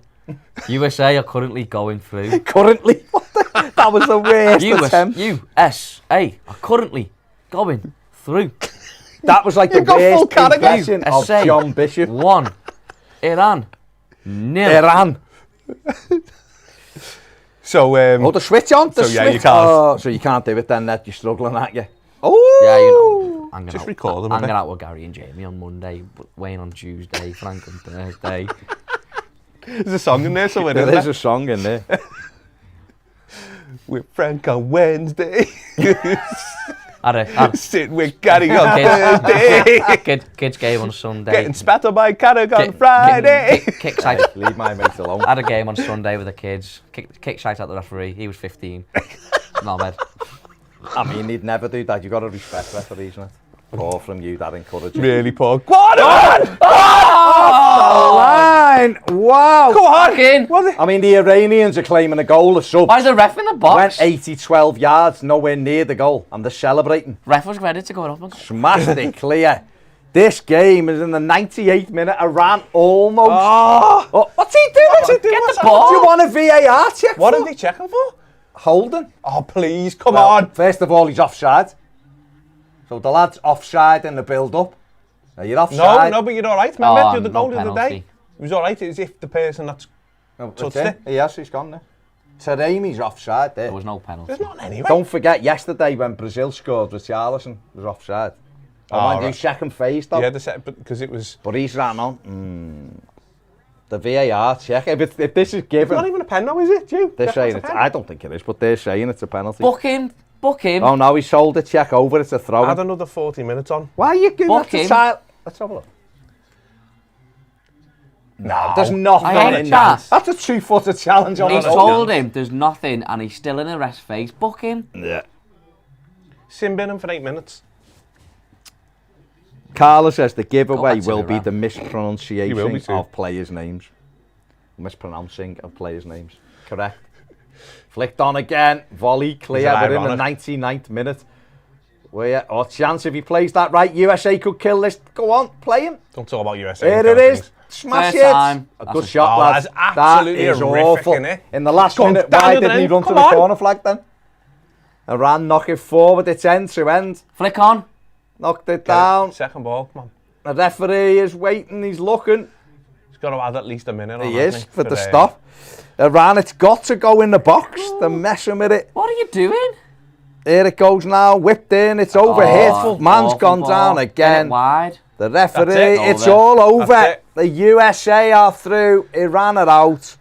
USA are currently going through. Currently? What the? That was the worst attempt. USA are currently going through. That was like the worst impression of USA John Bishop. 1. Iran 0. Iran. So, Oh, the switch on. The So, switch. yeah, you can't. Oh, so you can't do it then, Ned. You're struggling, aren't you? Oh. Yeah, you know. I'm Just out, record them, I'm innit? going out with Gary and Jamie on Monday, Wayne on Tuesday, Frank on Thursday. there's a song in there somewhere, There isn't is a song in there. With Frank on Wednesday. Sit with Gary on Thursday. Kids game on Sunday. Getting spat on by Carrick on Friday. Kick shite. Leave my mate alone. I had a game on Sunday with the kids. Kick shite at the referee. He was 15. Not bad. I mean, he'd never do that. You've got to respect referees, isn't it? Poor from you, that encouraging. Really poor. Go on! Line! Wow! Go on! Fucking. Was it? I mean, the Iranians are claiming a goal of sub. Why is the ref in the box? Went 80-12 yards, nowhere near the goal, and they're celebrating. Ref was ready to go up and Smashed it clear. This game is in the 98th minute. Iran almost. Oh, what's he doing? What's he doing? Get What's the ball. Do you want a VAR check? What for? are they checking for? Holding. Oh, please, come Well, on. First of all, he's offside. So the lad's offside in the build-up. Now you're offside. No, but you're all right. Remember, Oh, you're the goal no of the day. penalty. It was all right. It was if the person that's No, touched that's it. Yes, he's gone now. Taremi's offside there. There was no penalty. There's not anyway. Don't forget yesterday when Brazil scored, Richarlison was offside. Oh, mind you, right. second phase though. Yeah, because it was. But he's ran on. The VAR check. If this is It's given, not even a pen now, is it? You? they're saying it's. I don't think it is, but they're saying it's a penalty. Book him. Oh no, he sold the check over. It's a throw. Add another 40 minutes on. Why are you giving Book that to him. child? Let's have a look. No, There's nothing I ain't in that. that. That's a 2-footer challenge on He's an told him there's nothing and he's still in a rest phase. Book him. Yeah. Sin bin him for 8 minutes. Carla says the giveaway back to will be Iran. the He will mispronunciation be too. of players' names. Mispronouncing of players' names. Correct. Flicked on again. Volley clear. Is it We're in the ironic? 99th minute. Chance if he plays that right, USA could kill this. Go on, play him. Don't talk about USA. There it is. Smash First it. time. A That's good a- shot, Oh, lads. that's absolutely That is horrific, awful. innit? In the last Gone minute, down why the didn't he drain. run to Come the on. corner flag then? Iran knock it forward. It's end to end. Flick on. Knocked it down. Second ball, come on. The referee is waiting. He's looking. He's got to add at least a minute on. He hasn't is for the today. stop. Iran, it's got to go in the box. They're messing with it. What are you doing? Here it goes now. Whipped in. It's overhit. Oh, Man's awful gone ball. down Get again. it wide. The referee, That's it. it's Over. all over. That's it. The USA are through. Iran are out.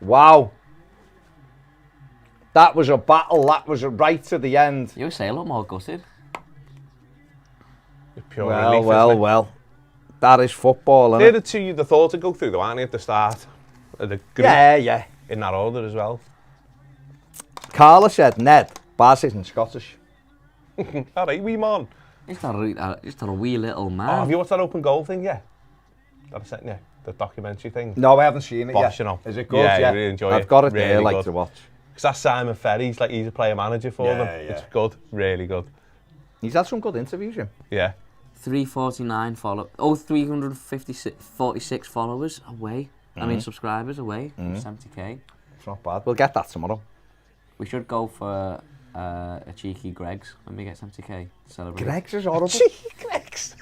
Wow. That was a battle. That was right to the end. USA look more gutted. Pure Well, relief, well, isn't it? well. That is football, They're isn't it? the two you'd have thought to go through, though, aren't they, at the start of the group? Yeah, yeah. In that order as well. Carla said, Ned, Baz isn't Scottish. All right, wee man. Just a wee little Oh, man. have you watched that open goal thing yet? That I sent you, the documentary thing. No, I haven't seen it Bosh, yet. you know. Is it good? Yeah, you really enjoy it. I've got it Really there, like good. to watch. Because that's Simon Ferry, he's a player manager for Yeah, them. yeah. It's good, really good. He's had some good interviews, yeah. Yeah. 349 follow. Oh, 346 followers away. I mean subscribers away. 70k. It's not bad. We'll get that tomorrow. We should go for a cheeky Greg's when we get 70k. Celebrate. Greg's is horrible. Cheeky Greg's.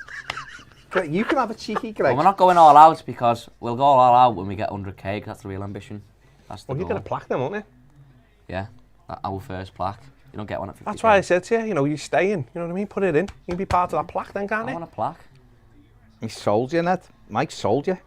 You can have a cheeky Well, Greg's. we're not going all out because we'll go all out when we get 100k. 'Cause that's the real ambition. That's the Well, you're goal. going to plaque them, won't you? Yeah, our first plaque. You don't get one at 50k. That's why I said to you, you're staying. You know what I mean? Put it in. You can be part of that plaque then, can't I you? want a plaque. He sold you, Ned. Mike sold you.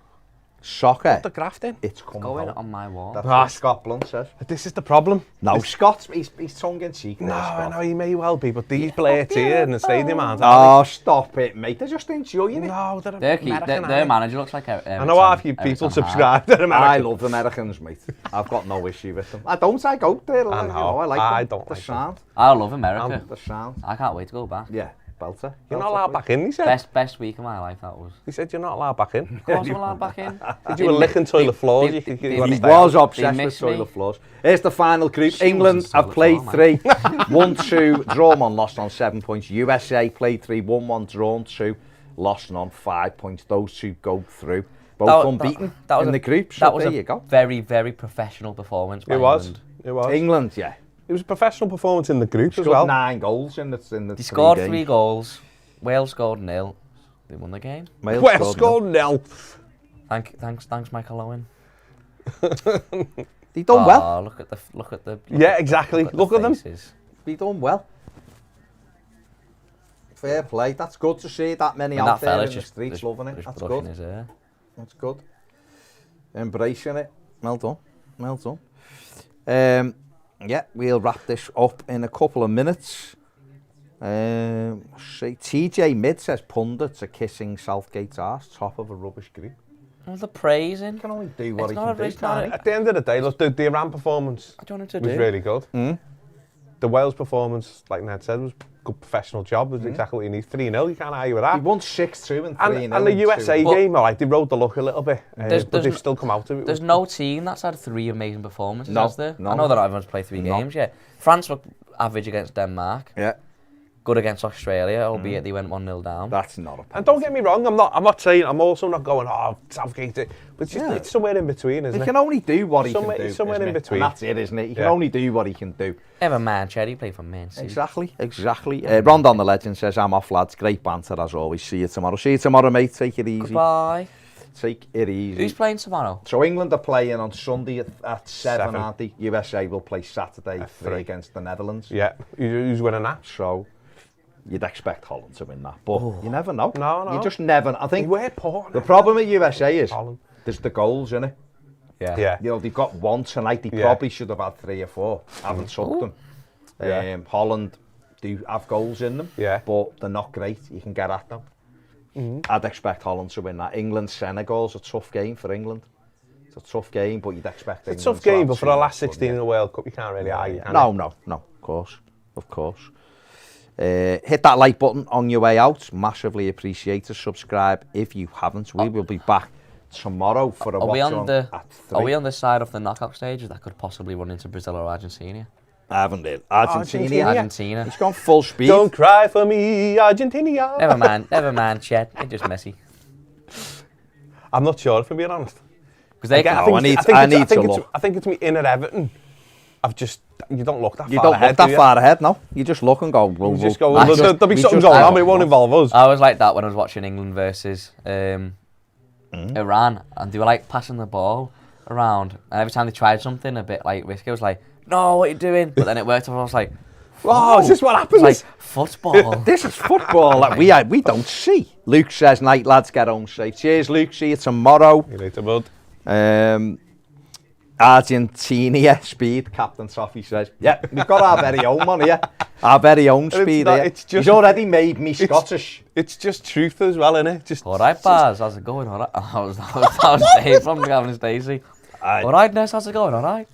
Soccer. The graft in. It's coming Go in out. on my wall. That's Ah. what Scott Blunt says. This is the problem. No, Scott's, he's tongue in cheek. No, there, I Scott. know he may well be, but these players here in the stadium aren't. Oh, stop it, mate. They're just enjoying it. No, they're Their American. manager looks like Everton. I know half you people subscribe to American. I love Americans, mate. I've got no issue with them. I go there. I know. I like I them. don't The like them. sound. I love America. The sound. I can't wait to go back. Yeah, belter. You're not allowed back in, he said. Best week of my life, that was. He said you're not allowed back in. Of course I'm allowed back in. If you were licking toilet floors, you could they- you He stay was out. obsessed with missed me. toilet floors. Here's the final group. England wasn't have played toilet 3, 1-2, drawn 1, lost on 7 points. USA played 3, 1-1, drawn 2, lost on 5 points. Those two go through. Both unbeaten in the group, so there you go. Very, very professional performance by It was. England. It was. England, yeah. It was a professional performance in the group as Scored well. 9 goals in the They 3 scored games. 3 goals. Wales scored 0. They won the game. Wales scored 0. Thanks, Michael Owen. They done well. Look at the. Yeah, exactly. Look at them. faces. They done well. Fair play. That's good to see that many And out that there fella's in the just streets loving it. just That's brushing good. his hair. That's good. Embracing it. Well done. Well done. Yeah, we'll wrap this up in a couple of minutes. See, TJ Mid says pundits are kissing Southgate's arse, top of a rubbish group. Well, the praising. He can only do what It's he not can a- do, it's not can't a- At the end of the day, look, the Iran performance I don't know what to was do. really good. Mm. The Wales performance, like Ned said, was a good professional job. It was exactly what you need. 3-0, you can't argue with he? that. He won 6-2 and 3-0. And the USA But- game, all right, they rode the luck a little bit, There's- but there's they've n- still come out of it. There's no team that's had 3 amazing performances, No, has there? no. I know that everyone's played 3 No. games, yeah. France were average against Denmark, Yeah, good against Australia, albeit they went 1-0 down. that's not a And don't get me wrong, I'm not saying, I'm also not going, oh, Southgate, but it's just, Yeah. it's somewhere in between, isn't He it? can only do what he Somewhere- can do. somewhere isn't in it? between. And that's it, isn't it? He can Yeah. only do what he can do. Never mind, Cherry played for Man City. Exactly. Rondon the Legend says, I'm off, lads. Great banter as always. See you tomorrow, mate. Take it easy. Goodbye. Take it easy. Who's playing tomorrow? So England are playing on Sunday at 7, 7. aren't they? USA will play Saturday At 3 3. against the Netherlands. Yeah, who's winning that? So you'd expect Holland to win that, but you never know. No. You just never. I They think were poor. the problem with USA is Holland. there's the goals, innit? Yeah. You know, they've got 1 tonight. They Yeah. probably should have had 3 or 4. Haven't took them. Yeah. Holland do have goals in them, Yeah. but they're not great. You can get at them. I'd expect Holland to win that. England-Senegal's a tough game for England. It's a tough game, but you'd expect England It's a tough to have game, but for too the much last fun, 16 in the World Cup, you can't really argue. can you? No, of course. Hit that like button on your way out. Massively appreciated. Subscribe if you haven't. We will be back tomorrow for a Are watch we on the at 3. Are we on the side of the knockout stages that could possibly run into Brazil or Argentina? I haven't did. Argentina. Yeah. Argentina. It's gone full speed. Don't cry for me, Argentina. Never mind, Chet. It's just messy. I'm not sure, if I'm being honest. Because they Again, can. I need to look. I think it's me in at Everton. You don't look that You far don't ahead, look that do you? far ahead, no. You just look and go, You just go, I well, just- there'll be we something just- going I on, but it won't involve us. I was like that when I was watching England versus Iran, and they were like passing the ball around, and every time they tried something a bit like risky, I was like, "No, what are you doing?" But then it worked, and I was like, Oh, is this what happens? "It's like football." This is football that we don't see. Luke says, night lads, get home safe. Cheers, Luke. See you tomorrow. You later, bud. Argentina speed, Captain Toffee says. Yeah, we've got our very own one here. Our very own speed not- here. it's just- He's already made me Scottish. It's just truth as well, innit? Just All right, Baz, how's it going? All right. That was Dave from Gavin and Stacey. All right, Ness, how's it going? All right.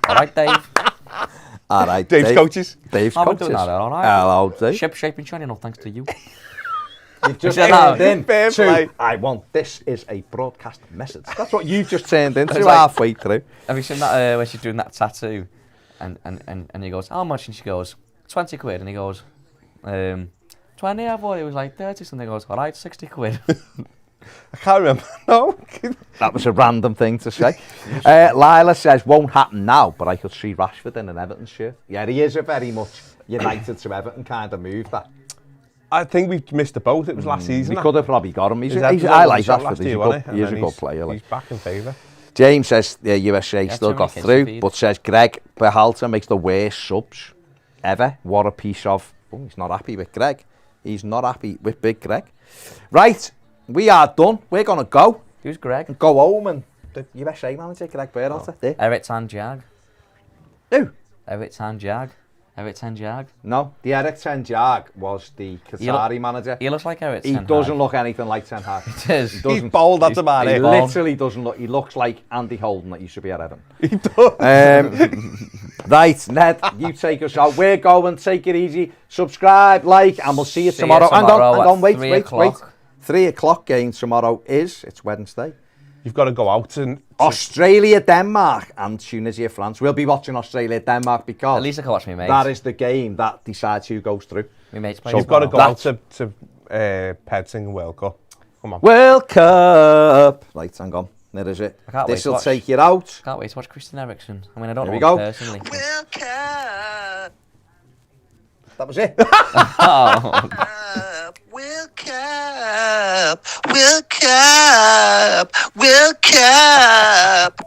All right, Dave. All right, Dave's coaches. Dave's How we coaches. doing, all right? Hello, Dave. Ship shaping shining up thanks to you. You've just said turned that. in Fair to, play. I want, this is a broadcast message. That's what you just turned into It's like- halfway through. Have you seen that where she's doing that tattoo, and he goes, "How much?" And she goes, "20 quid." And he goes, 20. I thought it was like 30 something. He goes, "All right, 60 quid." I can't remember. No. That was a random thing to say. Lila says, won't happen now, but I could see Rashford in an Everton shirt. Yeah, he is a very much United to Everton kind of move, that. I think we missed the boat. It was last season. We could have probably got him. His I head was like shot Rashford. last He's year, a wasn't good, he? he's a And good then player. Like. He's back in favour. James says the USA Yeah, still too got many kids to through, feed. but says Greg Berhalter makes the worst subs ever. What a piece of... Oh, he's not happy with Greg. He's not happy with Big Greg. Right, we are done. We're going to go. Who's Greg? Go home and... The USA manager, Greg Berhalter. There. Everton Jag. Who? Everton Jag. Everton Jag. No, the Eric Ten Hag was the Qatari manager. He looks like Everton. He doesn't look anything like Ten Hag. It is. He He's doesn't. bold, that's about He it. literally doesn't look. He looks like Andy Holden that used to be at Everton. He does. Right, Ned, you take us out. We're going, take it easy. Subscribe, like, and we'll see you tomorrow. Hang on, wait. 3 o'clock game tomorrow it's Wednesday. You've got to go out and... Australia, Denmark, and Tunisia, France. We'll be watching Australia, Denmark because... At least I can watch me mates. That is the game that decides who goes through. Me mates So you've got to go out to Ped singing World Cup. Come on. World Cup. Right, hang on. There is it. This will take you out. Can't wait to watch Christian Eriksen. I mean, I don't Here know we him go. personally. World Cup. That was it. Oh. World Cup. World Cup. World Cup.